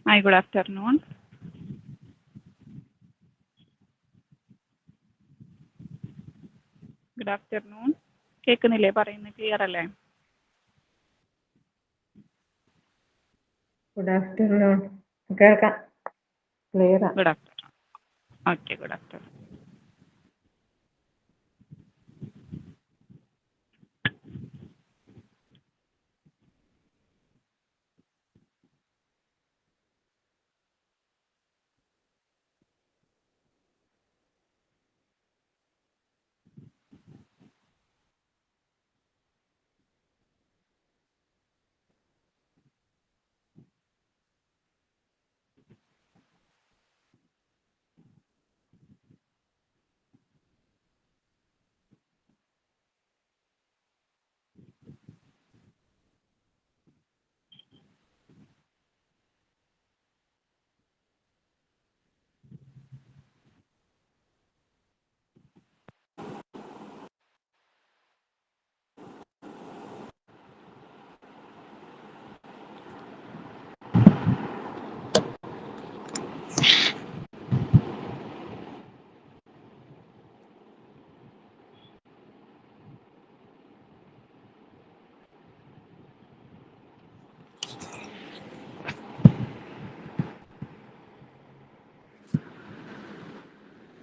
Hi, good afternoon. Good afternoon. കേൾക്കുന്നില്ലേ? പറയുന്നത് clear അല്ലേ? Good afternoon. കേൾക്കാം, ക്ലിയറാ. Good afternoon. Okay, good afternoon.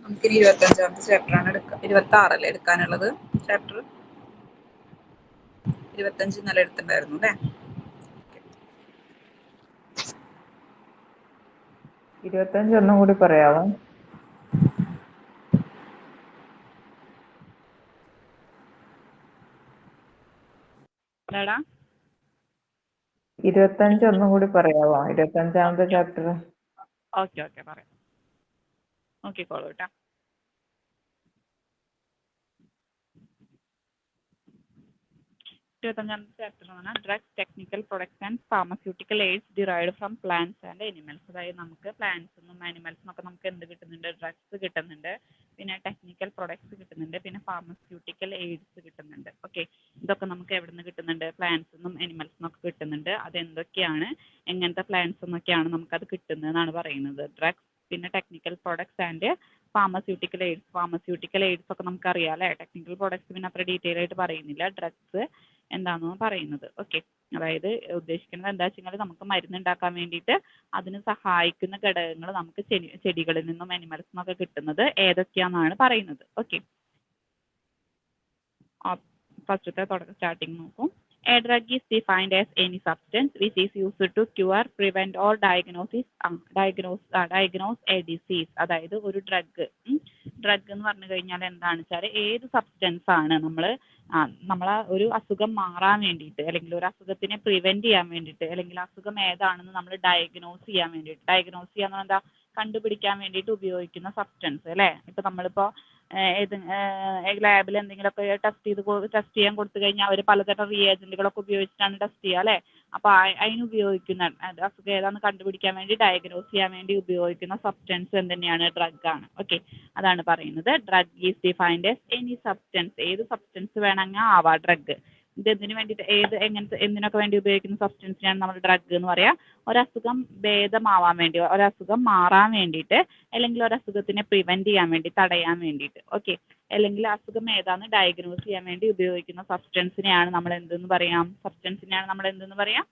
നമുക്കിനി 25ാമത്തെ ചാപ്റ്ററാണ് 26 എടുക്കാനുള്ളത്. ചാപ്റ്റർ 25 ഇന്നലെ എടുത്തിട്ടുണ്ടായിരുന്നു അല്ലേ? 25 ഒന്നും കൂടി പറയാമോ? എന്താടാ? 25 ഒന്നും കൂടി പറയാമോ? 25ാമത്തെ ചാപ്റ്റർ. ഓക്കെ പറയാം. നോക്കിക്കോളൂ കേട്ടോ. ചാപ്റ്ററാണ് drugs, technical products and pharmaceutical aids derived from plants and animals. അതായത് നമുക്ക് പ്ലാന്റ്സിൽ നിന്നും അനിമൽസിനും ഒക്കെ നമുക്ക് എന്ത് കിട്ടുന്നുണ്ട്? ഡ്രഗ്സ് കിട്ടുന്നുണ്ട്, പിന്നെ ടെക്നിക്കൽ പ്രൊഡക്ട്സ് കിട്ടുന്നുണ്ട്, പിന്നെ ഫാർമസ്യൂട്ടിക്കൽ എയ്ഡ്സ് കിട്ടുന്നുണ്ട്. ഓക്കെ, ഇതൊക്കെ നമുക്ക് എവിടെ നിന്ന് കിട്ടുന്നുണ്ട്? പ്ലാന്റ്സിൽ നിന്നും അനിമൽസിനും ഒക്കെ കിട്ടുന്നുണ്ട്. അതെന്തൊക്കെയാണ്, എങ്ങനത്തെ പ്ലാന്റ്സ് എന്നൊക്കെയാണ് നമുക്കത് കിട്ടുന്നതെന്നാണ് പറയുന്നത്. ഡ്രഗ്സ്, പിന്നെ technical products and pharmaceutical AIDS ഒക്കെ നമുക്കറിയാം അല്ലേ? ടെക്നിക്കൽ പ്രൊഡക്ട്സ് പിന്നെ അത്ര ഡീറ്റെയിൽ ആയിട്ട് പറയുന്നില്ല. ഡ്രഗ്സ് എന്താണെന്ന് പറയുന്നത്. ഓക്കെ, അതായത് ഉദ്ദേശിക്കുന്നത് എന്താ വെച്ചാൽ നമുക്ക് മരുന്നുണ്ടാക്കാൻ വേണ്ടിയിട്ട് അതിന് സഹായിക്കുന്ന ഘടകങ്ങൾ നമുക്ക് ചെടികളിൽ നിന്നും അനിമൽസിൽ നിന്നൊക്കെ കിട്ടുന്നത് ഏതൊക്കെയാണെന്നാണ് പറയുന്നത്. ഓക്കെ, ഫസ്റ്റത്തെ സ്റ്റാർട്ടിങ് നോക്കും. A drug is defined as any substance which is used to cure, prevent or diagnose a disease. അതായത് ഒരു ഡ്രഗ് എന്ന് പറഞ്ഞു കഴിഞ്ഞാൽ എന്താണെന്ന് വെച്ചാൽ ഏത് സബ്സ്റ്റൻസ് ആണ് നമ്മളെ ഒരു അസുഖം മാറാൻ വേണ്ടിയിട്ട്, അല്ലെങ്കിൽ ഒരു അസുഖത്തിനെ പ്രിവെന്റ് ചെയ്യാൻ വേണ്ടിയിട്ട്, അല്ലെങ്കിൽ അസുഖം ഏതാണെന്ന് നമ്മൾ ഡയഗ്നോസ് ചെയ്യാൻ വേണ്ടിയിട്ട്, ഡയഗ്നോസ് ചെയ്യാന്ന് എന്താ, കണ്ടുപിടിക്കാൻ വേണ്ടിയിട്ട് ഉപയോഗിക്കുന്ന സബ്സ്റ്റൻസ് അല്ലേ? ഇപ്പൊ നമ്മളിപ്പോ ലാബിൽ എന്തെങ്കിലുമൊക്കെ ടെസ്റ്റ് ചെയ്യാൻ കൊടുത്തു കഴിഞ്ഞാൽ അവർ പലതരം റിയേജന്റുകളൊക്കെ ഉപയോഗിച്ചിട്ടാണ് ടെസ്റ്റ് ചെയ്യുക അല്ലേ? അപ്പോൾ അതിന് ഉപയോഗിക്കുന്ന അസുഖം ഏതാണെന്ന് കണ്ടുപിടിക്കാൻ വേണ്ടി, ഡയഗ്നോസ് ചെയ്യാൻ വേണ്ടി ഉപയോഗിക്കുന്ന സബ്സ്റ്റൻസ് എന്തുതന്നെയാണ്? ഡ്രഗ് ആണ്. ഓക്കെ, അതാണ് പറയുന്നത്. Drug is defined as any substance. ഏത് സബ്സ്റ്റൻസ് വേണമെങ്കിൽ ആവാം ഡ്രഗ്. ഇത് എന്തിനു വേണ്ടിയിട്ട്, എന്തിനൊക്കെ വേണ്ടി ഉപയോഗിക്കുന്ന സബ്സ്റ്റൻസിനാണ് നമ്മൾ ഡ്രഗ് എന്ന് പറയാം? ഒരസുഖം ഭേദമാവാൻ വേണ്ടി, ഒരസുഖം മാറാൻ വേണ്ടിയിട്ട്, അല്ലെങ്കിൽ ഒരസുഖത്തിനെ പ്രിവെന്റ് ചെയ്യാൻ വേണ്ടി, തടയാൻ വേണ്ടിയിട്ട്. ഓക്കെ, അല്ലെങ്കിൽ അസുഖം ഏതാണെന്ന് ഡയഗ്നോസ് ചെയ്യാൻ വേണ്ടി ഉപയോഗിക്കുന്ന സബ്സ്റ്റൻസിനെയാണ് നമ്മൾ എന്തെന്ന് പറയാം?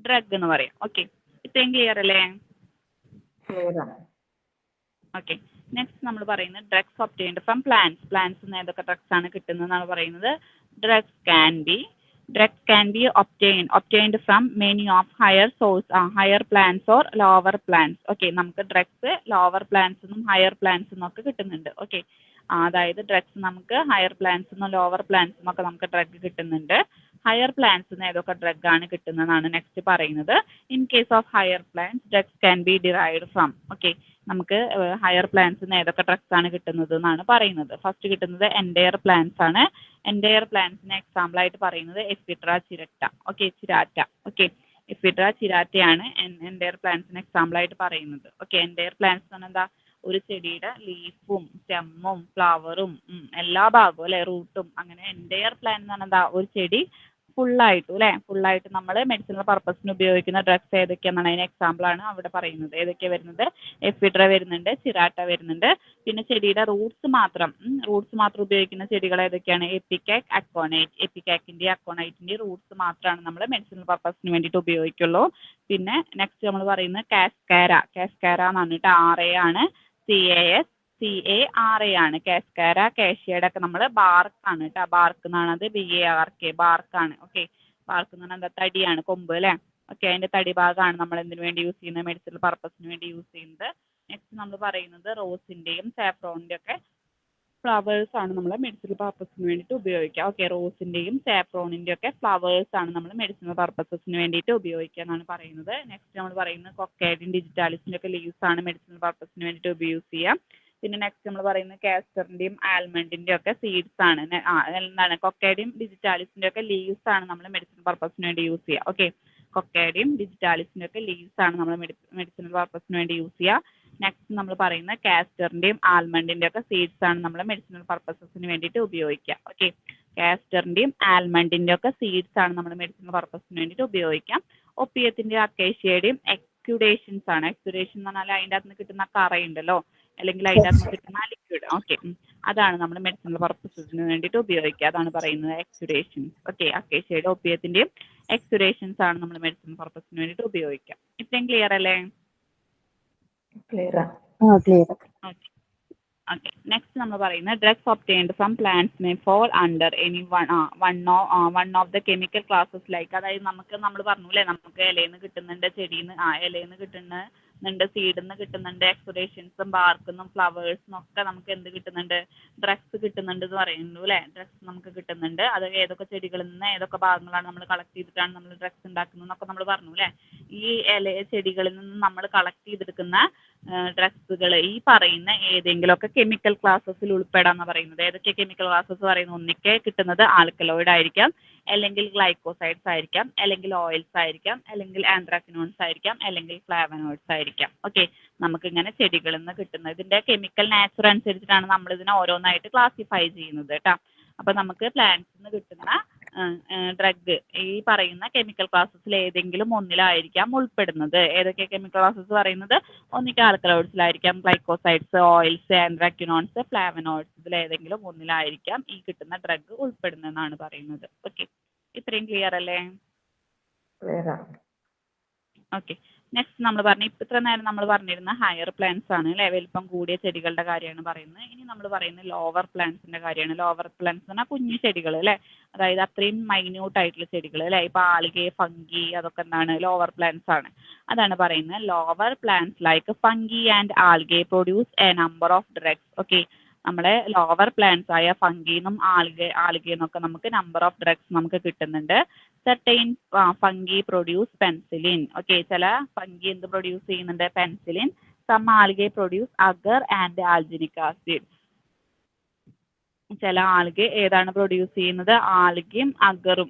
ഡ്രഗ് എന്ന് പറയാം. ഓക്കെ, ഇത്രയും ക്ലിയർ അല്ലേ? ഓക്കെ, നെക്സ്റ്റ് നമ്മൾ പറയുന്നത് ഡ്രഗ്സ് ഒബ്റ്റെയിൻഡ് ഫ്രം പ്ലാന്റ്സ് നിന്ന് ഏതൊക്കെ ഡ്രഗ്സ് ആണ് കിട്ടുന്നതെന്നാണ് പറയുന്നത്. Drugs can be obtained from many of higher plants or lower plants. Okay, നമുക്ക് ഡ്രഗ്സ് ലോവർ പ്ലാന്റ്സ് നിന്നും ഹയർ പ്ലാന്റ്സ് നിന്നൊക്കെ കിട്ടുന്നുണ്ട്. ഓക്കെ, അതായത് ഡ്രഗ്സ് നമുക്ക് ഹയർ പ്ലാന്റ്സ് നിന്നും ലോവർ പ്ലാന്റ്സ് നിന്നൊക്കെ നമുക്ക് ഡ്രഗ് കിട്ടുന്നുണ്ട്. ഹയർ പ്ലാന്റ്സ് നിന്ന് ഏതൊക്കെ ഡ്രഗ് ആണ് കിട്ടുന്നതെന്നാണ് നെക്സ്റ്റ് പറയുന്നത്. In case of higher plants drugs can be derived from. Okay, നമുക്ക് ഹയർ പ്ലാന്റ്സ് നിന്ന് ഏതൊക്കെ ഡ്രഗ്സ് ആണ് കിട്ടുന്നത് എന്നാണ് പറയുന്നത്. ഫസ്റ്റ് കിട്ടുന്നത് എൻഡയർ പ്ലാന്റ്സ് ആണ്. എൻഡയർ പ്ലാന്റ്സിന് എക്സാമ്പിൾ ആയിട്ട് പറയുന്നത് എഫിഡ്ര ചിരട്ട. ഓക്കെ, ചിരാറ്റ. ഓക്കെ, എഫിഡ്ര ചിരാറ്റയാണ് എൻഡയർ പ്ലാന്റ്സിന് എക്സാമ്പിൾ ആയിട്ട് പറയുന്നത്. ഓക്കെ, എൻഡയർ പ്ലാന്റ്സ് എന്ന് എന്താ, ഒരു ചെടിയുടെ ലീഫും സ്റ്റെമ്മും ഫ്ലവറും എല്ലാ ഭാഗവും അല്ലെ, റൂട്ടും, അങ്ങനെ എൻഡയർ പ്ലാന്റ് എന്ന് പറഞ്ഞാൽ എന്താ, ഒരു ചെടി ഫുള്ളായിട്ടും അല്ലേ ഫുള്ളായിട്ട് നമ്മൾ മെഡിസിനൽ പർപ്പസിന് ഉപയോഗിക്കുന്ന ഡ്രഗ്സ് ഏതൊക്കെയാണെന്നാണ് അതിന് എക്സാമ്പിളാണ് അവിടെ പറയുന്നത്. ഏതൊക്കെയാണ് വരുന്നത്? എഫിഡ്ര വരുന്നുണ്ട്, ചിറാട്ട വരുന്നുണ്ട്, പിന്നെ ചെടിയുടെ റൂട്ട്സ് മാത്രം ഉപയോഗിക്കുന്ന ചെടികൾ ഏതൊക്കെയാണ്? എപ്പിക്കാക്, അക്കോണൈറ്റ്. എപ്പിക്കാക്കിൻ്റെ അക്കോണൈറ്റിൻ്റെ റൂട്ട്സ് മാത്രമാണ് നമ്മൾ മെഡിസിനൽ പർപ്പസിന് വേണ്ടിയിട്ട് ഉപയോഗിക്കുള്ളൂ. പിന്നെ നെക്സ്റ്റ് നമ്മൾ പറയുന്നത് കാസ്കാര എന്നാണ് കേട്ടോ. RA ആണ്, CASCARA ആണ്. കാസ്കാര കാഷ്യയുടെ ഒക്കെ നമ്മൾ ബാർക്കാണ് കേട്ടോ. ബാർക്ക് എന്നാണ് അത് BARK ബാർക്കാണ്. ഓക്കെ, ബാർക്ക് എന്ന് പറഞ്ഞാൽ എന്താ? തടിയാണ്, കൊമ്പ് അല്ലേ. ഓക്കെ, അതിന്റെ തടി ഭാഗമാണ് നമ്മൾ എന്തിനു വേണ്ടി യൂസ് ചെയ്യുന്നത്? മെഡിസിനൽ പർപ്പസിന് വേണ്ടി യൂസ് ചെയ്യുന്നത്. നെക്സ്റ്റ് നമ്മൾ പറയുന്നത് റോസിന്റെയും സാഫ്രോണിന്റെ ഒക്കെ ഫ്ലവേഴ്സ് ആണ് നമ്മൾ മെഡിസിനൽ പർപ്പസിന് വേണ്ടിയിട്ട് ഉപയോഗിക്കുക. ഓക്കെ, റോസിന്റെയും സാഫ്രോണിന്റെ ഒക്കെ ഫ്ലവേഴ്സ് ആണ് നമ്മൾ മെഡിസിനൽ പർപ്പസസിന് വേണ്ടിയിട്ട് ഉപയോഗിക്കുക എന്നാണ് പറയുന്നത്. നെക്സ്റ്റ് നമ്മൾ പറയുന്നത് കൊക്കൈഡിൻ ഡിജിറ്റാലിസിന്റെ ഒക്കെ ലീവ്സ് ആണ് മെഡിസിനൽ പർപ്പസിന് വേണ്ടിയിട്ട് യൂസ് ചെയ്യുക. പിന്നെ നെക്സ്റ്റ് നമ്മൾ പറയുന്നത് കാസ്റ്ററിന്റെയും ആൽമണ്ടിന്റെ ഒക്കെ സീഡ്സ് ആണ്. എന്താണ്? കൊക്കൈഡിൻ ഡിജിറ്റാലിസിന്റെ ഒക്കെ ലീവ്സ് ആണ് നമ്മൾ മെഡിസിനൽ പർപ്പസിന് വേണ്ടി യൂസ് ചെയ്യുക. ഓക്കെ, കൊക്കൈഡിൻ ഡിജിറ്റാലിസിന്റെ ഒക്കെ ലീവ്സ് ആണ് നമ്മൾ മെഡിസിനൽ പർപ്പസിന് വേണ്ടി യൂസ് ചെയ്യുക. നെക്സ്റ്റ് നമ്മൾ പറയുന്ന കാസ്റ്ററിന്റെയും ആൽമണ്ടിന്റെ ഒക്കെ സീഡ്സ് ആണ് നമ്മൾ മെഡിസിനൽ പർപ്പസസിന് വേണ്ടിയിട്ട് ഉപയോഗിക്കുക. ഓക്കെ, കാസ്റ്ററിന്റെയും ആൽമണ്ടിന്റെ ഒക്കെ സീഡ്സ് ആണ് നമ്മൾ മെഡിസിനൽ പർപ്പസിന് വേണ്ടിയിട്ട് ഉപയോഗിക്കാം. ഒപ്പിയത്തിന്റെയും അക്കേഷ്യയുടെയും എക്സുഡേഷൻസ് ആണ്. എക്സുഡേഷൻ എന്ന് പറഞ്ഞാൽ അതിൻ്റെ അകത്ത് നിന്ന് കിട്ടുന്ന കറയുണ്ടല്ലോ, അല്ലെങ്കിൽ അതിൻ്റെ അകത്ത് നിന്ന് കിട്ടുന്ന ലിക്വിഡ്. ഓക്കെ, അതാണ് നമ്മൾ മെഡിസിനൽ പർപ്പസസിന് വേണ്ടിയിട്ട് ഉപയോഗിക്കുക. അതാണ് പറയുന്നത് എക്സുഡേഷൻസ്. ഓക്കെ, അക്കേഷ്യയുടെ ഒപ്പിയത്തിന്റെയും എക്സുഡേഷൻസ് ആണ് നമ്മൾ മെഡിസിനൽ പർപ്പസിന് വേണ്ടിയിട്ട് ഉപയോഗിക്കുക. ഇത്രയും ക്ലിയർ അല്ലേ? ക്ലിയറാ. ക്ലിയർ. ഓക്കെ. Okay. Next നമ്മൾ പറയുന്നത് drugs obtained from plants may fall under any one of the chemical classes like, അതായത് നമ്മൾ പറഞ്ഞു അല്ലേ, നമുക്ക് ഇലയിൽ നിന്ന് കിട്ടുന്നുണ്ട്, ചെടിയിൽ നിന്ന് ഇലയിൽ നിന്ന് കിട്ടുന്നുണ്ട്, സീഡിൽ നിന്ന് കിട്ടുന്നുണ്ട്, എക്സ്പൊറേഷൻസും ബാർക്കുന്നും ഫ്ലവേഴ്സിനും ഒക്കെ നമുക്ക് എന്ത് കിട്ടുന്നുണ്ട്? ഡ്രഗ്സ് കിട്ടുന്നുണ്ട് എന്ന് പറയുന്നു അല്ലേ. ഡ്രഗ്സ് നമുക്ക് കിട്ടുന്നുണ്ട്. അത് ഏതൊക്കെ ചെടികളിൽ നിന്ന് ഏതൊക്കെ ഭാഗങ്ങളാണ് നമ്മൾ കളക്ട് ചെയ്തിട്ടാണ് നമ്മൾ ഡ്രഗ്സ് ഉണ്ടാക്കുന്നതെന്നൊക്കെ നമ്മൾ പറഞ്ഞു അല്ലേ. ഈ ചെടികളിൽ നിന്ന് നമ്മൾ കളക്ട് ചെയ്തെടുക്കുന്ന ഡ്രഗ്സുകൾ ഈ പറയുന്ന ഏതെങ്കിലുമൊക്കെ കെമിക്കൽ ക്ലാസ്സസിൽ ഉൾപ്പെടാന്ന് പറയുന്നത്. ഏതൊക്കെ കെമിക്കൽ ക്ലാസ്സസ് പറയുന്നത്? ഒന്നിക്കെ കിട്ടുന്നത് ആൽക്കലോയിഡ് ആയിരിക്കാം, അല്ലെങ്കിൽ ഗ്ലൈക്കോസൈഡ്സ് ആയിരിക്കാം, അല്ലെങ്കിൽ ഓയിൽസ് ആയിരിക്കാം, അല്ലെങ്കിൽ ആന്ത്രാക്വിനോൺസ് ആയിരിക്കാം, അല്ലെങ്കിൽ ഫ്ലാവനോയിഡ്സ് ആയിരിക്കാം. ഓക്കെ, നമുക്കിങ്ങനെ ചെടികളിൽ നിന്ന് കിട്ടുന്നത് ഇതിന്റെ കെമിക്കൽ നാച്ചർ അനുസരിച്ചിട്ടാണ് നമ്മൾ ഇതിനെ ഓരോന്നായിട്ട് ക്ലാസിഫൈ ചെയ്യുന്നത് കേട്ടോ. അപ്പൊ നമുക്ക് പ്ലാന്റ്സിൽ നിന്ന് കിട്ടുന്ന ഡ്രഗ് ഈ പറയുന്ന കെമിക്കൽ ക്ലാസ്സസിൽ ഏതെങ്കിലും ഒന്നിലായിരിക്കാം ഉൾപ്പെടുന്നത്. ഏതൊക്കെ കെമിക്കൽ ക്ലാസ്സസ് പറയുന്നത്? ഒന്നിക്ക് ആൽക്കലോയിഡ്സിലായിരിക്കാം, ഗ്ലൈക്കോസൈഡ്സ്, ഓയിൽസ്, ആന്ത്രാക്വിനോൺസ്, ഫ്ലാവനോയിഡ്സ്, ഇതിൽ ഏതെങ്കിലും ഒന്നിലായിരിക്കാം ഈ കിട്ടുന്ന ഡ്രഗ് ഉൾപ്പെടുന്നതെന്നാണ് പറയുന്നത്. ഓക്കെ, ഇത്രയും ക്ലിയർ അല്ലേ? ക്ലിയറാ. ഓക്കെ, നെക്സ്റ്റ് നമ്മൾ പറഞ്ഞു ഇത്ര നേരം നമ്മൾ പറഞ്ഞിരുന്ന ഹയർ പ്ലാന്റ്സ് ആണ് അല്ലേ, വലിപ്പം കൂടിയ ചെടികളുടെ കാര്യമാണ് പറയുന്നത്. ഇനി നമ്മൾ പറയുന്നത് ലോവർ പ്ലാന്റ്സിന്റെ കാര്യമാണ്. ലോവർ പ്ലാന്റ്സ് എന്ന് പറഞ്ഞാൽ കുഞ്ഞു ചെടികൾ അല്ലേ, അതായത് അത്രയും മൈന്യൂട്ട് ആയിട്ടുള്ള ചെടികൾ അല്ലേ. ഇപ്പൊ ആൽഗെ, ഫംഗി അതൊക്കെ എന്താണ്? ലോവർ പ്ലാന്റ്സ് ആണ്. അതാണ് പറയുന്നത് lower plants like fungi and algae produce A number of drugs. Okay, നമ്മളെ ലോവർ പ്ലാന്റ്സ് ആയ ഫംഗിന്നും ആൽഗെന്നൊക്കെ നമുക്ക് നമ്പർ ഓഫ് ഡ്രഗ്സ് നമുക്ക് കിട്ടുന്നുണ്ട്. certain fungi produce penicillin. Okay, ചില ഫംഗി എന്ത് പ്രൊഡ്യൂസ് ചെയ്യുന്നുണ്ട്? Penicillin. some algae produce agar and alginic acid. ചില algae ഏതാണ് പ്രൊഡ്യൂസ് ചെയ്യുന്നത്? ആൽഗയും അഗറും.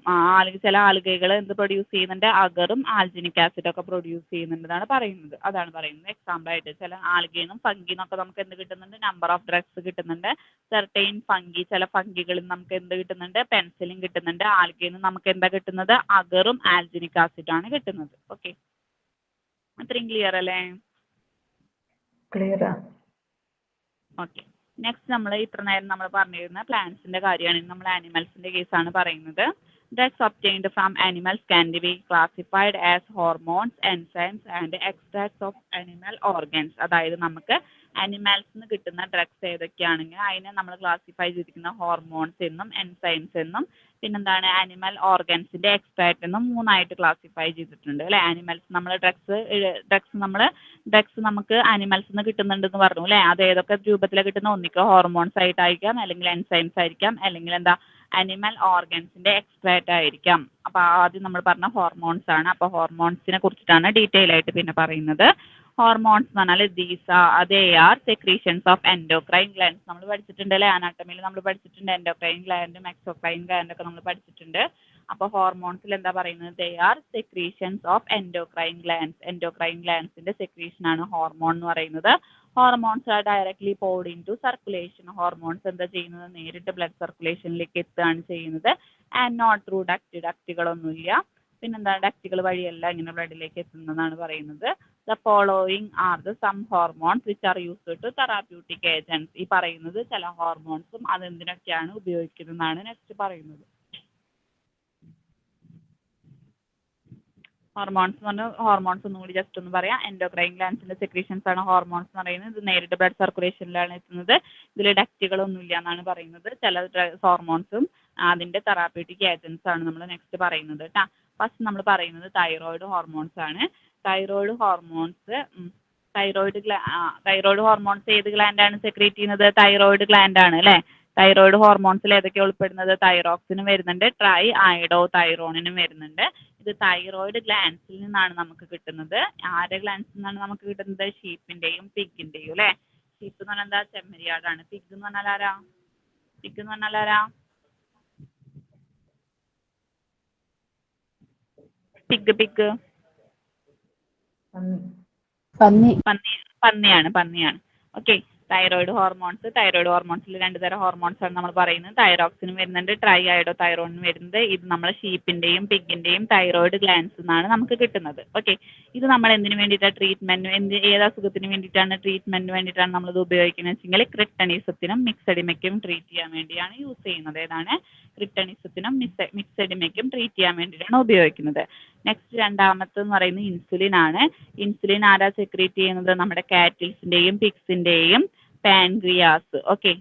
ചില ആൽഗകൾ എന്ത് പ്രൊഡ്യൂസ് ചെയ്യുന്നുണ്ട്? അഗറും ആൽജിനിക് ആസിഡ് ഒക്കെ പ്രൊഡ്യൂസ് ചെയ്യുന്നുണ്ടെന്നാണ് പറയുന്നത്. അതാണ് പറയുന്നത് എക്സാമ്പിൾ ആയിട്ട്. ചില ആൽഗയിന്നും ഫംഗിന്നൊക്കെ നമുക്ക് എന്ത് കിട്ടുന്നുണ്ട്? നമ്പർ ഓഫ് ഡ്രഗ്സ് കിട്ടുന്നുണ്ട്. സെർട്ടൈൻ ഫംഗി, ചില ഫംഗികളിൽ നമുക്ക് എന്ത് കിട്ടുന്നുണ്ട്? പെൻസിലിൻ കിട്ടുന്നുണ്ട്. ആൽഗയിൽ നമുക്ക് എന്താ കിട്ടുന്നത്? അഗറും ആൽജിനിക് ആസിഡ് ആണ് കിട്ടുന്നത്. ഓക്കെ, അത്രയും ക്ലിയർ അല്ലേ? ക്ലിയറാ. ഓക്കെ, നെക്സ്റ്റ് നമ്മൾ ഇത്ര നേരം നമ്മൾ പറഞ്ഞിരുന്ന പ്ലാന്റ്സിന്റെ കാര്യമാണ്. നമ്മൾ ആനിമൽസിന്റെ കേസാണ് പറയുന്നത്. Drugs obtained from animals can be classified as hormones, enzymes and extracts of animal organs. അതായത് നമുക്ക് അനിമൽസിൽ നിന്ന് കിട്ടുന്ന ഡ്രഗ്സ് ഏതൊക്കെയാണെങ്കിൽ അതിനെ നമ്മൾ ക്ലാസിഫൈ ചെയ്തിരിക്കുന്ന ഹോർമോൺസ് എന്നും എൻസൈംസ് എന്നും പിന്നെന്താണ് ആനിമൽ ഓർഗൻസിന്റെ എക്സ്ട്രാക്ട് എന്നും മൂന്നായിട്ട് ക്ലാസിഫൈ ചെയ്തിട്ടുണ്ട് അല്ലെ. ആനിമൽസ് നമ്മൾ ഡ്രഗ്സ് നമുക്ക് അനിമൽസിൽ നിന്ന് കിട്ടുന്നുണ്ടെന്ന് പറഞ്ഞു അല്ലെ. അത് ഏതൊക്കെ രൂപത്തിലാണ് കിട്ടുന്ന? ഒന്നിക്കോ ഹോർമോൺസ് ആയിട്ടായിരിക്കാം, അല്ലെങ്കിൽ എൻസൈംസ് ആയിരിക്കാം, അല്ലെങ്കിൽ എന്താ അനിമൽ ഓർഗൻസിന്റെ എക്സ്ട്രാക്ട് ആയിരിക്കാം. അപ്പൊ ആദ്യം നമ്മൾ പറഞ്ഞ ഹോർമോൺസ് ആണ്. അപ്പൊ ഹോർമോൺസിനെ കുറിച്ചിട്ടാണ് ഡീറ്റെയിൽ ആയിട്ട് പിന്നെ പറയുന്നത്. ഹോർമോൺസ് എന്ന് പറഞ്ഞാൽ ദേ are secretions of endocrine glands. നമ്മൾ പഠിച്ചിട്ടുണ്ട് അല്ലെ, അനാട്ടമിയിൽ നമ്മൾ പഠിച്ചിട്ടുണ്ട്. എൻഡോക്രൈൻ ഗ്ലാൻഡും എക്സോക്രൈൻ ഗ്ലാൻഡും ഒക്കെ നമ്മൾ പഠിച്ചിട്ടുണ്ട്. അപ്പോൾ ഹോർമോൺസിൽ എന്താ പറയുന്നത്? They are secretions of endocrine glands. Endocrine ഗ്ലാൻഡ്സിന്റെ സെക്രീഷൻ ആണ് ഹോർമോൺ എന്ന് പറയുന്നത്. Hormones are directly poured into circulation. Hormones എന്താ ചെയ്യുന്നത്? നേരിട്ട് ബ്ലഡ് സർക്കുലേഷനിലേക്ക് എത്തുകയാണ് ചെയ്യുന്നത്. ആൻഡ് നോട്ട് ത്രൂ ഡക്റ്റുകളൊന്നുമില്ല. പിന്നെന്താ, ഡക്റ്റുകൾ വഴിയല്ല ഇങ്ങനെ ബ്ലഡിലേക്ക് എത്തുന്നതാണ് പറയുന്നത്. The following are the some hormones which are used to therapeutic agents. ഈ പറയുന്നത് ചില ഹോർമോൺസും അതെന്തിനൊക്കെയാണ് ഉപയോഗിക്കുന്നതെന്നാണ് നെക്സ്റ്റ് പറയുന്നത്. ഹോർമോൺസ് എന്ന് പറഞ്ഞാൽ ഹോർമോൺസ് ഒന്നും കൂടി ജസ്റ്റ് ഒന്ന് പറയാം. എൻഡോക്രൈൻ ഗ്ലാൻസിന്റെ സെക്രീഷൻസ് ആണ് ഹോർമോൺസ് എന്ന് പറയുന്നത്. ഇത് നേരിട്ട് ബ്ലഡ് സർക്കുലേഷനിലാണ് എത്തുന്നത്. ഇതിൽ ഡക്റ്റുകളൊന്നും ഇല്ല എന്നാണ് പറയുന്നത്. ചില ഹോർമോൺസും അതിന്റെ തെറാപ്യൂട്ടിക് ഏജൻസ് ആണ് നമ്മൾ നെക്സ്റ്റ് പറയുന്നത് കേട്ടോ. ഫസ്റ്റ് നമ്മൾ പറയുന്നത് തൈറോയിഡ് ഹോർമോൺസ് ആണ്. തൈറോയിഡ് ഹോർമോൺസ് ഏത് ഗ്ലാൻഡാണ് സെക്രീറ്റ് ചെയ്യുന്നത്? തൈറോയിഡ് ഗ്ലാൻഡ് ആണ് അല്ലേ. തൈറോയിഡ് ഹോർമോൺസിൽ ഏതൊക്കെ ഉൾപ്പെടുന്നത്? തൈറോക്സിനും വരുന്നുണ്ട്, ട്രൈ അയഡോ തൈറോണിനും വരുന്നുണ്ട്. ഇത് തൈറോയിഡ് ഗ്ലാൻസിൽ നിന്നാണ് നമുക്ക് കിട്ടുന്നത്. ആരുടെ ഗ്ലാൻസിൽ നിന്നാണ് നമുക്ക് കിട്ടുന്നത്? ഷീപ്പിന്റെയും പിഗിന്റെയും അല്ലേ. ഷീപ്പ് എന്ന് പറഞ്ഞാൽ എന്താ? ചെമ്മരിയാടാണ്. പിഗ് എന്ന് പറഞ്ഞാൽ ആരാ? പിഗ് എന്ന് പറഞ്ഞാൽ ആരാ? പിഗ് പന്നിയാണ്. ഓക്കെ. തൈറോയിഡ് ഹോർമോൺസിൽ 2 തരം ഹോർമോൺസ് ആണ് നമ്മൾ പറയുന്നത്. തൈറോക്സിനും വരുന്നുണ്ട്, ട്രൈ അയഡോ തൈറോണിനും വരുന്നുണ്ട്. ഇത് നമ്മൾ ഷീപ്പിന്റെയും പിഗിന്റെയും തൈറോയിഡ് ഗ്ലാൻസ് എന്നാണ് നമുക്ക് കിട്ടുന്നത്. ഓക്കെ. ഇത് നമ്മൾ എന്തിനു വേണ്ടിയിട്ടാണ് ട്രീറ്റ്മെന്റ്, ഏത് അസുഖത്തിന് വേണ്ടിയിട്ടാണ് ട്രീറ്റ്മെന്റിന് വേണ്ടിയിട്ടാണ് നമ്മളിത് ഉപയോഗിക്കുന്നത് വെച്ചെങ്കിൽ ക്രിട്ടണിസത്തിനും മിക്സഡിമയ്ക്കും ട്രീറ്റ് ചെയ്യാൻ വേണ്ടിയാണ് യൂസ് ചെയ്യുന്നത്. ഏതാണ്? ക്രിട്ടണിസത്തിനും മിക്സഡിമയ്ക്കും ട്രീറ്റ് ചെയ്യാൻ വേണ്ടിയിട്ടാണ് ഉപയോഗിക്കുന്നത്. നെക്സ്റ്റ് രണ്ടാമത്തെന്ന് പറയുന്നത് ഇൻസുലിൻ ആണ്. ഇൻസുലിൻ ആരാ സെക്രീറ്റ് ചെയ്യുന്നത്? നമ്മുടെ കാറ്റിൽസിന്റെയും പിഗ്സിന്റെയും പാൻക്രിയാസ്. ഓക്കെ.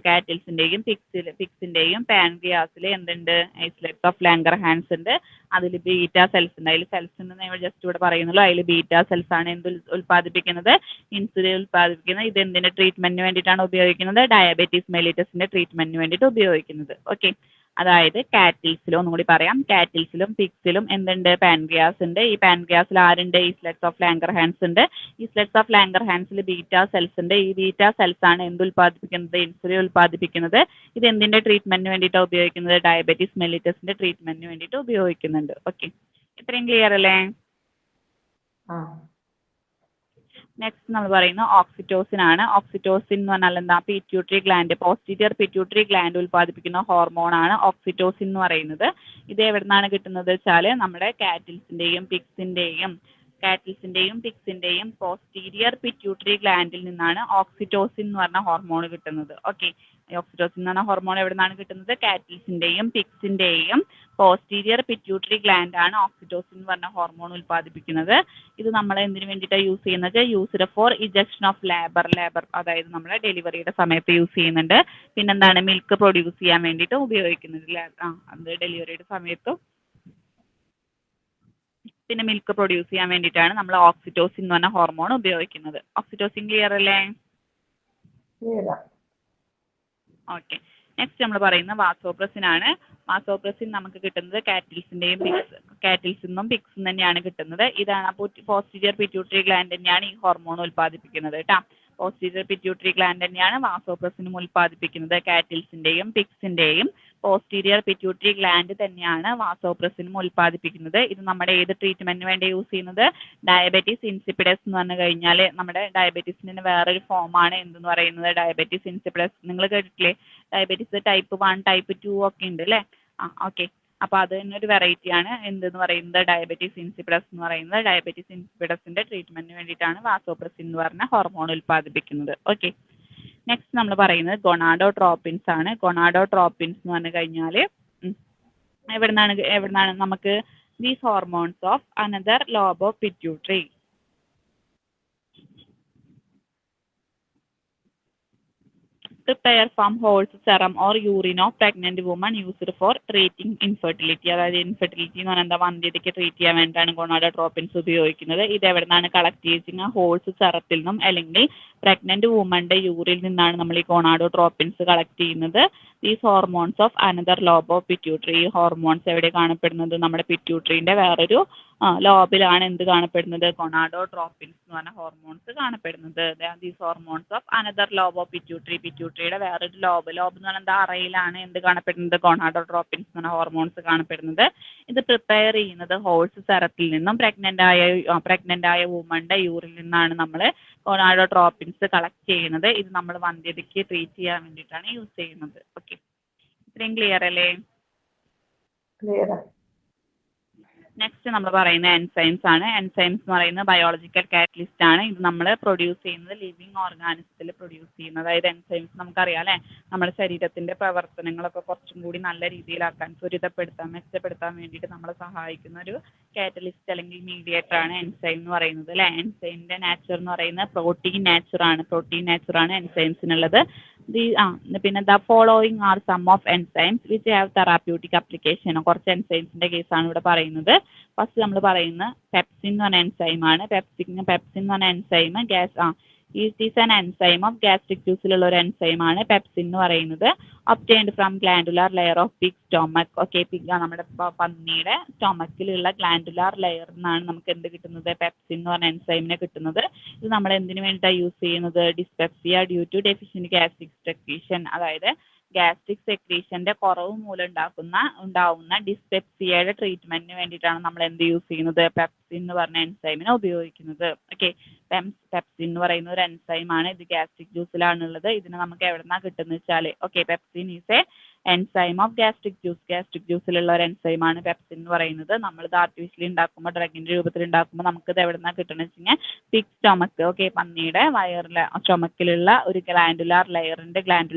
കാറ്റിൽസിന്റെയും പിഗ്സിന്റെയും പാൻക്രിയാസിൽ എന്തുണ്ട്? ഐസ്ലെറ്റ്സ് ഓഫ് ലാംഗർഹാൻസ് ഉണ്ട്. അതിൽ ബീറ്റാ സെൽസ് ഉണ്ട്. അതിൽ സെൽസ് ഉണ്ടെന്ന് ജസ്റ്റ് ഇവിടെ പറയുന്നുള്ളൂ. അതിൽ ബീറ്റാ സെൽസ് ആണ് എന്ത് ഉൽപ്പാദിപ്പിക്കുന്നത്? ഇൻസുലിൻ ഉൽപ്പാദിപ്പിക്കുന്നത്. ഇത് എന്തിന്റെ ട്രീറ്റ്മെന്റിന് വേണ്ടിയിട്ടാണ് ഉപയോഗിക്കുന്നത്? ഡയബറ്റീസ് മെലിറ്റസിന്റെ ട്രീറ്റ്മെന്റിന് വേണ്ടിയിട്ട് ഉപയോഗിക്കുന്നത്. ഓക്കെ. അതായത് കാറ്റിൽസിലും ഒന്നുകൂടി പറയാം, കാറ്റിൽസിലും പിഗ്സിലും എന്തുണ്ട്? പാൻക്രിയാസ് ഉണ്ട്. ഈ പാൻക്രിയാസിൽ ആരുണ്ട്? ഈസ്ലെറ്റ്സ് ഓഫ് ലാംഗർഹാൻസ് ഉണ്ട്. ഈസ്ലെറ്റ്സ് ഓഫ് ലാംഗർഹാൻസിൽ ബീറ്റാ സെൽസ് ഉണ്ട്. ഈ ബീറ്റാ സെൽസ് ആണ് എന്ത് ഉൽപ്പാദിപ്പിക്കുന്നത്? ഇൻസുലിൻ ഉൽപ്പാദിപ്പിക്കുന്നത്. ഇത് എന്തിന്റെ ട്രീറ്റ്മെന്റിന് വേണ്ടിയിട്ടാണ് ഉപയോഗിക്കുന്നത്? ഡയബറ്റീസ് മെലിറ്റസിന്റെ ട്രീറ്റ്മെന്റിന് വേണ്ടിയിട്ട് ഉപയോഗിക്കുന്നുണ്ട്. ഓക്കെ. ഇത്രയും ക്ലിയർ അല്ലേ? നെക്സ്റ്റ് നമ്മൾ പറയുന്നത് ഓക്സിറ്റോസിൻ ആണ്. ഓക്സിറ്റോസിൻ എന്ന് പറഞ്ഞാൽ എന്താ? Pituitary gland, posterior pituitary gland ഉൽപ്പാദിപ്പിക്കുന്ന ഹോർമോൺ ആണ് ഓക്സിറ്റോസിൻ എന്ന് പറയുന്നത്. ഇത് എവിടെ നിന്നാണ് കിട്ടുന്നത് വെച്ചാൽ നമ്മുടെ കാറ്റിൽസിന്റെയും പിഗ്സിന്റെയും പോസ്റ്റീരിയർ പിറ്റ്യൂട്ടറി ഗ്ലാൻഡിൽ നിന്നാണ് ഓക്സിറ്റോസിൻ എന്ന് പറഞ്ഞ ഹോർമോൺ കിട്ടുന്നത്. ഓക്കെ. ഓക്സിറ്റോസിൻ എന്ന് പറഞ്ഞ ഹോർമോൺ എവിടെ നിന്നാണ് കിട്ടുന്നത്? കാറ്റിൽസിന്റെയും പിഗ്സിന്റെയും പോസ്റ്റീരിയർ പിറ്റ്യൂട്ടറി ഗ്ലാൻഡ് ആണ് ഓക്സിറ്റോസിൻ എന്ന് പറഞ്ഞ ഹോർമോൺ ഉൽപ്പാദിപ്പിക്കുന്നത്. ഇത് നമ്മൾ എന്തിനു വേണ്ടിയിട്ടാണ് യൂസ് ചെയ്യുന്നത്? Used for ejection of labour, അതായത് നമ്മുടെ ഡെലിവറിയുടെ സമയത്ത് യൂസ് ചെയ്യുന്നുണ്ട്. പിന്നെന്താണ്? മിൽക്ക് പ്രൊഡ്യൂസ് ചെയ്യാൻ വേണ്ടിയിട്ട് ഉപയോഗിക്കുന്നത്. അത് ഡെലിവറിയുടെ സമയത്തും പിന്നെ മിൽക്ക് പ്രൊഡ്യൂസ് ചെയ്യാൻ വേണ്ടിയിട്ടാണ് നമ്മൾ ഓക്സിറ്റോസിൻ എന്ന് പറഞ്ഞ ഹോർമോൺ ഉപയോഗിക്കുന്നത്. ഓക്സിറ്റോസിൻ ക്ലിയർ അല്ലേ? ഓക്കെ. നെക്സ്റ്റ് നമ്മൾ പറയുന്നത് വാസോപ്രസിൻ ആണ്. വാസോപ്രസിൻ നമുക്ക് കിട്ടുന്നത് കാറ്റിൽസിന്നും പിഗ്സിൽ തന്നെയാണ് കിട്ടുന്നത്. ഇതാണ് പോസ്റ്റീരിയർ പിറ്റ്യൂട്ടറി ഗ്ലാൻഡ് തന്നെയാണ് ഈ ഹോർമോൺ ഉൽപ്പാദിപ്പിക്കുന്നത് കേട്ടോ. പോസ്റ്റീരിയർ പിറ്റ്യൂട്ടറി ഗ്ലാൻഡ് തന്നെയാണ് വാസോപ്രസിനും ഉൽപ്പാദിപ്പിക്കുന്നത്. കാറ്റിൽസിന്റെയും പിഗ്സിന്റെയും പോസ്റ്റീരിയർ പിറ്റ്യൂട്ടറി ഗ്ലാൻഡ് തന്നെയാണ് വാസോപ്രസിനും ഉൽപ്പാദിപ്പിക്കുന്നത്. ഇത് നമ്മുടെ ഏത് ട്രീറ്റ്മെന്റിന് വേണ്ടി യൂസ് ചെയ്യുന്നത്? ഡയബറ്റീസ് ഇൻസിപ്പിഡസ് എന്ന് പറഞ്ഞു കഴിഞ്ഞാൽ നമ്മുടെ ഡയബറ്റീസിന്റെ വേറൊരു ഫോമാണ് എന്തെന്ന് പറയുന്നത്? Diabetes insipidus. നിങ്ങൾ കേട്ടിട്ടില്ലേ? ഡയബറ്റീസ് ടൈപ്പ് 1, ടൈപ്പ് 2 ഒക്കെ ഉണ്ട് അല്ലേ? ഓക്കെ. അപ്പോൾ അത് തന്നെ ഒരു വെറൈറ്റി ആണ് എന്തെന്ന് പറയുന്നത്? ഡയബറ്റീസ് ഇൻസിപ്പിഡസ് എന്ന് പറയുന്നത്. ഡയബറ്റീസ് ഇൻസിപ്പിഡസിന്റെ ട്രീറ്റ്മെന്റിന് വേണ്ടിയിട്ടാണ് വാസോപ്രസിൻ എന്ന് പറഞ്ഞ ഹോർമോൺ ഉൽപ്പാദിപ്പിക്കുന്നത്. ഓക്കെ. നെക്സ്റ്റ് നമ്മൾ പറയുന്നത് ഗൊണാഡോട്രോപ്പിൻസ് ആണ്. ഗൊണാഡോട്രോപ്പിൻസ് എന്ന് പറഞ്ഞു കഴിഞ്ഞാൽ എവിടുന്നാണ് നമുക്ക് these hormones of another lobe of pituitary. Prepare from horse serum or urine of pregnant woman used for treating infertility. അതായത് ഇൻഫെർട്ടിലിറ്റി എന്ന് പറഞ്ഞാൽ എന്താ? വന്ധ്യതയ്ക്ക് ട്രീറ്റ് ചെയ്യാൻ വേണ്ടിയിട്ടാണ് ഗൊണാഡോട്രോപ്പിൻസ് ഉപയോഗിക്കുന്നത്. ഇത് എവിടെ നിന്നാണ് കളക്ട് ചെയ്യുന്നത്? ഹോഴ്സ് സെറത്തിൽ നിന്നും അല്ലെങ്കിൽ പ്രഗ്നന്റ് വുമന്റെ യൂറിൽ നിന്നാണ് നമ്മൾ ഈ ഗൊണാഡോട്രോപ്പിൻസ് കളക്ട് ചെയ്യുന്നത്. These hormones of another lobe of pituitary. ഈ ഹോർമോൺസ് എവിടെ കാണപ്പെടുന്നത്? നമ്മുടെ പിറ്റ്യൂട്ടറിന്റെ വേറൊരു ലോബിലാണ് എന്ത് കാണപ്പെടുന്നത്? ഗൊണാഡോട്രോപ്പിൻസ് എന്ന് പറഞ്ഞ ഹോർമോൺസ് കാണപ്പെടുന്നത്. These hormones of another lobe of pituitary പിറ്റ്യൂട്ടറിയുടെ വേറൊരു ലോബ് എന്ന് പറഞ്ഞാൽ എന്താ അറയിലാണ് എന്ത് കാണപ്പെടുന്നത് ഗോണാഡോട്രോപ്പിൻസ് എന്ന് പറഞ്ഞ ഹോർമോൺസ് കാണപ്പെടുന്നത്. ഇത് പ്രിപ്പയർ ചെയ്യുന്നത് ഹോഴ്സ് സെറത്തിൽ നിന്നും പ്രഗ്നന്റ് ആയ വുമന്റെ യൂറിൽ നിന്നാണ് നമ്മൾ ഗോണാഡോട്രോപ്പിൻസ് കളക്ട് ചെയ്യുന്നത്. ഇത് നമ്മൾ വന്ധ്യതയ്ക്ക് ട്രീറ്റ് ചെയ്യാൻ വേണ്ടിയിട്ടാണ് യൂസ് ചെയ്യുന്നത്. ഓക്കെ, ഇത്രയും ക്ലിയർ അല്ലേ? ക്ലിയർ. നെക്സ്റ്റ് നമ്മൾ പറയുന്ന എൻസൈംസ് ആണ്. എൻസൈംസ് എന്ന് പറയുന്നത് ബയോളജിക്കൽ കാറ്റലിസ്റ്റ് ആണ്. ഇത് നമ്മൾ പ്രൊഡ്യൂസ് ചെയ്യുന്നത് ലിവിങ് ഓർഗാനിസത്തിൽ പ്രൊഡ്യൂസ് ചെയ്യുന്നത്. അതായത് എൻസൈംസ് നമുക്കറിയാം അല്ലേ, നമ്മുടെ ശരീരത്തിന്റെ പ്രവർത്തനങ്ങളൊക്കെ കുറച്ചും കൂടി നല്ല രീതിയിലാക്കാൻ മെച്ചപ്പെടുത്താൻ വേണ്ടിയിട്ട് നമ്മളെ സഹായിക്കുന്ന ഒരു കാറ്റലിസ്റ്റ് അല്ലെങ്കിൽ മീഡിയേറ്റർ ആണ് എൻസൈം എന്ന് പറയുന്നത് അല്ലേ. എൻസൈമിന്റെ നാച്ചർ എന്ന് പറയുന്നത് പ്രോട്ടീൻ നാച്ചർ ആണ് എൻസൈംസിനുള്ളത്. പിന്നെ the following are some of enzymes which have therapeutic application. കുറച്ച് എൻസൈംസിന്റെ കേസാണ് ഇവിടെ പറയുന്നത്. ഫസ്റ്റ് നമ്മൾ പറയുന്ന പെപ്സിൻ എന്ന് പറഞ്ഞ എൻസൈമാണ്. പെപ്സിൻ എന്ന് പറഞ്ഞ enzyme it is an enzyme of gastric ജ്യൂസിലുള്ള ഒരു എൻസൈമാണ് പെപ്സിൻ എന്ന് പറയുന്നത്. Obtained from glandular layer of pig stomach. Okay, നമ്മുടെ പന്നിയുടെ സ്റ്റൊമക്കിലുള്ള ഗ്ലാൻഡുലാർ ലെയറിൽ നിന്നാണ് നമുക്ക് എന്ത് കിട്ടുന്നത്, പെപ്സിൻ എന്ന് പറഞ്ഞ എൻസൈമിനെ കിട്ടുന്നത്. ഇത് നമ്മൾ എന്തിനു വേണ്ടിയിട്ടാണ് യൂസ് ചെയ്യുന്നത്, dyspepsia due to deficient gastric secretion, അതായത് ഗാസ്ട്രിക് സെക്രീഷന്റെ കുറവ് മൂലം ഉണ്ടാവുന്ന ഡിസ്പെപ്സിയയുടെ ട്രീറ്റ്മെന്റിന് വേണ്ടിയിട്ടാണ് നമ്മൾ എന്ത് യൂസ് ചെയ്യുന്നത്, പെപ്സിൻ എന്ന് പറഞ്ഞ എൻസൈമിനെ ഉപയോഗിക്കുന്നത്. ഓക്കെ, പെപ്സിൻ എന്ന് പറയുന്ന ഒരു എൻസൈമാണ്. ഇത് ഗാസ്ട്രിക് ജ്യൂസിലാണുള്ളത്. ഇതിന് നമുക്ക് എവിടെന്നാ കിട്ടുന്നത് വെച്ചാൽ pepsin is a enzyme of gastric ജ്യൂസിലുള്ള ഒരു എൻസൈമാണ് പെപ്സിൻ എന്ന് പറയുന്നത്. നമ്മൾ ഇത് ആർട്ടിഫിഷ്യലി ഉണ്ടാക്കുമ്പോൾ ഡ്രഗിന്റെ രൂപത്തിൽ ഉണ്ടാക്കുമ്പോൾ നമുക്ക് ഇത് എവിടെന്നാ കിട്ടണമെന്ന് വെച്ച് കഴിഞ്ഞാൽ പിഗ് സ്റ്റൊമക്ക്, പന്നിയുടെ വയറിലെ സ്റ്റൊമക്കിലുള്ള ഒരു ഗ്ലാൻഡുലാർ ലെയറിൽ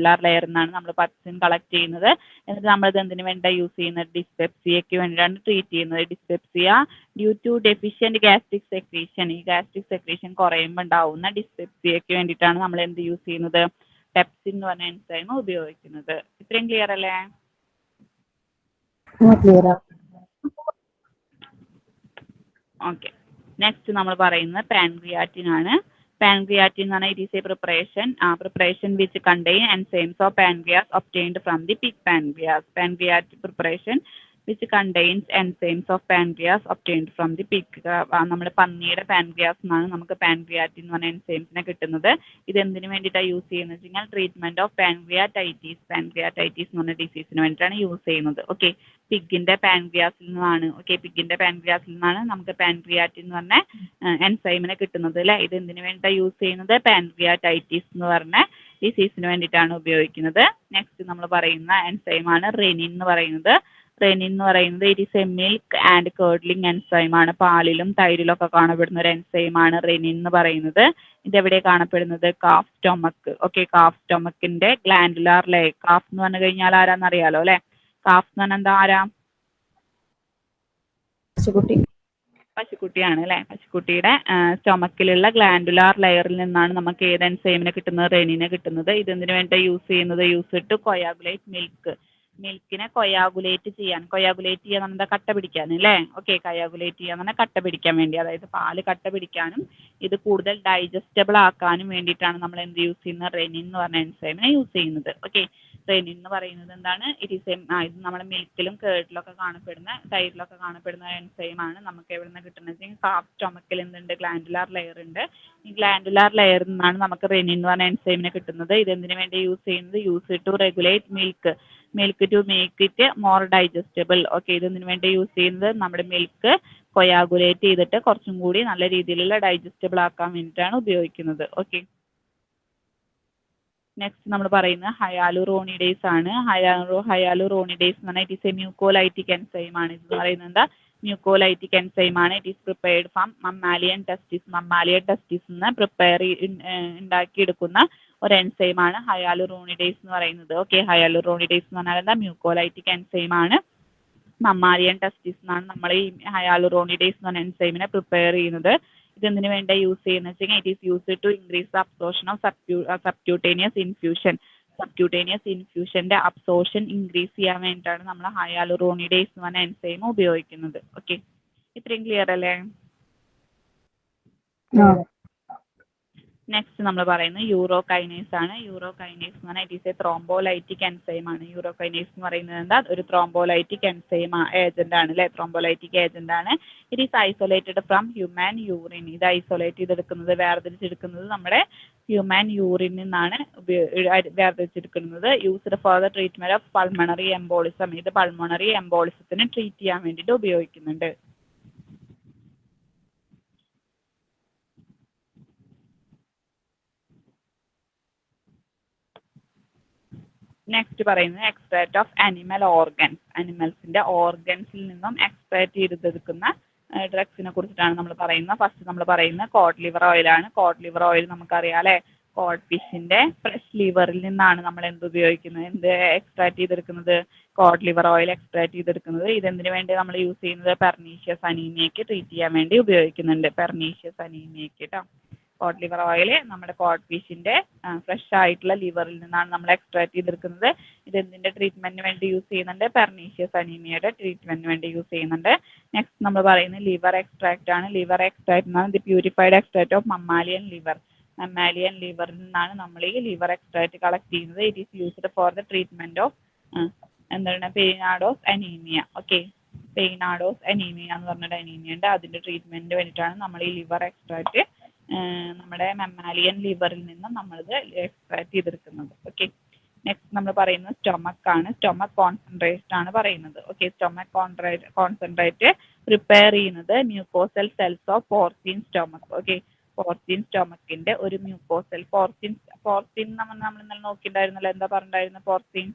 നിന്നാണ് നമ്മൾ പെപ്സിൻ കളക്ട് ചെയ്യുന്നത്. എന്നിട്ട് നമ്മളിത് എന്തിനു വേണ്ടിയാണ് യൂസ് ചെയ്യുന്നത്, ഡിസ്പെപ്സിയയ്ക്ക് വേണ്ടിയിട്ടാണ് ട്രീറ്റ് ചെയ്യുന്നത്. Dyspepsia due to deficient gastric secretion, ഈ ഗാസ്ട്രിക് സെക്രീഷൻ കുറയുമ്പോൾ ഉണ്ടാവുന്ന ഡിസ്പെപ്സിയയ്ക്ക് വേണ്ടിയിട്ടാണ് നമ്മൾ എന്ത് യൂസ് ചെയ്യുന്നത്, പെപ്സിൻ എന്ന് പറഞ്ഞ എൻസൈം ഉപയോഗിക്കുന്നത്. ഇത്രയും ക്ലിയർ അല്ലേ? ക്ലിയർ. ഓക്കെ, നെക്സ്റ്റ് നമ്മൾ പറയുന്നത് പാൻക്രിയാറ്റിൻ ആണ്. Pancreatin എന്ന് പറഞ്ഞാൽ it is a preparation which contain enzymes of pancreas obtained from the pig pancreas. Pancreatic preparation which contains enzymes of pancreas obtained from the pig. നമ്മുടെ പന്നിയുടെ പാൻക്രിയാസ് എന്നാണ് നമുക്ക് പാൻക്രിയാറ്റിൻ എന്ന് പറഞ്ഞ എൻസൈംസിനെ കിട്ടുന്നത്. ഇത് എന്തിനു വേണ്ടിയിട്ടാണ് യൂസ് ചെയ്യുന്നത് വെച്ച് കഴിഞ്ഞാൽ ട്രീറ്റ്മെന്റ് ഓഫ് പാൻക്രിയാറ്റൈറ്റിസ് എന്ന് പറഞ്ഞ ഡിസീസിന് വേണ്ടിയിട്ടാണ് യൂസ് ചെയ്യുന്നത്. ഓക്കെ, പിഗിന്റെ പാൻക്രിയാസിൽ നിന്നാണ് നമുക്ക് പാൻക്രിയാറ്റിൻ എന്ന് പറഞ്ഞ എൻസൈമിനെ കിട്ടുന്നത് അല്ലെ. ഇത് എന്തിനു വേണ്ടിയിട്ടാണ് യൂസ് ചെയ്യുന്നത്, പാൻക്രിയാറ്റൈറ്റിസ് എന്ന് പറഞ്ഞ ഡിസീസിന് വേണ്ടിയിട്ടാണ് ഉപയോഗിക്കുന്നത്. നെക്സ്റ്റ് നമ്മൾ പറയുന്ന എൻസൈമാണ് റെനിൻ എന്ന് പറയുന്നത്. It is A milk and curdling enzyme ആണ്. പാലിലും തൈരിലും ഒക്കെ കാണപ്പെടുന്ന ഒരു എൻസൈമാണ് റെനിൻ എന്ന് പറയുന്നത്. ഇതെവിടെ കാണപ്പെടുന്നത്, കാഫ് സ്റ്റൊമക്ക്. ഓക്കെ, കാഫ് സ്റ്റൊമക്കിന്റെ ഗ്ലാൻഡുലാർ ലെയർ. കാഫ് എന്ന് പറഞ്ഞു കഴിഞ്ഞാൽ ആരാന്നറിയാലോ അല്ലെ. കാഫ് എന്ന് പറഞ്ഞാൽ എന്താ, ആരാ, പശുക്കുട്ടിയാണ് അല്ലെ. പശുക്കുട്ടിയുടെ സ്റ്റൊമക്കിലുള്ള ഗ്ലാൻഡുലാർ ലെയറിൽ നിന്നാണ് നമുക്ക് ഏത് എൻസൈമിനെ കിട്ടുന്നത്, റെനിനെ കിട്ടുന്നത്. ഇതെന്തിനു വേണ്ടി യൂസ് ചെയ്യുന്നത്, യൂസ് ടു കൊയാഗുലേറ്റ് മിൽക്കിനെ കൊയാഗുലേറ്റ് ചെയ്യാൻ എന്താ, കട്ട പിടിക്കാൻ അല്ലേ. ഓക്കെ, കൊയാഗുലേറ്റ് ചെയ്യാന്ന് പറഞ്ഞാൽ കട്ട പിടിക്കാൻ വേണ്ടി, അതായത് പാല് കട്ട പിടിക്കാനും ഇത് കൂടുതൽ ഡൈജസ്റ്റബിൾ ആക്കാനും വേണ്ടിയിട്ടാണ് നമ്മൾ എന്ത് യൂസ് ചെയ്യുന്നത്, റെനിൻ എന്ന് പറഞ്ഞ എൻസൈമിനെ യൂസ് ചെയ്യുന്നത്. ഓക്കെ, റെനിൻ എന്ന് പറയുന്നത് എന്താണ്, ഇത് നമ്മുടെ മിൽക്കിലും കേർഡിലൊക്കെ തൈരിലൊക്കെ കാണപ്പെടുന്ന എൻസൈമാണ്. നമുക്ക് എവിടെ നിന്ന് കിട്ടുന്നത് വെച്ചാൽ കാഫ് സ്റ്റൊമക്കിൽ എന്തുണ്ട്, ഗ്ലാൻഡുലാർ ലെയർ ഉണ്ട്. ഈ ഗ്ലാൻഡുലാർ ലെയറിൽ നിന്നാണ് നമുക്ക് റെനിൻ എന്ന് പറഞ്ഞ എൻസൈമിനെ കിട്ടുന്നത്. ഇത് എന്തിനു വേണ്ടി യൂസ് ചെയ്യുന്നത്, use to regulate milk to make it more digestible. Okay, ഇതെന്തിനു വേണ്ടി യൂസ് ചെയ്യുന്നത്, നമ്മുടെ മിൽക്ക് കൊയാഗുലേറ്റ് ചെയ്തിട്ട് കുറച്ചും കൂടി നല്ല രീതിയിലുള്ള ഡൈജസ്റ്റബിൾ ആക്കാൻ വേണ്ടിയിട്ടാണ് ഉപയോഗിക്കുന്നത്. ഓക്കെ, നെക്സ്റ്റ് നമ്മൾ പറയുന്നത് ഹയാലുറോണിഡേസ് ആണ്. ഹയാലുറോണിഡേസ് എന്ന് പറഞ്ഞാൽ it is A mucolytic enzyme ആണ്. ഇത് പറയുന്നത് എന്താ, മ്യൂക്കോലൈറ്റിക് എൻസൈം ആണ്. ഇറ്റ് ഈസ് പ്രിപ്പയർഡ് ഫ്രം മമ്മാലിയൻ ടെസ്റ്റിസ് നിന്ന് ഉണ്ടാക്കിയെടുക്കുന്ന ഒരു എൻസൈമാണ് ഹയാലുറോണിഡേസ് എന്ന് പറയുന്നത്. ഓക്കെ, ഹയാലുറോണിഡേസ് എന്ന് പറഞ്ഞാൽ എന്താ, മ്യൂക്കോലൈറ്റിക് എൻസൈം ആണ്. മമ്മാലിയൻ ടെസ്റ്റിസ് എന്നാണ് നമ്മൾ ഈ ഹയാലുറോണിഡേസ് എന്ന് പറഞ്ഞ എൻസൈമിനെ പ്രിപ്പയർ ചെയ്യുന്നത്. ഇതെന്തിനു വേണ്ടി യൂസ് ചെയ്യുന്നത് വെച്ച് കഴിഞ്ഞാൽ it is used to increase the absorption of subcutaneous ഇൻഫ്യൂഷന്റെ അബ്സോർപ്ഷൻ ഇൻക്രീസ് ചെയ്യാൻ വേണ്ടിയിട്ടാണ് നമ്മൾ ഹയാലുറോണിഡേസ് എന്ന് പറഞ്ഞ എൻസൈം ഉപയോഗിക്കുന്നത്. ഓക്കെ, ഇത്രയും ക്ലിയർ അല്ലേ? നെക്സ്റ്റ് നമ്മൾ പറയുന്നത് യൂറോകൈനേസ് ആണ്. യൂറോകൈനേസ് എന്ന് പറഞ്ഞാൽ it is A thrombolytic enzyme ആണ്. യൂറോകൈനേസ് എന്ന് പറയുന്നത് എന്താ, ഒരു ത്രോംബോലൈറ്റിക് എൻസൈം ഏജന്റ് ആണ് അല്ലെ, ത്രോംബോലൈറ്റിക് ഏജന്റ് ആണ്. It is isolated from human urine. ഇത് ഐസൊലേറ്റ് ചെയ്തെടുക്കുന്നത്, വേർതിരിച്ചെടുക്കുന്നത് നമ്മുടെ ഹ്യൂമൻ യൂറിൻ നിന്നാണ് വേർതിരിച്ചെടുക്കുന്നത്. Used for the treatment of pulmonary embolism. ഇത് പൾമണറി എംബോളിസത്തിന് ട്രീറ്റ് ചെയ്യാൻ വേണ്ടിയിട്ട് ഉപയോഗിക്കുന്നുണ്ട്. നെക്സ്റ്റ് പറയുന്നത് എക്സ്ട്രാക്ട് ഓഫ് അനിമൽ ഓർഗൻസ്. അനിമൽസിന്റെ ഓർഗൻസിൽ നിന്നും എക്സ്ട്രാക്ട് ചെയ്തെടുക്കുന്ന ഡ്രഗ്സിനെ കുറിച്ചിട്ടാണ് നമ്മൾ പറയുന്നത്. ഫസ്റ്റ് നമ്മൾ പറയുന്നത് കോഡ് ലിവർ ഓയിൽ ആണ്. കോഡ് ലിവർ ഓയിൽ നമുക്കറിയാം അല്ലെ, കോഡ് ഫിഷിന്റെ ഫ്രഷ് ലിവറിൽ നിന്നാണ് നമ്മൾ എന്ത് ഉപയോഗിക്കുന്നത്, എന്ത് എക്സ്ട്രാക്ട് ചെയ്തെടുക്കുന്നത്, കോഡ് ലിവർ ഓയിൽ എക്സ്ട്രാക്ട് ചെയ്തെടുക്കുന്നത്. ഇതെന്തിനു വേണ്ടി നമ്മൾ യൂസ് ചെയ്യുന്നത്, പെർനീഷ്യസ് അനീമിയക്ക് ട്രീറ്റ് ചെയ്യാൻ വേണ്ടി ഉപയോഗിക്കുന്നുണ്ട്. പെർനീഷ്യസ് അനീമിയക്ക് കേട്ടോ. കോഡ് ലിവർ ഓയിൽ നമ്മുടെ കോഡ് ഫിഷിന്റെ ഫ്രഷ് ആയിട്ടുള്ള ലിവറിൽ നിന്നാണ് നമ്മൾ എക്സ്ട്രാക്ട് ചെയ്തെടുക്കുന്നത്. ഇത് എന്തിന്റെ ട്രീറ്റ്മെന്റിന് വേണ്ടി യൂസ് ചെയ്യുന്നുണ്ട്, പെർനീഷ്യസ് അനീമിയയുടെ ട്രീറ്റ്മെന്റിന് വേണ്ടി യൂസ് ചെയ്യുന്നുണ്ട്. നെക്സ്റ്റ് നമ്മൾ പറയുന്നത് ലിവർ എക്സ്ട്രാക്ട് ആണ്. ലിവർ എക്സ്ട്രാക്ട് എന്നാണ് the purified extract of mammalian liver. Mammalian ലിവറിൽ നിന്നാണ് നമ്മൾ ഈ ലിവർ എക്സ്ട്രാക്ട് കളക്ട് ചെയ്യുന്നത്. It is used for the treatment of എന്താണ്, pernicious anaemia. Okay, pernicious anaemia എന്ന് പറഞ്ഞിട്ട് അനീമിയ ഉണ്ട്. അതിന്റെ ട്രീറ്റ്മെന്റിന് വേണ്ടിയിട്ടാണ് നമ്മൾ ഈ ലിവർ എക്സ്ട്രാക്ട് നമ്മുടെ മമ്മാലിയൻ ലിവറിൽ നിന്ന് നമ്മളിത് എക്സ്ട്രാക്ട് ചെയ്തെടുക്കുന്നത്. ഓക്കെ, നെക്സ്റ്റ് നമ്മൾ പറയുന്നത് സ്റ്റൊമക്ക് ആണ്. സ്റ്റൊമക്ക് കോൺസെൻട്രേറ്റ് ആണ് പറയുന്നത്. ഓക്കെ, സ്റ്റൊമക്ക് കോൺസെൻട്രേറ്റ് പ്രിപ്പയർ ചെയ്യുന്നത് mucosal cells of porcine stomach. Okay, porcine സ്റ്റൊമക്കിന്റെ ഒരു മ്യൂക്കോസൽ, പോർസിൻ നമ്മൾ ഇന്നലെ നോക്കിയിട്ടുണ്ടായിരുന്നല്ലോ, എന്താ പറഞ്ഞിട്ടുണ്ടായിരുന്നത്, പോർസിൻ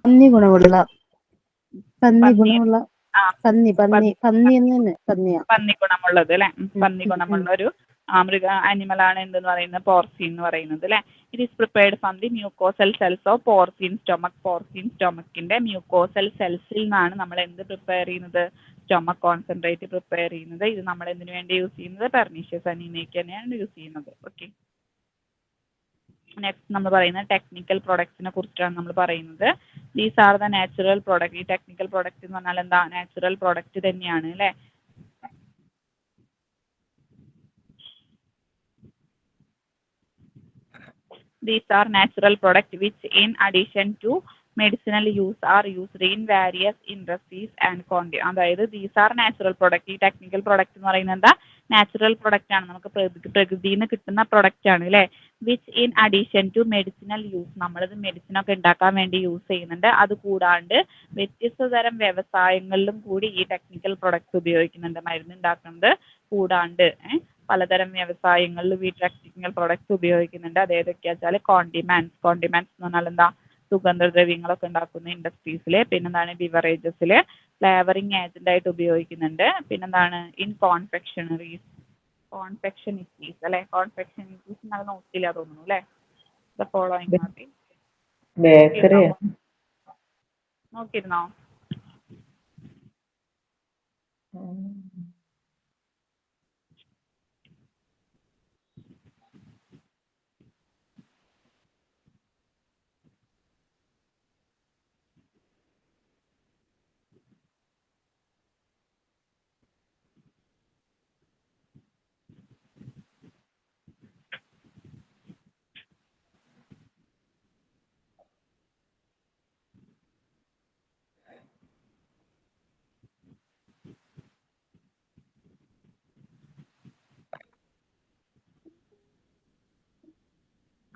പന്നി ഗുണമുള്ള പന്നി പന്നി ഗുണമുള്ള പന്നി പന്നി പന്നി എന്ന് തന്നെ പന്നിയാ, പന്നി ഗുണമുള്ളത് അല്ലെ, പന്നി ഗുണമുള്ള ഒരു മൃഗ ആനിമൽ ആണ് എന്തെന്ന് പറയുന്നത്, പോർസിൻ എന്ന് പറയുന്നത് അല്ലെ. It is prepared from the mucosal cells of porcine stomach. Porcine സ്റ്റൊമക്കിന്റെ മ്യൂക്കോസൽ സെൽസിൽ നിന്നാണ് നമ്മൾ എന്ത് പ്രിപ്പയർ ചെയ്യുന്നത്, സ്റ്റൊമക്ക് കോൺസെൻട്രേറ്റ് പ്രിപ്പയർ ചെയ്യുന്നത്. ഇത് നമ്മൾ എന്തിനു വേണ്ടി യൂസ് ചെയ്യുന്നത്, പെർനീഷ്യസ് അനീമിയക്ക് തന്നെയാണ് യൂസ് ചെയ്യുന്നത്. ഓക്കെ, നെക്സ്റ്റ് നമ്മൾ പറയുന്നത് ടെക്നിക്കൽ പ്രൊഡക്ട്സിനെ കുറിച്ചാണ് നമ്മൾ പറയുന്നത്. These are the natural product. ഈ ടെക്നിക്കൽ പ്രൊഡക്റ്റ് എന്ന് പറഞ്ഞാൽ എന്താ, നാച്ചുറൽ പ്രൊഡക്റ്റ് തന്നെയാണ് അല്ലെ. These are natural products which in addition to medicinal use are used in various industries and അതായത് these are natural product. ഈ ടെക്നിക്കൽ പ്രൊഡക്റ്റ് എന്ന് പറയുന്നത് എന്താ, നാച്ചുറൽ പ്രൊഡക്റ്റ് ആണ്, നമുക്ക് പ്രകൃതിയിൽ നിന്ന് കിട്ടുന്ന പ്രൊഡക്റ്റ് ആണ് അല്ലെ. Which in addition to medicinal use, നമ്മളിത് മെഡിസിൻ ഒക്കെ ഉണ്ടാക്കാൻ വേണ്ടി യൂസ് ചെയ്യുന്നുണ്ട്. അത് കൂടാണ്ട് വ്യത്യസ്ത തരം വ്യവസായങ്ങളിലും കൂടി ഈ ടെക്നിക്കൽ പ്രൊഡക്ട്സ് ഉപയോഗിക്കുന്നുണ്ട്. മരുന്ന് ഉണ്ടാക്കുന്നത് കൂടാണ്ട് പലതരം വ്യവസായങ്ങളിൽ ഈ ടെക്നിക്കൽ പ്രൊഡക്ട്സ് ഉപയോഗിക്കുന്നുണ്ട്. അത് ഏതൊക്കെയാ വെച്ചാൽ കോണ്ടിമാൻസ് എന്ന് പറഞ്ഞാൽ എന്താ, സുഗന്ധദ്രവ്യങ്ങളൊക്കെ ഉണ്ടാക്കുന്ന ഇൻഡസ്ട്രീസിൽ. പിന്നെന്താണ്, ബിവറേജസിൽ ഫ്ലേവറിങ് ഏജന്റ് ആയിട്ട് ഉപയോഗിക്കുന്നുണ്ട്. പിന്നെന്താണ്, ഇൻ കോൺഫെക്ഷണറീസ് അല്ലെ, കോൺഫെക്ഷണറീസ് നമ്മൾ നോക്കില്ല തോന്നുന്നു അല്ലെ. ദ ഫോളോയിങ് ബേക്കറി നോക്കിയിരുന്നോ?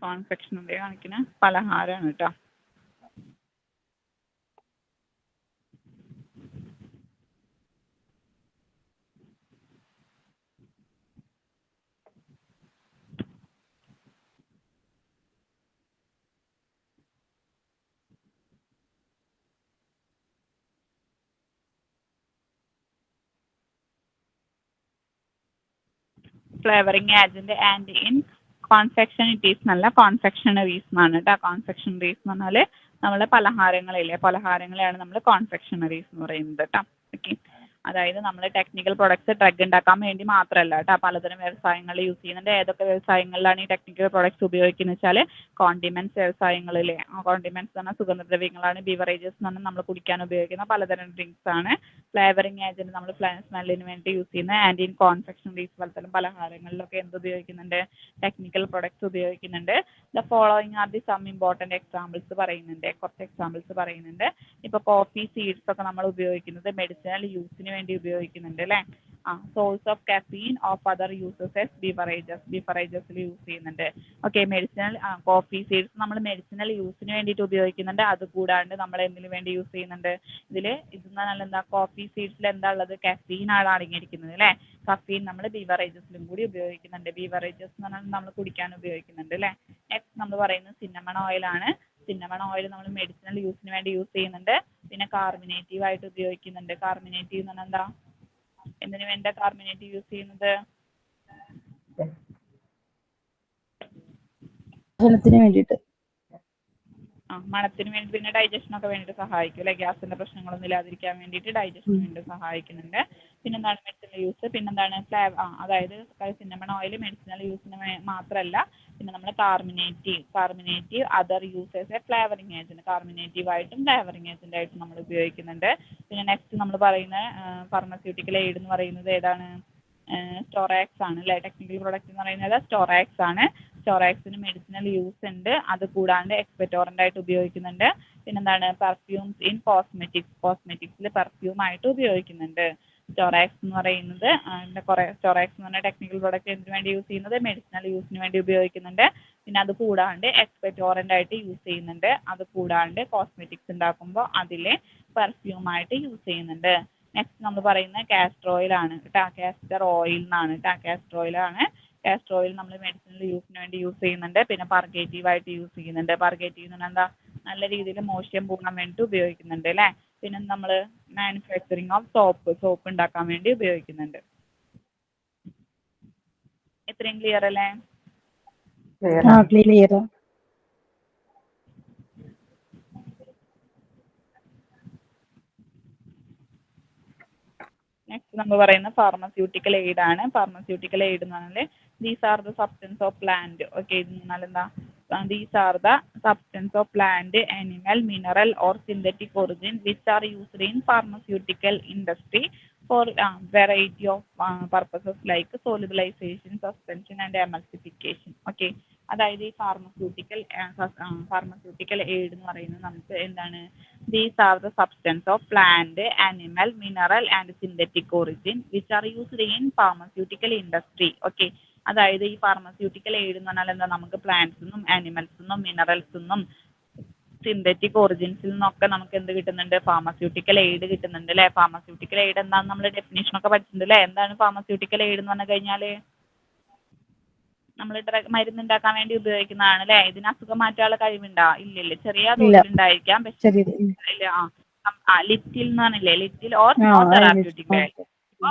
കോൺഫെക്ഷണറി കാണിക്കുന്ന പലഹാരമാണ് കേട്ടോ. ഫ്ലേവറിങ് ഏജന്റ് ആൻഡ് ഇൻ കോൺഫെക്ഷനിറ്റീസ് എന്നല്ല, കോൺഫെക്ഷണറീസ് എന്നാണ് കേട്ടോ. കോൺഫെക്ഷണറീസ് എന്ന് പറഞ്ഞാൽ നമ്മളെ പലഹാരങ്ങളെയാണ് നമ്മൾ കോൺഫെക്ഷണറീസ് എന്ന് പറയുന്നത് കേട്ടോ. ഓക്കെ, അതായത് നമ്മൾ ടെക്നിക്കൽ പ്രൊഡക്ട്സ് ഡ്രഗ് ഉണ്ടാക്കാൻ വേണ്ടി മാത്രമല്ല കേട്ടോ, പലതരം വ്യവസായങ്ങളിൽ യൂസ് ചെയ്യുന്നുണ്ട്. ഏതൊക്കെ വ്യവസായങ്ങളിലാണ് ഈ ടെക്നിക്കൽ പ്രൊഡക്ട്സ് ഉപയോഗിക്കുന്നത് വെച്ചാൽ കോണ്ടിമെന്റ്സ് വ്യവസായങ്ങളിൽ. കോണ്ടിമെന്റ്സ് എന്ന് പറഞ്ഞാൽ സുഗന്ധദ്രവ്യങ്ങളാണ്. ബിവറേജസ് എന്ന് പറഞ്ഞാൽ നമ്മൾ കുടിക്കാൻ ഉപയോഗിക്കുന്ന പലതരം ഡ്രിങ്ക്സ് ആണ്. ഫ്ലേവറിങ് ഏജന്റ് നമ്മൾ സ്മെല്ലിന് വേണ്ടി യൂസ് ചെയ്യുന്ന ആൻഡ് ഇൻ കോൺഫെക്ഷണറീസ് പലതരം പലഹാരങ്ങളിലൊക്കെ എന്ത് ഉപയോഗിക്കുന്നുണ്ട്, ടെക്നിക്കൽ പ്രൊഡക്ട്സ് ഉപയോഗിക്കുന്നുണ്ട്. The following are the sum important examples പറയുന്നുണ്ട്, കുറച്ച് എക്സാമ്പിൾസ് പറയുന്നുണ്ട്. ഇപ്പോൾ കോഫി സീഡ്സ് ഒക്കെ നമ്മൾ ഉപയോഗിക്കുന്നത് മെഡിസിനൽ യൂസിന് വേണ്ടി ഉപയോഗിക്കുന്നുണ്ട് അല്ലേ. Source of caffeine of other uses as ബിവറേജസിൽ യൂസ് ചെയ്യുന്നുണ്ട്. ഓക്കെ, മെഡിസിനൽ കോഫി സീഡ്സ് നമ്മൾ മെഡിസിനൽ യൂസിന് വേണ്ടിയിട്ട് ഉപയോഗിക്കുന്നുണ്ട്. അത് കൂടാണ്ട് നമ്മൾ എന്തിനു വേണ്ടി യൂസ് ചെയ്യുന്നുണ്ട്, ഇതെന്ന് പറഞ്ഞാൽ എന്താ, കോഫി സീഡ്സിൽ എന്താ ഉള്ളത്, കഫീൻ ആണ് അടങ്ങിയിരിക്കുന്നത് അല്ലേ. കഫീൻ നമ്മൾ ബിവറേജസിലും കൂടി ഉപയോഗിക്കുന്നുണ്ട്. ബിവറേജസ് എന്ന് പറഞ്ഞാൽ നമ്മൾ കുടിക്കാൻ ഉപയോഗിക്കുന്നുണ്ട് അല്ലേ. നെക്സ്റ്റ് നമ്മൾ പറയുന്നത് സിന്നമൺ ഓയിലാണ്. സിന്നമൺ ഓയിൽ നമ്മൾ മെഡിസിനൽ യൂസിന് വേണ്ടി യൂസ് ചെയ്യുന്നുണ്ട്. പിന്നെ കാർബണേറ്റീവ് ആയിട്ട് ഉപയോഗിക്കുന്നുണ്ട്. കാർബണേറ്റീവ് എന്ന് പറഞ്ഞാൽ എന്താ, എന്തിനു വേണ്ട കാർബണേറ്റീവ് യൂസ് ചെയ്യുന്നത്, ദഹനത്തിന് വേണ്ടിയിട്ട്. മണത്തിന് വേണ്ടി, പിന്നെ ഡൈജഷനൊക്കെ വേണ്ടിയിട്ട് സഹായിക്കും അല്ലേ. ഗ്യാസിന്റെ പ്രശ്നങ്ങളൊന്നും ഇല്ലാതിരിക്കാൻ വേണ്ടിയിട്ട് ഡൈജഷന് വേണ്ടി സഹായിക്കുന്നുണ്ട്. പിന്നെന്താണ് മെഡിസിനൽ യൂസ്, പിന്നെന്താണ് അതായത് സിന്നമൺ ഓയിൽ മെഡിസിനൽ യൂസിന് മാത്രമല്ല, പിന്നെ നമ്മൾ carminative other users a flavouring agent, carminative ആയിട്ടും ഫ്ലേവറിങ് ഏജന്റ് ആയിട്ടും നമ്മൾ ഉപയോഗിക്കുന്നുണ്ട്. പിന്നെ നെക്സ്റ്റ് നമ്മൾ പറയുന്ന ഫാർമസ്യൂട്ടിക്കൽ എയ്ഡ് എന്ന് പറയുന്നത് ഏതാണ്, സ്റ്റോറാക്സ് ആണ് അല്ലേ. ടെക്നിക്കൽ പ്രൊഡക്റ്റ് എന്ന് പറയുന്നത് സ്റ്റോറാക്സ് ആണ്. സ്റ്റോറാക്സിന് മെഡിസിനൽ യൂസ് ഉണ്ട്. അത് കൂടാണ്ട് എക്സ്പെറ്റോറൻ്റ് ആയിട്ട് ഉപയോഗിക്കുന്നുണ്ട്. പിന്നെന്താണ് പെർഫ്യൂംസ് ഇൻ കോസ്മെറ്റിക്സിൽ പെർഫ്യൂം ആയിട്ട് ഉപയോഗിക്കുന്നുണ്ട്. സ്റ്റോറാക്സ് എന്ന് പറയുന്നത് സ്റ്റോറാക്സ് എന്ന് പറഞ്ഞ ടെക്നിക്കൽ പ്രൊഡക്റ്റ് എന്തിനു വേണ്ടി യൂസ് ചെയ്യുന്നത്, മെഡിസിനൽ യൂസിന് വേണ്ടി ഉപയോഗിക്കുന്നുണ്ട്. പിന്നെ അത് കൂടാണ്ട് എക്സ്പെറ്റോറൻ്റ് ആയിട്ട് യൂസ് ചെയ്യുന്നുണ്ട്. അത് കൂടാണ്ട് കോസ്മെറ്റിക്സ് ഉണ്ടാക്കുമ്പോൾ അതിൽ പെർഫ്യൂമായിട്ട് യൂസ് ചെയ്യുന്നുണ്ട്. നെക്സ്റ്റ് നമ്മൾ പറയുന്നത് കാസ്റ്റർ ഓയിൽ ആണ് കേട്ടോ. കാസ്റ്റർ ഓയിൽ എന്നാണ് കേട്ടോ. കാസ്റ്റർ ഓയിൽ നമ്മൾ മെഡിസിനൽ യൂസിന് വേണ്ടി യൂസ് ചെയ്യുന്നുണ്ട്. പിന്നെ പർഗേറ്റീവ് ആയിട്ട് യൂസ് ചെയ്യുന്നുണ്ട്. പർഗേറ്റീവ് എന്ന് പറഞ്ഞാൽ എന്താ, നല്ല രീതിയിൽ മോശം പോകാൻ വേണ്ടിയിട്ട് ഉപയോഗിക്കുന്നുണ്ട് അല്ലേ. പിന്നെ നമ്മൾ മാനുഫാക്ചറിങ് ഓഫ് സോപ്പ് ഉണ്ടാക്കാൻ വേണ്ടി ഉപയോഗിക്കുന്നുണ്ട്. ഇത്രയും ക്ലിയർ അല്ലേ. ക്ലിയർ. നെക്സ്റ്റ് നമ്മൾ പറയുന്ന ഫാർമസ്യൂട്ടിക്കൽ എയ്ഡ് ആണ്. ഫാർമസ്യൂട്ടിക്കൽ എയ്ഡ് എന്ന് പറഞ്ഞാൽ these are the substance of plant. Okay, ഇത് എന്നാൽ എന്താ, these are the substance of plant, animal, mineral or synthetic origin which are used in pharmaceutical industry for variety of purposes like solubilization, suspension and emulsification. Okay, അതായത് ഈ pharmaceutical aid എന്ന് പറയുന്നത് നമുക്ക് എന്താണ്, these are the substance of plant, animal, mineral and synthetic origin which are used in pharmaceutical industry. Okay, അതായത് ഈ pharmaceutical aid എന്ന് പറഞ്ഞാൽ എന്താ, നമുക്ക് പ്ലാന്റ്സിൽ നിന്നും ആനിമൽസിൽ നിന്നും മിനറൽസിൽ നിന്നും സിന്തറ്റിക് ഒറിജിൻസിൽ നിന്നൊക്കെ നമുക്ക് എന്ത് കിട്ടുന്നുണ്ട്, ഫാർമസ്യൂട്ടിക്കൽ എയ്ഡ് കിട്ടുന്നുണ്ട് അല്ലേ. ഫാർമസ്യൂട്ടിക്കൽ എയ്ഡ് എന്താണെന്ന് നമ്മൾ ഡെഫിനേഷനൊക്കെ പഠിച്ചിട്ടുണ്ട് അല്ലേ. എന്താണ് ഫാർമസ്യൂട്ടിക്കൽ എയ്ഡ് എന്ന് പറഞ്ഞു കഴിഞ്ഞാൽ, നമ്മൾ മരുന്ന് ഉണ്ടാക്കാൻ വേണ്ടി ഉപയോഗിക്കുന്നതാണ് അല്ലേ. ഇതിന് അസുഖം മാറ്റാനുള്ള കഴിവുണ്ടോ, ഇല്ലല്ലേ. ചെറിയ തോതിലുണ്ടായിരിക്കാം, പക്ഷേ ലിറ്റിൽ എന്ന് പറഞ്ഞില്ലേ, little or no therapeutic value.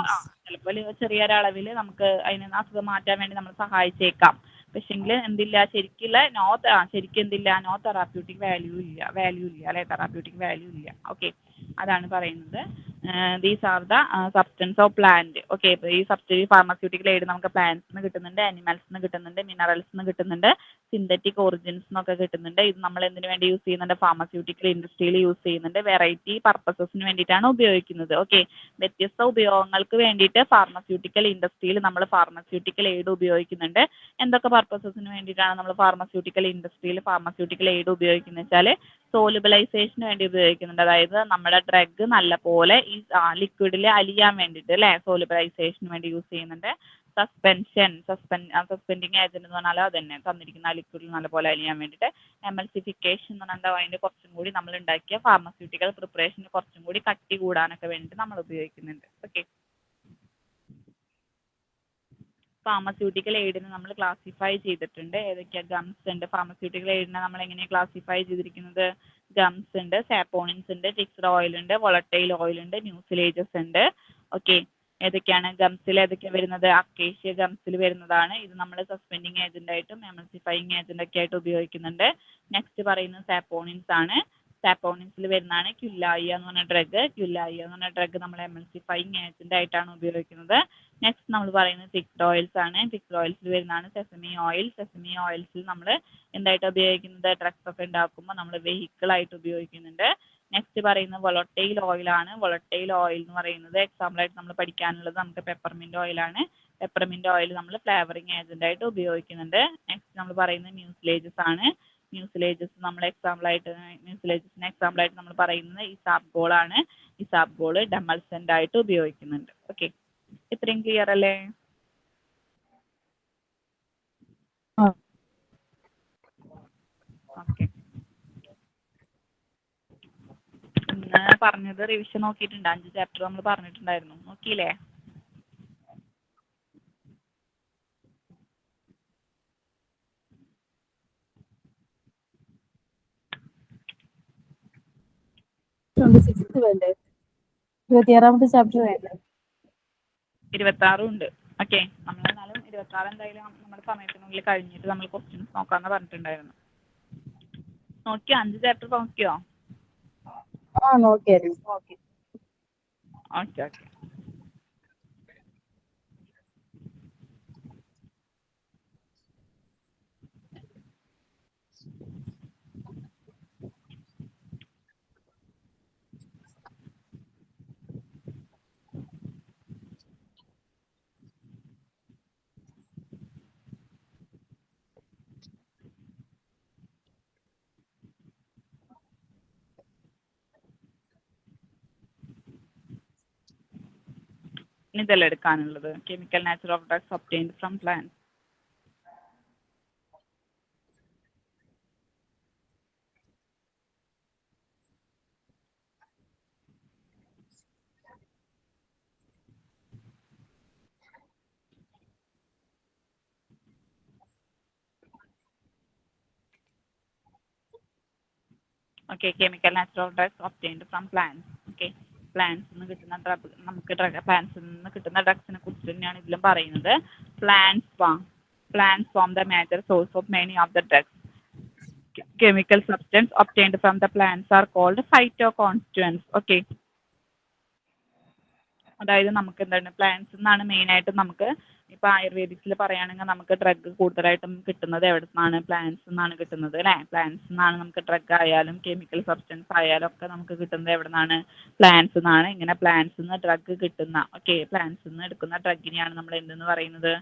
ചിലപ്പോൾ ചെറിയൊരളവിൽ നമുക്ക് അതിന് അസുഖം മാറ്റാൻ വേണ്ടി നമ്മൾ സഹായിച്ചേക്കാം. പക്ഷെങ്കിൽ എന്തില്ല, ശരിക്കും എന്തില്ല, നോ തെറാപ്യൂട്ടിക് വാല്യൂ ഇല്ല അല്ലെ. തെറാപ്യൂട്ടിക് വാല്യൂ ഇല്ല. ഓക്കെ, അതാണ് പറയുന്നത്. These are the substance of plant. Okay, ഇപ്പോൾ ഈ ഫാർമസ്യൂട്ടിക്കൽ എയ്ഡ് നമുക്ക് പ്ലാന്റ്സിൽ നിന്ന് കിട്ടുന്നുണ്ട്, അനിമൽസിൽ നിന്ന് കിട്ടുന്നുണ്ട്, മിനറൽസിൽ നിന്ന് കിട്ടുന്നുണ്ട്, സിന്തറ്റിക് ഒറിജിൻസ് എന്നൊക്കെ കിട്ടുന്നുണ്ട്. ഇത് നമ്മൾ എന്തിനു വേണ്ടി യൂസ് ചെയ്യുന്നുണ്ട്, ഫാർമസ്യൂട്ടിക്കൽ ഇൻഡസ്ട്രിയിൽ യൂസ് ചെയ്യുന്നുണ്ട്. വെറൈറ്റി പർപ്പസസിന് വേണ്ടിയിട്ടാണ് ഉപയോഗിക്കുന്നത്. ഓക്കെ, വ്യത്യസ്ത ഉപയോഗങ്ങൾക്ക് വേണ്ടിയിട്ട് ഫാർമസ്യൂട്ടിക്കൽ ഇൻഡസ്ട്രിയിൽ നമ്മൾ ഫാർമസ്യൂട്ടിക്കൽ എയ്ഡ് ഉപയോഗിക്കുന്നുണ്ട്. എന്തൊക്കെ പർപ്പസസിന് വേണ്ടിയിട്ടാണ് നമ്മൾ ഫാർമസ്യൂട്ടിക്കൽ ഇൻഡസ്ട്രിയിൽ ഫാർമസ്യൂട്ടിക്കൽ എയ്ഡ് ഉപയോഗിക്കുന്നത് വെച്ചാൽ, സോളിബിലൈസേഷന് വേണ്ടി ഉപയോഗിക്കുന്നുണ്ട്. അതായത് നമ്മുടെ ഡ്രഗ് നല്ല പോലെ ഈ ലിക്വിഡിൽ അലിയാൻ വേണ്ടിയിട്ട് അല്ലേ, സോളിബിലൈസേഷന് വേണ്ടി യൂസ് ചെയ്യുന്നുണ്ട്. സസ്പെൻഡിങ് ഏജന്റ് എന്ന് പറഞ്ഞാൽ അതന്നെ, തന്നിരിക്കുന്ന ലിക്വിഡിൽ നല്ലപോലെ അലിയാൻ വേണ്ടിയിട്ട്. എമൾസിഫിക്കേഷൻ എന്ന് പറഞ്ഞാൽ അതിൻ്റെ കുറച്ചും കൂടി നമ്മൾ ഉണ്ടാക്കിയ ഫാർമസ്യൂട്ടിക്കൽ പ്രിപ്പറേഷന് കുറച്ചും കൂടി കട്ടി കൂടാനൊക്കെ വേണ്ടിയിട്ട് നമ്മൾ ഉപയോഗിക്കുന്നുണ്ട്. ഓക്കെ, ഫാർമസ്യൂട്ടിക്കൽ എയ്ഡിനെ നമ്മൾ ക്ലാസിഫൈ ചെയ്തിട്ടുണ്ട്. ഏതൊക്കെയാണ്, ഗംസ് ഉണ്ട്. ഫാർമസ്യൂട്ടിക്കൽ എയ്ഡിനെ നമ്മൾ എങ്ങനെയാണ് ക്ലാസിഫൈ ചെയ്തിരിക്കുന്നത്, ഗംസ് ഉണ്ട്, സാപ്പോണിൻസ് ഉണ്ട്, ഫിക്സ്ഡ് ഓയിൽ ഉണ്ട്, വോളട്ടൈൽ ഓയിൽ ഉണ്ട്, മ്യൂസിലേജസ് ഉണ്ട്. ഓക്കെ, ഏതൊക്കെയാണ് ഗംസിൽ ഏതൊക്കെയാണ് വരുന്നത്, അക്കേഷ്യ ഗംസിൽ വരുന്നതാണ്. ഇത് നമ്മൾ സസ്പെൻഡിങ് ഏജന്റ് ആയിട്ടും എമൾസിഫൈങ് ഏജന്റ് ഒക്കെ ആയിട്ട് ഉപയോഗിക്കുന്നുണ്ട്. നെക്സ്റ്റ് പറയുന്നത് സാപ്പോണിൻസ് ആണ്. സാപ്പോണിൻസിൽ വരുന്നതാണ് ക്യുലായ എന്ന് പറഞ്ഞ ഡ്രഗ്. ക്യുലായ എന്ന് പറഞ്ഞ ഡ്രഗ് നമ്മൾ എമൾസിഫയിങ് ഏജന്റ് ആയിട്ടാണ് ഉപയോഗിക്കുന്നത്. നെക്സ്റ്റ് നമ്മൾ പറയുന്നത് ഫിക്സ്ഡ് ഓയിൽസ് ആണ്. ഫിക്സ്ഡ് ഓയിൽസിൽ വരുന്നതാണ് സെസമി ഓയിൽ. സെസമി ഓയിൽസിൽ നമ്മൾ എന്തായിട്ട് ഉപയോഗിക്കുന്നത്? ഡ്രഗ്സ് ഒക്കെ ഉണ്ടാക്കുമ്പോൾ നമ്മൾ വെഹിക്കിൾ ആയിട്ട് ഉപയോഗിക്കുന്നുണ്ട്. നെക്സ്റ്റ് പറയുന്നത് വൊളട്ടൈൽ ഓയിൽ ആണ്. വൊളട്ടൈൽ ഓയിൽ എന്ന് പറയുന്നത് എക്സാമ്പിൾ ആയിട്ട് നമ്മൾ പഠിക്കാനുള്ളത് നമുക്ക് പെപ്പർമിന്റ് ഓയിൽ ആണ്. പെപ്പർമിന്റ് ഓയിൽ നമ്മൾ ഫ്ലേവറിങ് ഏജന്റ് ആയിട്ട് ഉപയോഗിക്കുന്നുണ്ട്. നെക്സ്റ്റ് നമ്മൾ പറയുന്നത് മ്യൂസിലേജസ് ആണ്. മ്യൂസിലേജസ് നമ്മൾ മ്യൂസിലേജസിന് എക്സാമ്പിൾ ആയിട്ട് നമ്മൾ പറയുന്നത് ഇസാബ്ഗോൾ ആണ്. ഇസാബ്ഗോൾ ഡെമൾസെന്റ് ആയിട്ട് ഉപയോഗിക്കുന്നുണ്ട്. ഓക്കെ, ഇത്രയും ക്ലിയർ അല്ലേ? ഓക്കെ, ഇന്ന് പറഞ്ഞത് റിവിഷൻ നോക്കിയിട്ടുണ്ട്. 5 ചാപ്റ്റർ നമ്മൾ പറഞ്ഞിട്ടുണ്ടായിരുന്നു, നോക്കിയില്ലേ? വേണ്ടേ? 26ാമത്തെ ചാപ്റ്റർ വേണ്ടേ? 26 ഉണ്ട്. ഓക്കെ, നമ്മളെന്നാലും 26 എന്തായാലും നമ്മുടെ സമയത്തിനുള്ളിൽ കഴിഞ്ഞിട്ട് നമ്മൾ ക്വസ്റ്റ്യൻസ് നോക്കാന്ന് പറഞ്ഞിട്ടുണ്ടായിരുന്നു. നോക്കിയോ? 5 ചാപ്റ്റർ നോക്കിയോ? നോക്കിയായിരുന്നു. ഓക്കെ. Okay okay. ഇതെല്ലാം എടുക്കാനുള്ളത് chemical nature of drugs obtained from plant. Okay, chemical nature of drugs obtained from plants. Okay, പ്ലാന്റ്സിൽ നിന്ന് കിട്ടുന്ന ഡ്രഗ്, നമുക്ക് പ്ലാന്റ്സിൽ നിന്ന് കിട്ടുന്ന ഡ്രഗ്സിനെ കുറിച്ച് തന്നെയാണ് ഇതിലും പറയുന്നത്. Plants form the major source of many of the drugs. Chemical substance obtained from the plants are called phytoconstituents. Okay, അതായത് നമുക്ക് എന്താണ് പ്ലാന്റ്സിൽ നിന്നാണ് മെയിനായിട്ട് നമുക്ക് ഇപ്പൊ ആയുർവേദിക്കിൽ പറയുകയാണെങ്കിൽ നമുക്ക് ഡ്രഗ് കൂടുതലായിട്ടും കിട്ടുന്നത് എവിടെ നിന്നാണ്? പ്ലാന്റ്സിൽ നിന്നാണ് കിട്ടുന്നത് അല്ലേ? പ്ലാന്റ്സിൽ നിന്നാണ് നമുക്ക് ഡ്രഗ് ആയാലും കെമിക്കൽ സബ്സ്റ്റൻസ് ആയാലും ഒക്കെ നമുക്ക് കിട്ടുന്നത് എവിടെ നിന്നാണ്? പ്ലാന്റ്സിൽ നിന്നാണ്. ഇങ്ങനെ പ്ലാന്റ്സിൽ നിന്ന് ഡ്രഗ് കിട്ടുന്ന പ്ലാന്റ്സിൽ നിന്ന് എടുക്കുന്ന ഡ്രഗിനെയാണ് നമ്മൾ എന്തെന്ന് പറയുന്നത്?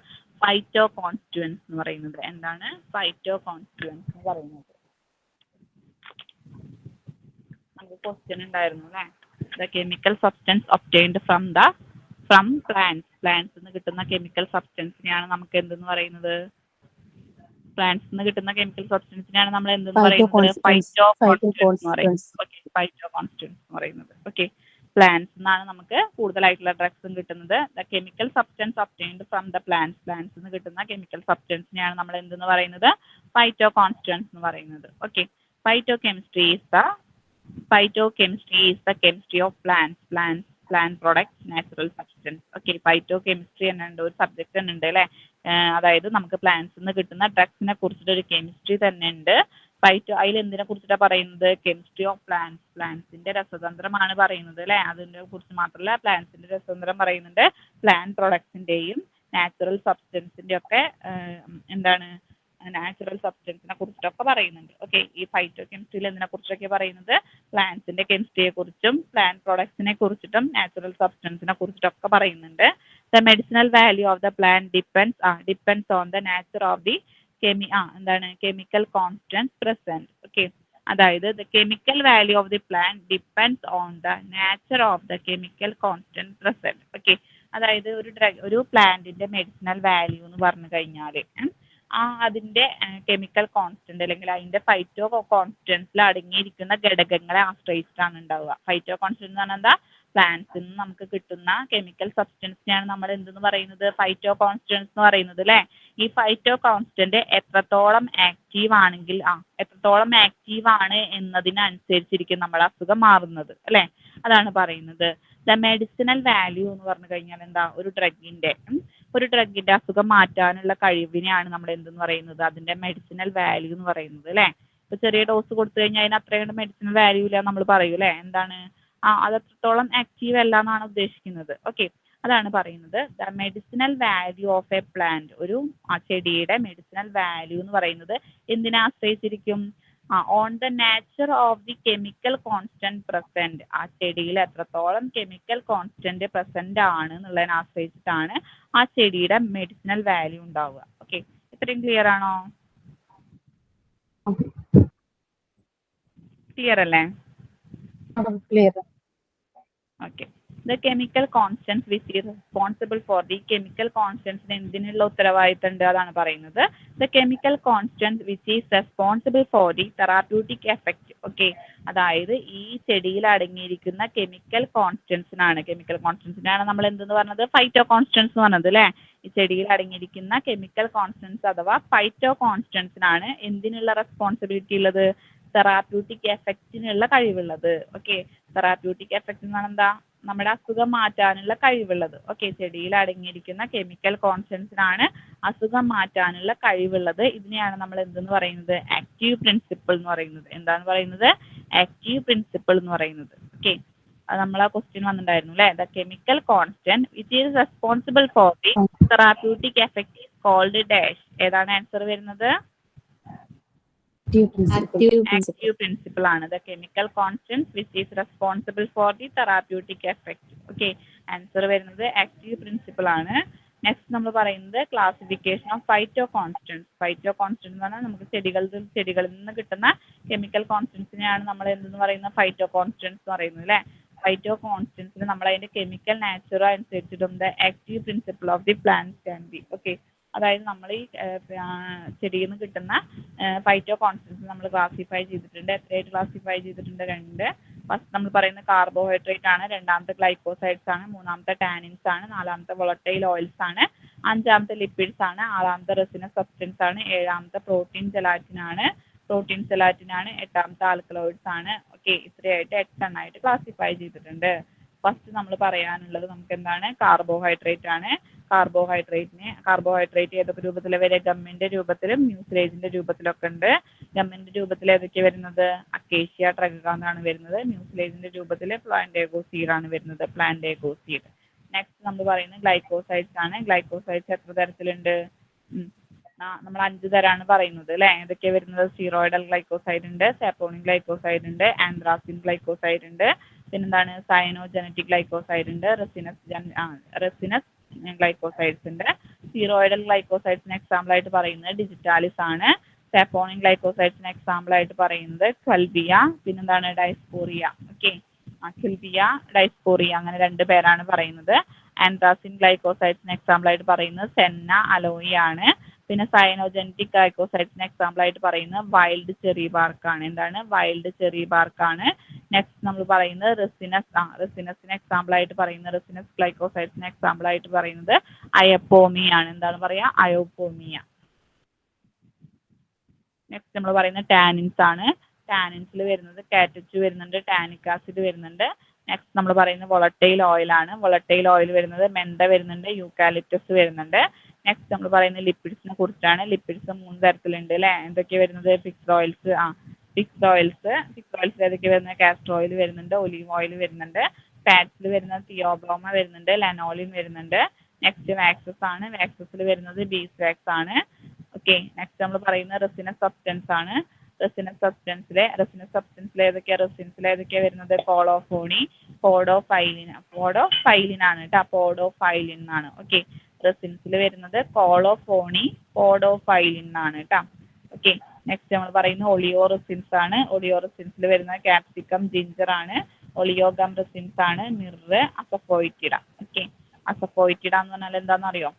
ഫൈറ്റോകോൺസ്റ്റുവൻസ് എന്ന് പറയുന്നത്. എന്താണ് ഫൈറ്റോകോൺസ്റ്റുവൻസ് എന്ന് പറയുന്നത്? നമുക്ക് ക്വസ്റ്റ്യൻ ഉണ്ടായിരുന്നു അല്ലേ? The chemical substance obtained from പ്ലാന്റ്സിൽ നിന്ന് കിട്ടുന്ന കെമിക്കൽ സബ്സ്റ്റൻസിനെയാണ് നമുക്ക് എന്തെന്ന് പറയുന്നത്? പ്ലാന്റ്സിൽ നിന്ന് കിട്ടുന്ന കെമിക്കൽ സബ്സ്റ്റൻസിനെയാണ് നമ്മൾ എന്തെന്ന് പറയുന്നത്? ഫൈറ്റോകോൺസ്റ്റുവൻസ് എന്ന് പറയുന്നത്. ഓക്കെ, ഫൈറ്റോകോൺസ്റ്റുവൻസ് എന്ന് പറയുന്നത്. ഓക്കെ, പ്ലാന്റ്സിൽ നിന്നാണ് നമുക്ക് കൂടുതലായിട്ടുള്ള ഡ്രഗ്സും കിട്ടുന്നത്. The chemical substance obtained from the പ്ലാന്റ്സിൽ നിന്ന് കിട്ടുന്ന കെമിക്കൽ സബ്സ്റ്റൻസിനെയാണ് നമ്മൾ എന്തെന്ന് പറയുന്നത്? ഫൈറ്റോകോൺസ്റ്റുവൻസ് എന്ന് പറയുന്നത്. Okay, Phytochemistry is the chemistry of plant products, natural substance. Okay, phytochemistry എന്നുണ്ട്, ഒരു സബ്ജക്റ്റ് തന്നെ ഉണ്ട് അല്ലേ? അതായത് നമുക്ക് പ്ലാന്റ്സിൽ നിന്ന് കിട്ടുന്ന ഡ്രഗ്സിനെ കുറിച്ചിട്ട് ഒരു കെമിസ്ട്രി തന്നെ ഉണ്ട്. അതിൽ എന്തിനെ കുറിച്ചിട്ടാണ് പറയുന്നത്? കെമിസ്ട്രി ഓഫ് പ്ലാന്റ്സിന്റെ രസതന്ത്രമാണ് പറയുന്നത് അല്ലേ? അതിനെ കുറിച്ച് മാത്രമല്ല, പ്ലാന്റ്സിന്റെ രസതന്ത്രം പറയുന്നുണ്ട്. പ്ലാന്റ് പ്രൊഡക്ട്സിന്റെയും നാച്ചുറൽ സബ്സ്റ്റൻസിന്റെ ഒക്കെ എന്താണ് നാച്ചുറൽ സബ്സ്റ്റൻസിനെ കുറിച്ചിട്ടൊക്കെ പറയുന്നുണ്ട്. ഓക്കെ, ഈ ഫൈറ്റോകെമിസ്ട്രിയിൽ എന്തിനെ കുറിച്ചൊക്കെ പറയുന്നത്? പ്ലാന്റ്സിന്റെ കെമിസ്ട്രിയെ കുറിച്ചും പ്ലാന്റ് പ്രൊഡക്ട്സിനെ കുറിച്ചിട്ടും നാച്ചുറൽ സബ്സ്റ്റൻസിനെ കുറിച്ചിട്ടൊക്കെ പറയുന്നുണ്ട്. The medicinal value of the plant depends on the nature of the chemical constants present. Okay, അതായത് the chemical value of the plant depends on the nature of the chemical constants present. Okay, അതായത് ഒരു പ്ലാന്റിന്റെ medicinal value എന്ന് പറഞ്ഞു കഴിഞ്ഞാൽ അതിന്റെ chemical constant അല്ലെങ്കിൽ അതിന്റെ ഫൈറ്റോ കോൺസ്റ്റൻസിൽ അടങ്ങിയിരിക്കുന്ന ഘടകങ്ങളെ ആശ്രയിച്ചിട്ടാണ് ഉണ്ടാവുക. ഫൈറ്റോ കോൺസ്റ്റന്റ് എന്ന് പറഞ്ഞാൽ എന്താ? പ്ലാന്റ്സിൽ നിന്ന് നമുക്ക് കിട്ടുന്ന കെമിക്കൽ സബ്സ്റ്റൻസിനെയാണ് നമ്മൾ എന്തെന്ന് പറയുന്നത്? ഫൈറ്റോ കോൺസ്റ്റൻസ് എന്ന് പറയുന്നത് അല്ലേ? ഈ ഫൈറ്റോ കോൺസ്റ്റന്റ് എത്രത്തോളം ആക്റ്റീവ് ആണ് എന്നതിനനുസരിച്ചിരിക്കും നമ്മുടെ അസുഖം മാറുന്നത് അല്ലേ? അതാണ് പറയുന്നത്. ദ മെഡിസിനൽ വാല്യൂ എന്ന് പറഞ്ഞു കഴിഞ്ഞാൽ എന്താ? ഒരു ഡ്രഗിന്റെ അസുഖം മാറ്റാനുള്ള കഴിവിനെയാണ് നമ്മൾ എന്തെന്ന് പറയുന്നത്? അതിന്റെ മെഡിസിനൽ വാല്യൂ എന്ന് പറയുന്നത് അല്ലേ? ഇപ്പൊ ചെറിയ ഡോസ് കൊടുത്തു കഴിഞ്ഞാൽ അതിന് അത്രയും മെഡിസിനൽ വാല്യൂ ഇല്ല നമ്മൾ പറയൂ അല്ലേ? എന്താണ് അത് അത്രത്തോളം ആക്റ്റീവ് അല്ല എന്നാണ് ഉദ്ദേശിക്കുന്നത്. ഓക്കെ, അതാണ് പറയുന്നത് the medicinal value of A plant. ഒരു ചെടിയുടെ മെഡിസിനൽ വാല്യൂ എന്ന് പറയുന്നത് എന്തിനെ ആശ്രയിച്ചിരിക്കും? On the nature of the chemical constant present. ആ ചെടിയിൽ എത്രത്തോളം കെമിക്കൽ കോൺസ്റ്റന്റ് പ്രസന്റ് ആണ് എന്നുള്ളതിനെ ആശ്രയിച്ചിട്ടാണ് ആ ചെടിയുടെ മെഡിസിനൽ വാല്യൂ ഉണ്ടാവുക. ഓക്കെ, ഇത്രയും ക്ലിയർ ആണോ? ക്ലിയർ അല്ലേ? Clear. Okay, the chemical constants which is responsible for the chemical കോൺസ്റ്റൻസിന് എന്തിനുള്ള ഉത്തരവാദിത്തം ഉണ്ട് അതാണ് പറയുന്നത്. The chemical constants which is responsible for the therapeutic effect. Okay, അതായത് ഈ ചെടിയിൽ അടങ്ങിയിരിക്കുന്ന കെമിക്കൽ കോൺസ്റ്റൻസിനാണ് നമ്മൾ എന്തെന്ന് പറഞ്ഞത്? ഫൈറ്റോ കോൺസ്റ്റൻസ് എന്ന് പറഞ്ഞത് അല്ലേ? ഈ ചെടിയിൽ അടങ്ങിയിരിക്കുന്ന കെമിക്കൽ കോൺസ്റ്റൻസ് അഥവാ ഫൈറ്റോ കോൺസ്റ്റൻസിനാണ് എന്തിനുള്ള റെസ്പോൺസിബിലിറ്റി ഉള്ളത്? തെറാപ്യൂട്ടിക് എഫക്റ്റിനുള്ള കഴിവുള്ളത്. ഓക്കെ, തെറാപ്യൂട്ടിക് എഫക്റ്റ് എന്ന് പറഞ്ഞാൽ എന്താ? നമ്മുടെ അസുഖം മാറ്റാനുള്ള കഴിവുള്ളത്. ഓക്കെ, ചെടിയിൽ അടങ്ങിയിരിക്കുന്ന കെമിക്കൽ കോൺസ്റ്റൻസിനാണ് അസുഖം മാറ്റാനുള്ള കഴിവുള്ളത്. ഇതിനെയാണ് നമ്മൾ എന്തെന്ന് പറയുന്നത്? ആക്റ്റീവ് പ്രിൻസിപ്പിൾ എന്ന് പറയുന്നത്. എന്താന്ന് പറയുന്നത്? ആക്റ്റീവ് പ്രിൻസിപ്പിൾ എന്ന് പറയുന്നത്. ഓക്കെ, അത് നമ്മൾ ആ ക്വസ്റ്റ്യൻ വന്നിട്ടുണ്ടായിരുന്നു അല്ലേ? The chemical constant which is responsible for the therapeutic effect is called dash. ഏതാണ് ആൻസർ വരുന്നത്? ആക്റ്റീവ് പ്രിൻസിപ്പിൾ ആണ്. The chemical constant which is responsible for the therapeutic effect. Okay, answer വരുന്നത് ആക്റ്റീവ് പ്രിൻസിപ്പിൾ ആണ്. Next നമ്മൾ പറയുന്നത് classification of phyto constants. Phyto constants എന്ന് പറഞ്ഞാൽ നമുക്ക് ചെടികളിൽ നിന്ന് കിട്ടുന്ന കെമിക്കൽ കോൺസ്റ്റൻസിനെയാണ് നമ്മൾ എന്തെന്ന് പറയുന്നത്? ഫൈറ്റോ കോൺസ്റ്റൻസ് എന്ന് പറയുന്നത് അല്ലേ? ഫൈറ്റോ കോൺസ്റ്റൻസിന് നമ്മൾ അതിന്റെ കെമിക്കൽ നാച്ചർ അനുസരിച്ചിട്ടും the active principle of the plant can be. Okay, അതായത് നമ്മൾ ഈ ചെടിയിൽ നിന്ന് കിട്ടുന്ന ഫൈറ്റോ കോൺസ്റ്റൻസ് നമ്മൾ ക്ലാസിഫൈ ചെയ്തിട്ടുണ്ട്. എത്രയായിട്ട് ക്ലാസിഫൈ ചെയ്തിട്ടുണ്ട്? 2. ഫസ്റ്റ് നമ്മൾ പറയുന്നത് കാർബോഹൈഡ്രേറ്റ് ആണ്, രണ്ടാമത്തെ ഗ്ലൈക്കോസൈഡ്സ് ആണ്, മൂന്നാമത്തെ ടാനിൻസ് ആണ്, നാലാമത്തെ വോളട്ടൈൽ ഓയിൽസ് ആണ്, അഞ്ചാമത്തെ ലിപ്പിഡ്സ് ആണ്, ആറാമത്തെ റെസിനസ് സബ്സ്റ്റൻസ് ആണ്, ഏഴാമത്തെ പ്രോട്ടീൻ ജെലാറ്റിൻ ആണ്, എട്ടാമത്തെ ആൽക്കലോയിഡ്സ് ആണ്. ഓക്കെ, ഇത്രയായിട്ട് 8 എണ്ണമായിട്ട് ക്ലാസിഫൈ ചെയ്തിട്ടുണ്ട്. ഫസ്റ്റ് നമ്മൾ പറയാനുള്ളത് നമുക്ക് എന്താണ്? കാർബോഹൈഡ്രേറ്റ് ആണ്. കാർബോഹൈഡ്രേറ്റ് ഏതൊക്കെ രൂപത്തിലാണ് വരിക? ഗമ്മിന്റെ രൂപത്തിലും മ്യൂസിലേജിന്റെ രൂപത്തിലൊക്കെ ഉണ്ട്. ഗമ്മിന്റെ രൂപത്തിൽ ഏതൊക്കെയാണ് വരുന്നത്? അക്കേഷ്യ ട്രഗ എന്നാണ് വരുന്നത്. മ്യൂസിലേജിന്റെ രൂപത്തിൽ പ്ലാന്റേഗോ സീഡ് ആണ് വരുന്നത്. നെക്സ്റ്റ് നമ്മൾ പറയുന്നത് ഗ്ലൈക്കോസൈഡ്സ് ആണ്. ഗ്ലൈക്കോസൈഡ്സ് എത്ര തരത്തിലുണ്ട്? നമ്മൾ 5 തരമാണ് പറയുന്നത് അല്ലേ? ഏതൊക്കെയാണ് വരുന്നത്? സീറോയിഡൽ ഗ്ലൈക്കോസൈഡ് ഉണ്ട്, സാപ്പോണിൻ ഗ്ലൈക്കോസൈഡ് ഉണ്ട്, ആന്ത്രാസിൻ ഗ്ലൈക്കോസൈഡ് ഉണ്ട്, പിന്നെന്താണ്? സയനോജനറ്റിക് ഗ്ലൈക്കോസൈഡ് ഉണ്ട്, റെസിനസ് ഗ്ലൈക്കോസൈഡ്സ് ഉണ്ട്. സീറോയിഡൽ ഗ്ലൈക്കോസൈഡ്സിന് എക്സാമ്പിൾ ആയിട്ട് പറയുന്നത് ഡിജിറ്റാലിസ് ആണ്. സാപ്പോണിൻ ഗ്ലൈക്കോസൈഡ്സിന് എക്സാമ്പിൾ ആയിട്ട് പറയുന്നത് ക്വൽബിയ, പിന്നെന്താണ്? ഡയസ്പോറിയ. ഓക്കെ, ക്വൽബിയ, ഡയസ്പോറിയ അങ്ങനെ 2 പേരാണ് പറയുന്നത്. ആന്ത്രാസിൻ ഗ്ലൈക്കോസൈഡ്സിന് എക്സാമ്പിൾ ആയിട്ട് പറയുന്നത് സെന്ന, അലോയി ആണ്. പിന്നെ സയനോജനറ്റിക് ഗ്ലൈക്കോസൈഡ്സിന് എക്സാമ്പിൾ ആയിട്ട് പറയുന്നത് വൈൽഡ് ചെറി ബാർക്ക് ആണ്. എന്താണ്? വൈൽഡ് ചെറി ബാർക്ക് ആണ്. നെക്സ്റ്റ് നമ്മൾ പറയുന്നത് റെസിനസിന് എക്സാമ്പിൾ ആയിട്ട് പറയുന്നത് റെസിനസ് ഗ്ലൈക്കോസൈഡ്സിന് എക്സാമ്പിൾ ആയിട്ട് പറയുന്നത് അയപ്പോമി ആണ്. എന്താണ് പറയാ? അയോപോമിയ. നെക്സ്റ്റ് നമ്മൾ പറയുന്നത് ടാനിൻസ് ആണ്. ടാനിൻസിൽ വരുന്നത് കാറ്റച്ച് വരുന്നുണ്ട്, ടാനിക് ആസിഡ് വരുന്നുണ്ട്. നെക്സ്റ്റ് നമ്മൾ പറയുന്നത് വോളട്ടൈൽ ഓയിൽ ആണ്. വോളട്ടൈൽ ഓയിൽ വരുന്നത് മെന്ത വരുന്നുണ്ട്, യൂക്കാലിപ്റ്റസ് വരുന്നുണ്ട്. നെക്സ്റ്റ് നമ്മൾ പറയുന്നത് ലിപ്പിഡ്സിനെ കുറിച്ചാണ്. ലിപ്പിഡ്സ് 3 തരത്തിലുണ്ട് അല്ലേ? എന്തൊക്കെയാണ് വരുന്നത്? ഫിക്സ്ഡ് ഓയിൽസ് ഏതൊക്കെ വരുന്നത്? കാസ്റ്റർ ഓയിൽ വരുന്നുണ്ട്, ഒലീവ് ഓയിൽ വരുന്നുണ്ട്. ഫാറ്റ്സിൽ വരുന്നത് തിയോബ്രോമ വരുന്നുണ്ട്, ലനോളിൻ വരുന്നുണ്ട്. നെക്സ്റ്റ് വാക്സസ് ആണ്. വാക്സസിൽ വരുന്നത് ബീസ് വാക്സ് ആണ്. ഓക്കെ, നെക്സ്റ്റ് നമ്മൾ പറയുന്നത് റെസിനസ് സബ്സ്റ്റൻസ് ആണ്. റെസിനസ് സബ്സ്റ്റൻസിൽ ഏതൊക്കെയാ വരുന്നത്? കോളോഫോണി, പോഡോഫൈലിൻ ആണ് കേട്ടോ. പോഡോഫൈലിൻ എന്നാണ്. ഓക്കെ, റെസിൻസിൽ വരുന്നത് കോളോഫോണി, പോഡോഫൈലിൻ ആണ് കേട്ടോ. ഓക്കെ, നെക്സ്റ്റ് നമ്മൾ പറയുന്നത് ഒളിയോ റെസിൻസ് ആണ്. ഒളിയോ റെസിൻസിൽ വരുന്നത് ക്യാപ്സിക്കം, ജിഞ്ചർ ആണ്. ഒളിയോഗം റെസിൻസ് ആണ്. മിർറ്, അസഫോയിറ്റിഡ. ഓക്കെ, അസഫോയിറ്റിഡ എന്ന് പറഞ്ഞാൽ എന്താണെന്ന് അറിയോ?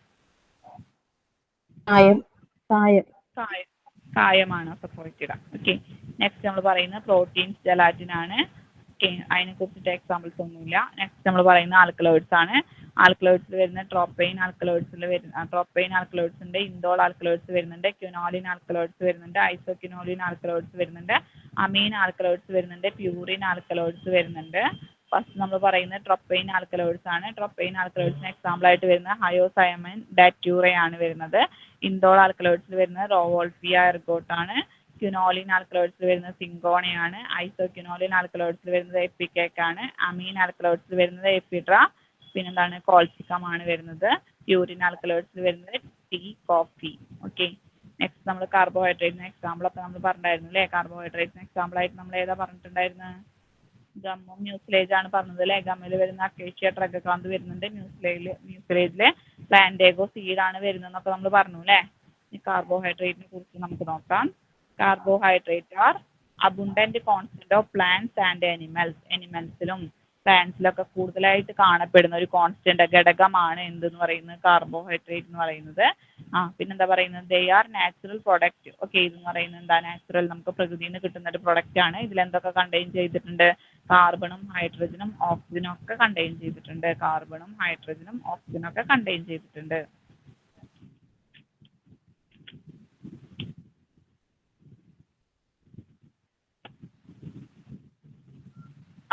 കായമാണ് അസഫോയിറ്റിഡ. ഓക്കെ, നെക്സ്റ്റ് നമ്മൾ പറയുന്നത് പ്രോട്ടീൻസ് ജെലാറ്റിൻ ആണ്. ഓക്കെ, അതിനെ കുറിച്ചിട്ട് എക്സാമ്പിൾസ് ഒന്നുമില്ല. നെക്സ്റ്റ് നമ്മൾ പറയുന്നത് ആൽക്കലോയിഡ്സ് ആണ്. ആൽക്കലോയിഡ്സിൽ വരുന്ന ട്രോപ്പൈൻ ആൽക്കലോയിഡ്സ് ഉണ്ട്, ഇൻഡോൾ ആൽക്കലോയിഡ്സ് വരുന്നുണ്ട്, ക്വിനോലിൻ ആൽക്കലോയിഡ്സ് വരുന്നുണ്ട്, ഐസോക്വിനോലിൻ ആൽക്കലോയിഡ്സ് വരുന്നുണ്ട്, അമീൻ ആൽക്കലോയിഡ്സ് വരുന്നുണ്ട്, പ്യൂറിൻ ആൽക്കലോയിഡ്സ് വരുന്നുണ്ട്. ഫസ്റ്റ് നമ്മൾ പറയുന്നത് ട്രോപ്പൈൻ ആൽക്കലോയിഡ്സ് ആണ്. ട്രോപ്പൈൻ ആൽക്കലോയിഡ്സിന് എക്സാമ്പിൾ ആയിട്ട് വരുന്നത് ഹയോസയമൈൻ, ഡാറ്റ്യൂറ ആണ് വരുന്നത്. ഇൻഡോൾ ആൽക്കലോയിഡ്സിൽ വരുന്നത് റോവോൾഫിയ എർഗോട്ട് ആണ്. ക്യുനോലിൻ ആൽക്കലോയിഡ്സിൽ വരുന്നത് സിങ്കോണയാണ്. ഐസോക്യുനോലിൻ ആൽക്കലോയിഡ്സിൽ വരുന്നത് എപ്പിക്കേക്ക് ആണ്. അമീൻ ആൽക്കലോയിഡ്സിൽ വരുന്നത് എപ്പിഡ്ര. പിന്നെന്താണ് കോൾസിക്കം ആണ് വരുന്നത്. പ്യൂരിൻ ആൽക്കലോയിഡ്സിൽ വരുന്നത് ടീ, കോഫി. ഓക്കെ. നെക്സ്റ്റ് നമ്മൾ കാർബോഹൈഡ്രേറ്റിന് എക്സാമ്പിൾ ഒക്കെ നമ്മൾ പറഞ്ഞിട്ടുണ്ടായിരുന്നു അല്ലേ. കാർബോഹൈഡ്രേറ്റിന് എക്സാമ്പിൾ ആയിട്ട് നമ്മൾ ഏതാ പറഞ്ഞിട്ടുണ്ടായിരുന്നത്? ഗമ്മും മ്യൂസിലേജ് ആണ് പറഞ്ഞത് അല്ലേ. ഗമ്മിൽ വരുന്ന അക്കേഷ്യ ട്രഗകാന്ത് വരുന്നുണ്ട്. മ്യൂസിലേജില് പ്ലാന്റേഗോ സീഡ് ആണ് വരുന്നതെന്നൊക്കെ നമ്മൾ പറഞ്ഞു അല്ലേ. ഈ കാർബോഹൈഡ്രേറ്റിനെ കുറിച്ച് നമുക്ക് നോക്കാം. Carbohydrate are abundant constant of plants and എനിമൽസിലും പ്ലാന്റ്സിലൊക്കെ കൂടുതലായിട്ട് കാണപ്പെടുന്ന ഒരു കോൺസ്റ്റന്റ് ഘടകമാണ് എന്തെന്ന് പറയുന്നത് കാർബോഹൈഡ്രേറ്റ് എന്ന് പറയുന്നത്. പിന്നെന്താ പറയുന്നത്? They R natural product. Okay, ഇതെന്ന് പറയുന്നത് എന്താ? നാച്ചുറൽ, നമുക്ക് പ്രകൃതിയിൽ നിന്ന് കിട്ടുന്ന ഒരു പ്രൊഡക്റ്റ് ആണ്. ഇതിൽ എന്തൊക്കെ കണ്ടെയ്ൻ ചെയ്തിട്ടുണ്ട്? കാർബണും ഹൈഡ്രജനും ഓക്സിജനും ഒക്കെ കണ്ടെയ്ൻ ചെയ്തിട്ടുണ്ട്. കാർബണും ഹൈഡ്രജനും ഓക്സിജനും ഒക്കെ കണ്ടെയ്ൻ ചെയ്തിട്ടുണ്ട്.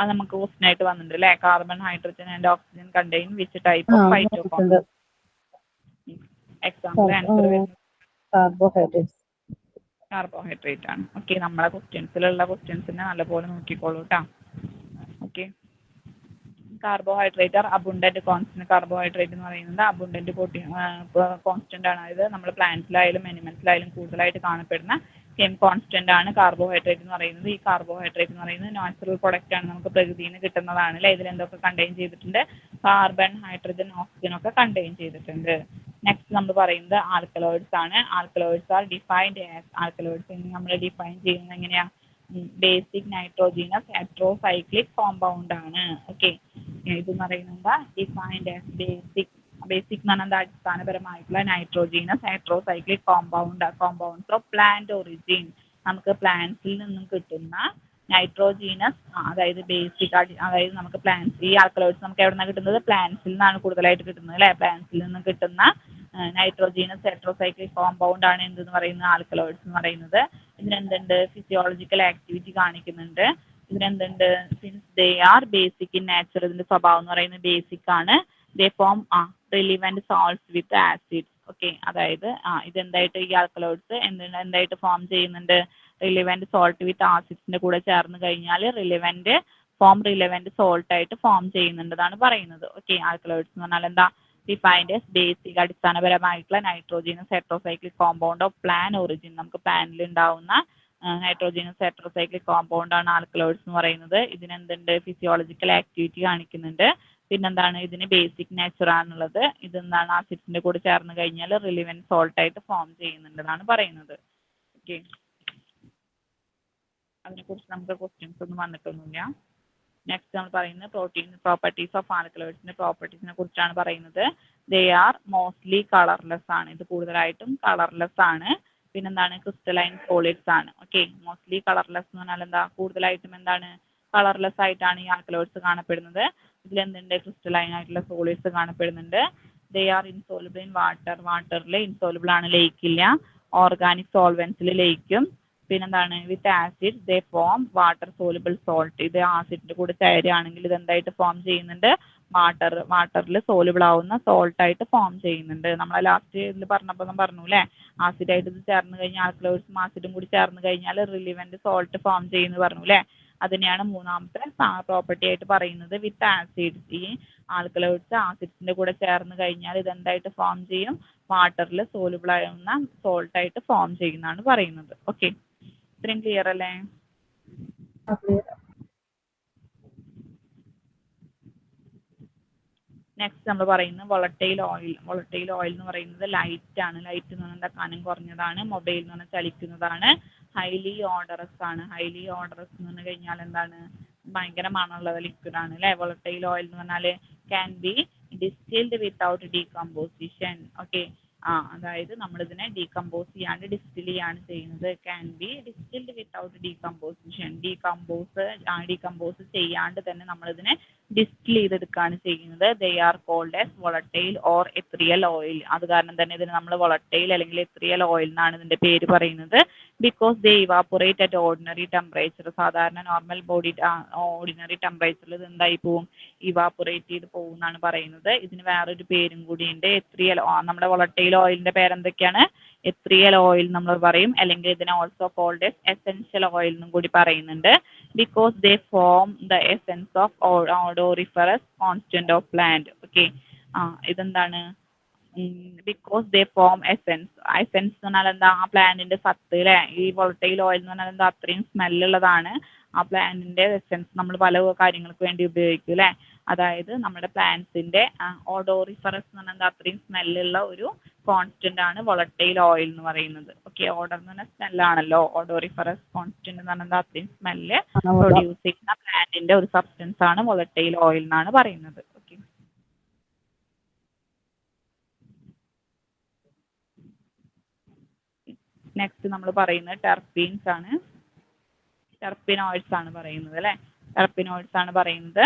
അത് നമുക്ക് ക്വസ്റ്റ്യൻ ആയിട്ട് വന്നിട്ടുണ്ട് അല്ലേ. Carbon, hydrogen and oxygen contain which type of phytoconstruction? Example answer വരുന്നത് കാർബോഹൈഡ്രേറ്റ്സ്. കാർബോഹൈഡ്രേറ്റ് ആണ്. ഓക്കെ, നമ്മളെ ക്വസ്റ്റ്യൻസിലുള്ള ക്വസ്റ്റ്യൻസിനെ നല്ലപോലെ നോക്കിക്കോളൂ കേട്ടോ. Okay, carbohydrate are abundant constant. Carbohydrate എന്ന് പറയുന്നത് അബുണ്ടന്റ് കോൺസ്റ്റന്റ് ആണ്. അതായത് നമ്മൾ പ്ലാന്റ്സിലായാലും അനിമൽസിലായാലും കൂടുതലായിട്ട് കാണപ്പെടുന്ന കോൺസ്റ്റന്റ് ആണ് കാർബോഹൈഡ്രേറ്റ് എന്ന് പറയുന്നത്. ഈ കാർബോഹൈഡ്രേറ്റ് എന്ന് പറയുന്നത് നാച്ചുറൽ പ്രൊഡക്റ്റ് ആണ്, നമുക്ക് പ്രകൃതിയിൽ നിന്ന് കിട്ടുന്നതാണ് അല്ലേ. ഇതിൽ എന്തൊക്കെ കണ്ടെയ്ൻ ചെയ്തിട്ടുണ്ട്? കാർബൺ, ഹൈഡ്രജൻ, ഓക്സിജൻ ഒക്കെ കണ്ടെയ്ൻ ചെയ്തിട്ടുണ്ട്. നെക്സ്റ്റ് നമ്മൾ പറയുന്നത് ആൽക്കലോയിഡ്സ് ആണ്. Alkaloids are defined as. Alkaloids നമ്മൾ ഡിഫൈൻ ചെയ്യുന്നത് എങ്ങനെയാ? ബേസിക് നൈട്രോജീനസ് ഹെറ്ററോസൈക്ലിക് കോമ്പൗണ്ട് ആണ്. ഓക്കെ, ഇതെന്ന് പറയുന്നത് ഡിഫൈൻഡ് ആസ് ബേസിക് എന്ന് പറഞ്ഞാൽ അടിസ്ഥാനപരമായിട്ടുള്ള nitrogenous heterocyclic compounds of plant origin. നമുക്ക് പ്ലാന്റ്സിൽ നിന്നും കിട്ടുന്ന നൈട്രോജീനസ്, അതായത് ബേസിക്, അതായത് നമുക്ക് പ്ലാന്റ്സ്, ഈ ആൽക്കലോയിഡ്സ് നമുക്ക് എവിടെ നിന്നാണ് കിട്ടുന്നത്? പ്ലാന്റ്സിൽ നിന്നാണ് കൂടുതലായിട്ട് കിട്ടുന്നത് അല്ലേ. പ്ലാന്റ്സിൽ നിന്നും കിട്ടുന്ന നൈട്രോജീനസ് ഹെറ്ററോസൈക്ലിക് കോമ്പൗണ്ട് ആണ് എന്തെന്ന് പറയുന്നത്? ആൽക്കലോയിഡ്സ് എന്ന് പറയുന്നത്. ഇതിനെന്തുണ്ട്? ഫിസിയോളജിക്കൽ ആക്ടിവിറ്റി കാണിക്കുന്നുണ്ട്. ഇതിനെന്തുണ്ട്? Since they are basic in nature. ഇതിന്റെ സ്വഭാവം എന്ന് പറയുന്നത് ബേസിക് ആണ്. They form relevant salts with acids. Okay, അതായത് ഇതെന്തായിട്ട് ഈ ആൽക്കലോയിഡ്സ് എന്തായിട്ട് ഫോം ചെയ്യുന്നുണ്ട്? റിലിവന്റ് സോൾട്ട് വിത്ത് ആസിഡ്സിന്റെ കൂടെ ചേർന്ന് കഴിഞ്ഞാൽ റിലിവന്റ് സോൾട്ട് ആയിട്ട് ഫോം ചെയ്യുന്നുണ്ടെന്നാണ് പറയുന്നത്. ഓക്കെ, ആൽക്കലോയിഡ്സ് എന്ന് പറഞ്ഞാൽ എന്താ? ഡിഫൈൻഡ് ആസ് ബേസിക്, അടിസ്ഥാനപരമായിട്ടുള്ള nitrogenous heterocyclic compound of plant origin. നമുക്ക് പ്ലാന്റിൽ ഉണ്ടാവുന്ന നൈട്രോജീനസ് ഹെറ്ററോസൈക്ലിക് കോമ്പൗണ്ട് ആണ് ആൽക്കലോയിഡ്സ് എന്ന് പറയുന്നത്. ഇതിനെന്തുണ്ട്? ഫിസിയോളജിക്കൽ ആക്ടിവിറ്റി കാണിക്കുന്നുണ്ട്. പിന്നെന്താണ്? ഇതിന് ബേസിക് നേച്ചർ ആണുള്ളത്. ഇതെന്താണ്? ആസിഡ്സിന്റെ കൂടെ ചേർന്ന് കഴിഞ്ഞാൽ റിലിവന്റ് സോൾട്ട് ആയിട്ട് ഫോം ചെയ്യുന്നുണ്ടെന്നാണ് പറയുന്നത്. ഓക്കെ, അതിനെക്കുറിച്ച് നമുക്ക് ക്വസ്റ്റ്യൻസ് ഒന്നും വന്നിട്ടൊന്നുമില്ല. നെക്സ്റ്റ് നമ്മൾ പറയുന്നത് പ്രോപ്പർട്ടീസ് ഓഫ് ആൽക്കലോയിഡ്സിന്റെ പ്രോപ്പർട്ടീസിനെ കുറിച്ചാണ് പറയുന്നത്. ദേ ആർ മോസ്റ്റ്ലി കളർലെസ് ആണ്. ഇത് കൂടുതലായിട്ടും കളർലെസ് ആണ്. പിന്നെന്താണ്? ക്രിസ്റ്റലൈൻ സോളിഡ്സ് ആണ്. ഓക്കെ, മോസ്റ്റ്ലി കളർലെസ് എന്ന് പറഞ്ഞാൽ എന്താ? കൂടുതലായിട്ടും എന്താണ്? കളർലെസ് ആയിട്ടാണ് ഈ ആൽക്കലോയിഡ്സ് കാണപ്പെടുന്നത്. ഇതിലെന്തുണ്ട്? ക്രിസ്റ്റലൈൻ ആയിട്ടുള്ള സോളിഡ്സ് കാണപ്പെടുന്നുണ്ട്. They are insoluble in water. വാട്ടറിൽ ഇൻസോലുബിൾ ആണ്, ലയിക്കില്ല. ഓർഗാനിക് സോൾവെന്റ്സിൽ ലയിക്കും. പിന്നെന്താണ്? വിത്ത് ആസിഡ് ദേ ഫോം വാട്ടർ സോലുബിൾ സോൾട്ട്. ഇത് ആസിഡിന്റെ കൂടെ ചേരുകയാണെങ്കിൽ ഇത് എന്തായിട്ട് ഫോം ചെയ്യുന്നുണ്ട്? വാട്ടറിൽ സോലുബിൾ ആവുന്ന സോൾട്ട് ആയിട്ട് ഫോം ചെയ്യുന്നുണ്ട്. നമ്മളെ ലാസ്റ്റ് ഇതിൽ പറഞ്ഞപ്പോൾ പറഞ്ഞു അല്ലേ, ആസിഡായിട്ട് ഇത് ചേർന്ന് കഴിഞ്ഞാൽ ആൽക്കലോയിഡ്സും ആസിഡും കൂടി ചേർന്ന് കഴിഞ്ഞാൽ റിലിവന്റ് സോൾട്ട് ഫോം ചെയ്യുന്നു പറഞ്ഞു അല്ലേ. അതിനെയാണ് മൂന്നാമത്തെ പ്രോപ്പർട്ടി ആയിട്ട് പറയുന്നത്. വിത്ത് ആസിഡ്സ്, ഈ ആൽക്കലോയിഡ്സ് ആസിഡ്സിന്റെ കൂടെ ചേർന്ന് കഴിഞ്ഞാൽ ഇത് എന്തായിട്ട് ഫോം ചെയ്യും? വാട്ടറിൽ സോലുബിൾ ആവുന്ന സോൾട്ട് ആയിട്ട് ഫോം ചെയ്യുന്നതാണ് പറയുന്നത്. ഓക്കെ, ഇത്രയും ക്ലിയർ അല്ലേ? നെക്സ്റ്റ് നമ്മൾ പറയുന്നത് വോളട്ടൈൽ ഓയിൽ. വോളട്ടൈൽ ഓയിൽ എന്ന് പറയുന്നത് ലൈറ്റ് ആണ്. ലൈറ്റ് എന്ന് പറഞ്ഞാൽ കനം കുറഞ്ഞതാണ്. മൊബൈൽ എന്ന് പറഞ്ഞാൽ ചലിക്കുന്നതാണ്. ഹൈലി ഓർഡറസ് ആണ്. ഹൈലി ഓർഡറസ് എന്ന് പറഞ്ഞു കഴിഞ്ഞാൽ എന്താണ്? ഭയങ്കര മണമുള്ള ലിക്വിഡ് ആണ് അല്ലേ. വോളട്ടൈൽ ഓയിൽ എന്ന് പറഞ്ഞാൽ can be distilled without decomposition. Okay, അതായത് നമ്മളിതിനെ ഡീകമ്പോസ് ചെയ്യാണ്ട് ഡിസ്റ്റിൽ ചെയ്യാണ് ചെയ്യുന്നത്. Can be distilled without decomposition. Decompose ചെയ്യാണ്ട് തന്നെ നമ്മളിതിനെ ഡിസ്റ്റിൽ ചെയ്തെടുക്കുകയാണ് ചെയ്യുന്നത്. They are called as volatile or ethereal oil. അത് കാരണം തന്നെ ഇതിന് നമ്മൾ വോളട്ടൈൽ അല്ലെങ്കിൽ എത്രിയൽ ഓയിൽ എന്നാണ് ഇതിന്റെ പേര് പറയുന്നത്. Because they evaporate at ordinary temperature. സാധാരണ നോർമൽ ബോഡി ഓർഡിനറി ടെമ്പറേച്ചറിൽ ഇത് എന്തായി പോവും, ഇവാപൊറേറ്റ് ചെയ്ത് പോകും എന്നാണ് പറയുന്നത്. ഇതിന് വേറൊരു പേരും കൂടിയുണ്ട്. എത്രിയൽ, നമ്മുടെ വോളട്ടൈൽ ഓയിലിന്റെ പേരെന്തൊക്കെയാണ്? എത്രിയൽ ഓയിൽ നമ്മൾ പറയും, അല്ലെങ്കിൽ ഇതിനെ ഓൾസോ കോൾഡ് എസെൻഷ്യൽ ഓയിൽ എന്നും കൂടി പറയുന്നുണ്ട്. Because they form the essence of odoriferous constant of plant. Okay, ഇതെന്താണ്? Because they form essence. Essence എന്ന് പറഞ്ഞാൽ എന്താ? ആ പ്ലാന്റിന്റെ സത്ത് അല്ലേ. ഈ വോളട്ടൈൽ ഓയിൽ എന്ന് പറഞ്ഞാൽ എന്താ? അത്രയും സ്മെല്ലുള്ളതാണ്. ആ പ്ലാന്റിന്റെ എസെൻസ് നമ്മൾ പല കാര്യങ്ങൾക്ക് വേണ്ടി ഉപയോഗിക്കും അല്ലേ. അതായത് നമ്മുടെ പ്ലാന്റ്സിന്റെ ഓഡോറിഫറസ് എന്ന് പറഞ്ഞാൽ എന്താ? അത്രയും സ്മെല്ലുള്ള ഒരു കോൺസ്റ്റന്റ് ആണ് വോളട്ടൈൽ ഓയിൽ എന്ന് പറയുന്നത്. ഓക്കെ, ഓഡർ എന്ന് പറഞ്ഞാൽ സ്മെല്ലാണല്ലോ. ഓഡോറിഫറസ് കോൺസ്റ്റന്റ് എന്ന് പറഞ്ഞാൽ എന്താ? അത്രയും സ്മെല്ല് പ്രൊഡ്യൂസ് ചെയ്യുന്ന പ്ലാന്റിന്റെ ഒരു സബ്സ്റ്റൻസ് ആണ് വോളട്ടൈൽ ഓയിൽ എന്നാണ് പറയുന്നത്. ഓക്കെ, നെക്സ്റ്റ് നമ്മൾ പറയുന്നത് ടെർപീൻസ് ആണ്. ടെർപിനോയിഡ്സ് ആണ് പറയുന്നത് അല്ലേ. ടെർപിനോയിഡ്സ് ആണ് പറയുന്നത്.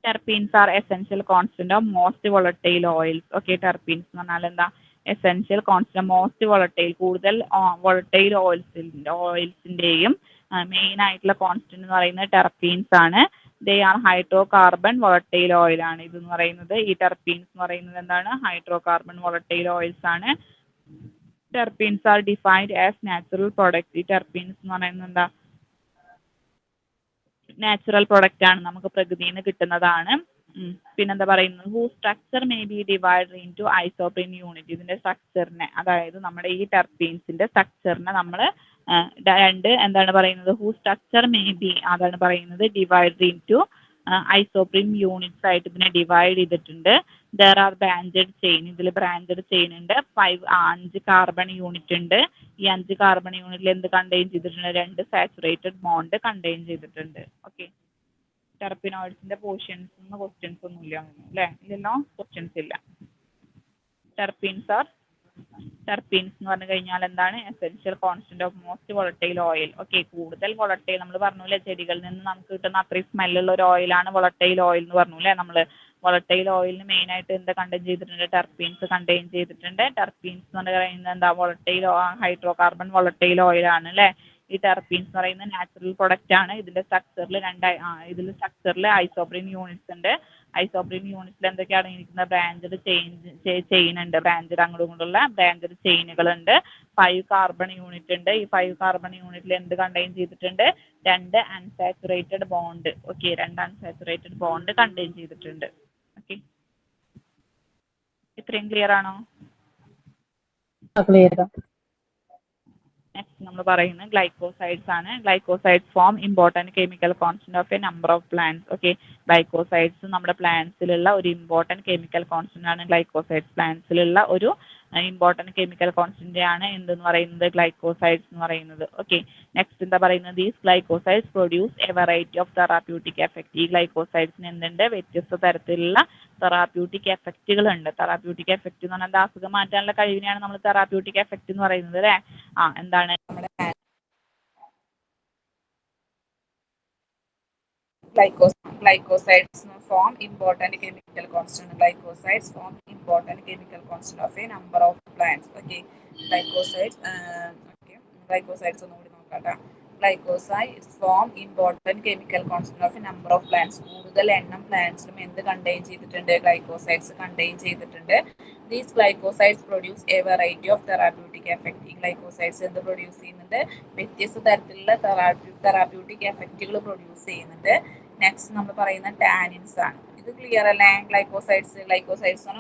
Terpenes are essential constant of most volatile oils. Okay, terpenes എന്ന് പറഞ്ഞാൽ എന്താ? എസെൻഷ്യൽ കോൺസ്റ്റന്റ് മോസ്റ്റ് വോളട്ടൈൽ, കൂടുതൽ വോളട്ടൈൽ ഓയിൽസിന്റെയും മെയിൻ ആയിട്ടുള്ള കോൺസ്റ്റന്റ് എന്ന് പറയുന്നത് ടെർപീൻസ് ആണ്. They are hydrocarbon volatile oil ആണ് ഇതെന്ന് പറയുന്നത്. ഈ ടെർപീൻസ് എന്ന് പറയുന്നത് എന്താണ്? ഹൈഡ്രോ കാർബൺ വോളട്ടൈൽ ഓയിൽസ് ആണ്. Terpenes are defined as natural product. ഈ ടെർപീൻസ് എന്ന് പറയുന്നത് എന്താ? നാച്ചുറൽ പ്രൊഡക്റ്റ് ആണ്, നമുക്ക് പ്രകൃതിയിൽ നിന്ന് കിട്ടുന്നതാണ്. പിന്നെന്താ പറയുന്നത്? Who structure may be divide into isoprene unit. ഇതിന്റെ സ്ട്രക്ചറിനെ, അതായത് നമ്മുടെ ഈ ടെർപീൻസിന്റെ സ്ട്രക്ചറിനെ നമ്മൾ രണ്ട് എന്താണ് പറയുന്നത്? ഹൂ സ്ട്രക്ചർ മേ ബി, അതാണ് പറയുന്നത്, divide into isoprene units ആയിട്ട് ഇതിനെ ഡിവൈഡ് ചെയ്തിട്ടുണ്ട്. There are branched chain. ഇതിൽ ബ്രാഞ്ചഡ് ചെയിൻ ഉണ്ട്. 5 കാർബൺ യൂണിറ്റ് ഉണ്ട്. ഈ 5 കാർബൺ യൂണിറ്റിൽ എന്ത് കണ്ടെയ്ൻ ചെയ്തിട്ടുണ്ട്? 2 സാച്ചുറേറ്റഡ് ബോണ്ട് കണ്ടെയ്ൻ ചെയ്തിട്ടുണ്ട്. ഓക്കെ, ടെർപിനോയിഡ്സിന്റെ പോർഷൻസ് ക്വസ്റ്റ്യൻസ് ഒന്നും ഇല്ല അല്ലേ? ഇല്ലല്ലോ, ക്വസ്റ്റ്യൻസ് ഇല്ല. ടെർപീൻസ് എന്ന് പറഞ്ഞു കഴിഞ്ഞാൽ എന്താണ്? Essential constant of most volatile oil. Okay, കൂടുതൽ വോളട്ടൈൽ, നമ്മൾ പറഞ്ഞൂല്ലേ ചെടികളിൽ നിന്ന് നമുക്ക് കിട്ടുന്ന അത്രയും സ്മെല്ലുള്ള ഒരു ഓയിലാണ് വോളട്ടൈൽ ഓയിൽ എന്ന് പറഞ്ഞൂല്ലേ നമ്മൾ. വോളട്ടൈൽ ഓയിലിന് മെയിൻ ആയിട്ട് എന്താ കണ്ടെയ്ൻ ചെയ്തിട്ടുണ്ട്? ടെർപീൻസ് കണ്ടെയ്ൻ ചെയ്തിട്ടുണ്ട്. ടെർപീൻസ് എന്ന് പറയുന്നത് എന്താ? Volatile hydro carbon volatile oil ആണ് അല്ലേ. ഈ ടെർപീൻസ് എന്ന് പറയുന്നത് നാച്ചുറൽ പ്രൊഡക്റ്റ് ആണ്. ഇതിന്റെ സ്ട്രക്ചറിൽ ഐസോപ്രീൻ യൂണിറ്റ്സ് ഉണ്ട്. ഐസോപ്രീൻ യൂണിറ്റ്സിൽ എന്തൊക്കെയാണ് അടങ്ങിയിരിക്കുന്നത്? ബ്രാഞ്ചഡ് ചെയിൻ ഉണ്ട്. ബ്രാഞ്ചഡ് അങ്ങോട്ടും ഇങ്ങോട്ടുള്ള ബ്രാഞ്ചഡ് ചെയിനുകൾ ഉണ്ട്. 5 കാർബൺ യൂണിറ്റ് ഉണ്ട്. ഈ 5 കാർബൺ യൂണിറ്റിൽ എന്ത് കണ്ടെയ്ൻ ചെയ്തിട്ടുണ്ട്? 2 unsaturated bond. Okay, 2 unsaturated bond contain ചെയ്തിട്ടുണ്ട്. ഓക്കെ, ഇത്രയും ക്ലിയർ ആണോ? ക്ലിയർ. നെക്സ്റ്റ് നമ്മൾ പറയുന്നത് ഗ്ലൈക്കോസൈഡ്സ് ആണ്. Glycosides form important chemical constant of A number of plants. Okay, glycosides നമ്മുടെ പ്ലാന്റ്സിലുള്ള ഒരു ഇമ്പോർട്ടൻറ്റ് കെമിക്കൽ കോൺസ്റ്റന്റ് ആണ്. ഗ്ലൈക്കോസൈഡ്സ് പ്ലാന്റ്സിലുള്ള ഒരു ഇമ്പോർട്ടൻറ്റ് കെമിക്കൽ കോൺസ്റ്റന്റ് ആണ് എന്തെന്ന് പറയുന്നത്? ഗ്ലൈക്കോസൈഡ്സ് എന്ന് പറയുന്നത്. ഓക്കെ, നെക്സ്റ്റ് എന്താ പറയുന്നത്? These glycosides produce A variety of therapeutic effect. ഈ ഗ്ലൈക്കോസൈഡ്സിന് എന്തുണ്ട്? വ്യത്യസ്ത തരത്തിലുള്ള തെറാപ്യൂട്ടിക് എഫക്റ്റുകൾ ഉണ്ട്. തെറാപ്യൂട്ടിക് എഫക്റ്റ് എന്ന് പറഞ്ഞാൽ അസുഖം മാറ്റാനുള്ള കഴിവിനെയാണ് നമ്മൾ തെറാപ്യൂട്ടിക് എഫക്റ്റ് എന്ന് പറയുന്നത് അല്ലേ. എന്താണ്? Glycosides form important chemical constant. Glycosides form important chemical constant of a number of plants. Okay, glycosides. Okay, glycosides ഒന്നുകൂടി നോക്കാട്ടോ. Glycosides form important chemical constant of a number of plants. കൂടുതൽ എണ്ണം പ്ലാന്റ്സിലും എന്ത് contain ചെയ്തിട്ടുണ്ട്? Glycosides contain ചെയ്തിട്ടുണ്ട്. These glycosides produce a variety of therapeutic effect. ഈ glycosides എന്ത് produce ചെയ്യുന്നുണ്ട്? വ്യത്യസ്ത തരത്തിലുള്ള തെറാപ്യൂട്ടിക് എഫക്റ്റുകൾ പ്രൊഡ്യൂസ് ചെയ്യുന്നുണ്ട്. നെക്സ്റ്റ് നമ്മൾ പറയുന്ന ടാനിൻസ് ആണ്. ഇത് ക്ലിയർ അല്ലേ? ഗ്ലൈക്കോസൈഡ്സ്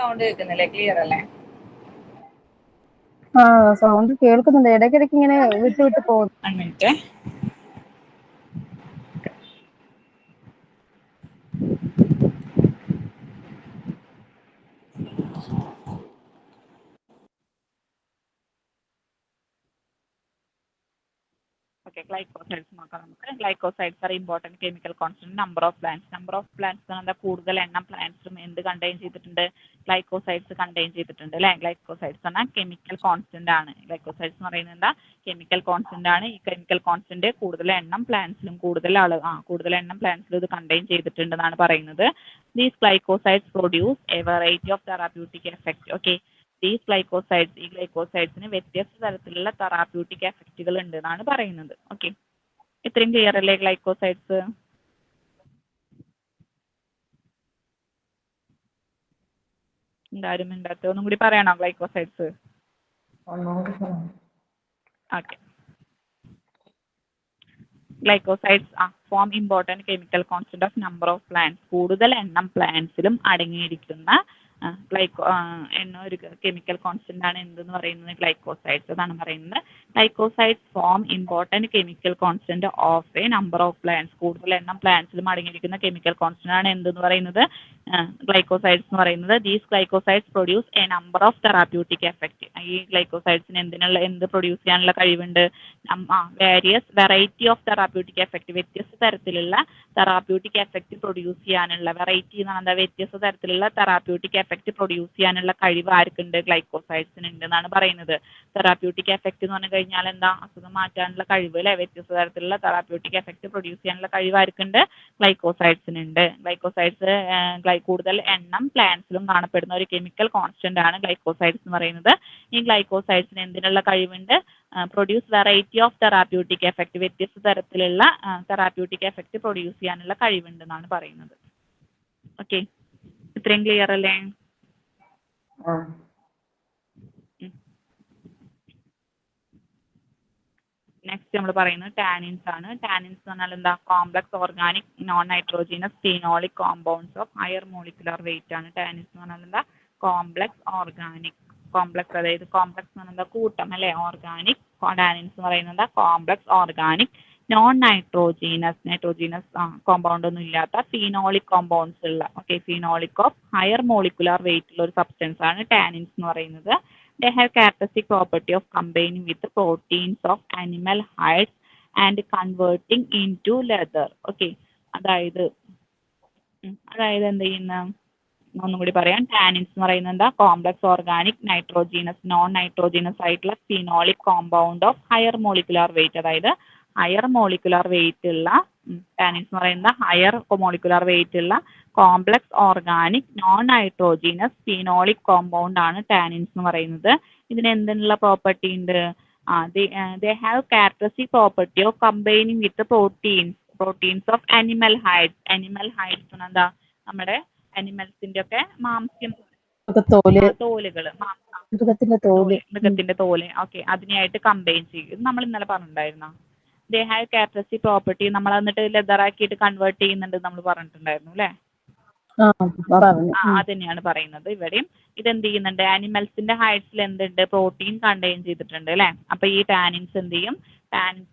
സൗണ്ട് കേൾക്കുന്നില്ലേ? ക്ലിയർ അല്ലേ? ആ സൗണ്ട് കേൾക്കുന്നുണ്ട്. ഇടയ്ക്കിടയ്ക്ക് ഇങ്ങനെ വിട്ടു വിട്ട് പോകുന്നു. 1 മിനിറ്റ്. Okay, glycosides നോക്കാം നമുക്ക്. Glycosides are important chemical constant number of plants. Number of plants എന്താ, കൂടുതൽ എണ്ണം പ്ലാന്റ്സും എന്ത് കണ്ടെയ്ൻ ചെയ്തിട്ടുണ്ട്? ഗ്ലൈക്കോസൈഡ്സ് കണ്ടെയ്ൻ ചെയ്തിട്ടുണ്ട് അല്ലേ? ഗ്ലൈക്കോസൈഡ്സ് പറഞ്ഞാൽ കെമിക്കൽ കോൺസ്റ്റന്റ് ആണ്. ഗ്ലൈക്കോസൈഡ്സ് എന്ന് പറയുന്നത് എന്താ? കെമിക്കൽ കോൺസ്റ്റന്റ് ആണ്. ഈ കെമിക്കൽ കോൺസ്റ്റന്റ് കൂടുതൽ എണ്ണം പ്ലാന്റ്സിലും കൂടുതൽ എണ്ണം പ്ലാന്റ്സിലും ഇത് കണ്ടെയ്ൻ ചെയ്തിട്ടുണ്ടെന്നാണ് പറയുന്നത്. These glycosides produce a variety of therapeutic effects. Okay. ഈ ഗ്ലൈക്കോസൈഡ്സിന് വ്യത്യസ്ത തരത്തിലുള്ള തെറാപ്യൂട്ടിക് എഫക്റ്റുകൾ ഉണ്ട് എന്നാണ് പറയുന്നത്. ഓക്കെ, ഇത്രയും ക്ലിയർ അല്ലേ ഗ്ലൈക്കോസൈഡ്സ്? എന്തായാലും മിണ്ടാത്ത, ഒന്നും കൂടി പറയണോ glycosides? Okay, glycosides form important chemical constant of number of plants. കൂടുതൽ എണ്ണം പ്ലാന്റ്സിലും അടങ്ങിയിരിക്കുന്ന ഒരു കെമിക്കൽ കോൺസ്റ്റന്റ് ആണ് എന്തെന്ന് പറയുന്നത്? ഗ്ലൈക്കോസൈഡ്സ്. അതാണ് പറയുന്നത്. Glycosides form important chemical constant of A number of plants. കൂടുതൽ എണ്ണം പ്ലാന്റ്സിലും അടങ്ങിയിരിക്കുന്ന കെമിക്കൽ കോൺസ്റ്റന്റ് ആണ് എന്തെന്ന് പറയുന്നത്? ഗ്ലൈക്കോസൈഡ്സ് എന്ന് പറയുന്നത്. These glycosides produce A number of therapeutic effect. ഈ ഗ്ലൈക്കോസൈഡ്സിന് എന്ത് പ്രൊഡ്യൂസ് ചെയ്യാനുള്ള കഴിവുണ്ട്? Various variety of therapeutic effect. വ്യത്യസ്ത തരത്തിലുള്ള തെറാപ്യൂട്ടിക് എഫക്റ്റ് പ്രൊഡ്യൂസ് ചെയ്യാനുള്ള, വെറൈറ്റി എന്ന് പറഞ്ഞാൽ വ്യത്യസ്ത തരത്തിലുള്ള തെറാപ്യൂട്ടിക് എഫക്റ്റ് പ്രൊഡ്യൂസ് ചെയ്യാനുള്ള കഴിവ് ആർക്കുണ്ട്? ഗ്ലൈക്കോസൈഡ്സിന് ഉണ്ട് എന്നാണ് പറയുന്നത്. തെറാപ്യൂട്ടിക് എഫക്റ്റ് എന്ന് പറഞ്ഞു കഴിഞ്ഞാൽ എന്താ? അസുഖം മാറ്റാനുള്ള കഴിവ് അല്ലെ? വ്യത്യസ്ത തരത്തിലുള്ള തെറാപ്യൂട്ടിക് എഫക്റ്റ് പ്രൊഡ്യൂസ് ചെയ്യാനുള്ള കഴിവ് ആർക്കുണ്ട്? ഗ്ലൈക്കോസൈഡ്സിനുണ്ട്. ഗ്ലൈക്കോസൈഡ്സ് കൂടുതൽ എണ്ണം പ്ലാന്റ്സിലും കാണപ്പെടുന്ന ഒരു കെമിക്കൽ കോൺസ്റ്റന്റ് ആണ് ഗ്ലൈക്കോസൈഡ്സ് എന്ന് പറയുന്നത്. ഈ ഗ്ലൈക്കോസൈഡ്സിന് എന്തിനുള്ള കഴിവുണ്ട്? Produce variety of therapeutic effect. വ്യത്യസ്ത തരത്തിലുള്ള തെറാപ്യൂട്ടിക് എഫക്റ്റ് പ്രൊഡ്യൂസ് ചെയ്യാനുള്ള കഴിവുണ്ടെന്നാണ് പറയുന്നത്. ഓക്കെ, ഇത്രയും ക്ലിയർ അല്ലേ? നെക്സ്റ്റ് നമ്മൾ പറയുന്നത് ടാനിൻസ് ആണ്. ടാനിൻസ് എന്ന് പറഞ്ഞാൽ എന്താ? Complex organic non nitrogenous phenolic compounds of higher molecular weight ആണ്. ടാനിൻസ് എന്ന് പറഞ്ഞാൽ എന്താ? Complex organic. കോംപ്ലക്സ് അതായത് കോംപ്ലക്സ് എന്ന് പറഞ്ഞാൽ കൂട്ടം അല്ലെ? ഓർഗാനിക്. ടാനിൻസ് എന്ന് പറയുന്നത് complex organic non nitrogenous compound ഒന്നും ഇല്ലാത്ത ഫീനോളിക് കോമ്പൗണ്ട്സ് ഉള്ള, okay, phenolic of higher molecular weight ഉള്ള ഒരു സബ്സ്റ്റൻസ് ആണ് ടാനിൻസ് എന്ന് പറയുന്നത്. They have characteristic property of combining with the proteins of animal hides and converting into leather. Okay, അതായത് എന്ത് ചെയ്യുന്ന, ഒന്നും കൂടി പറയാം. ടാനിൻസ് എന്ന് പറയുന്നത് എന്താ? കോംപ്ലക്സ് ഓർഗാനിക് നോൺ നൈട്രോജീനസ് ആയിട്ടുള്ള phenolic compound of higher molecular weight. അതായത് ഹയർ മോളിക്കുലാർ വെയിറ്റ് ഉള്ള ടാനിൻസ് എന്ന് പറയുന്നത് ഹയർ മോളിക്കുലാർ വെയിറ്റ് ഉള്ള complex organic non nitrogenous phenolic compound ആണ് ടാനിൻസ് എന്ന് പറയുന്നത്. ഇതിന് എന്തിനുള്ള പ്രോപ്പർട്ടി ഉണ്ട്? they have characteristic property of combining with the proteins of animal hides. animal hides എന്താ? നമ്മുടെ അനിമൽസിന്റെ ഒക്കെ മാംസ്യം, തോലുകൾ, മൃഗത്തിന്റെ തോല്. ഓക്കെ, അതിനായിട്ട് കമ്പൈൻ ചെയ്യും. ഇത് നമ്മൾ ഇന്നലെ പറഞ്ഞിട്ടുണ്ടായിരുന്നോ? They have characteristic property. നമ്മൾ എന്നിട്ട് ലെതർ ആക്കിയിട്ട് കൺവേർട്ട് ചെയ്യുന്നുണ്ട് നമ്മൾ പറഞ്ഞിട്ടുണ്ടായിരുന്നു അല്ലേ? അത് തന്നെയാണ് പറയുന്നത് ഇവിടെയും. ഇതെന്ത് ചെയ്യുന്നുണ്ട്? ആനിമൽസിന്റെ ഹൈഡ്സിൽ എന്തുണ്ട്? പ്രോട്ടീൻ കണ്ടെയ്ൻ ചെയ്തിട്ടുണ്ട് അല്ലെ? അപ്പൊ ഈ ടാനിൻസ് എന്ത് ചെയ്യും?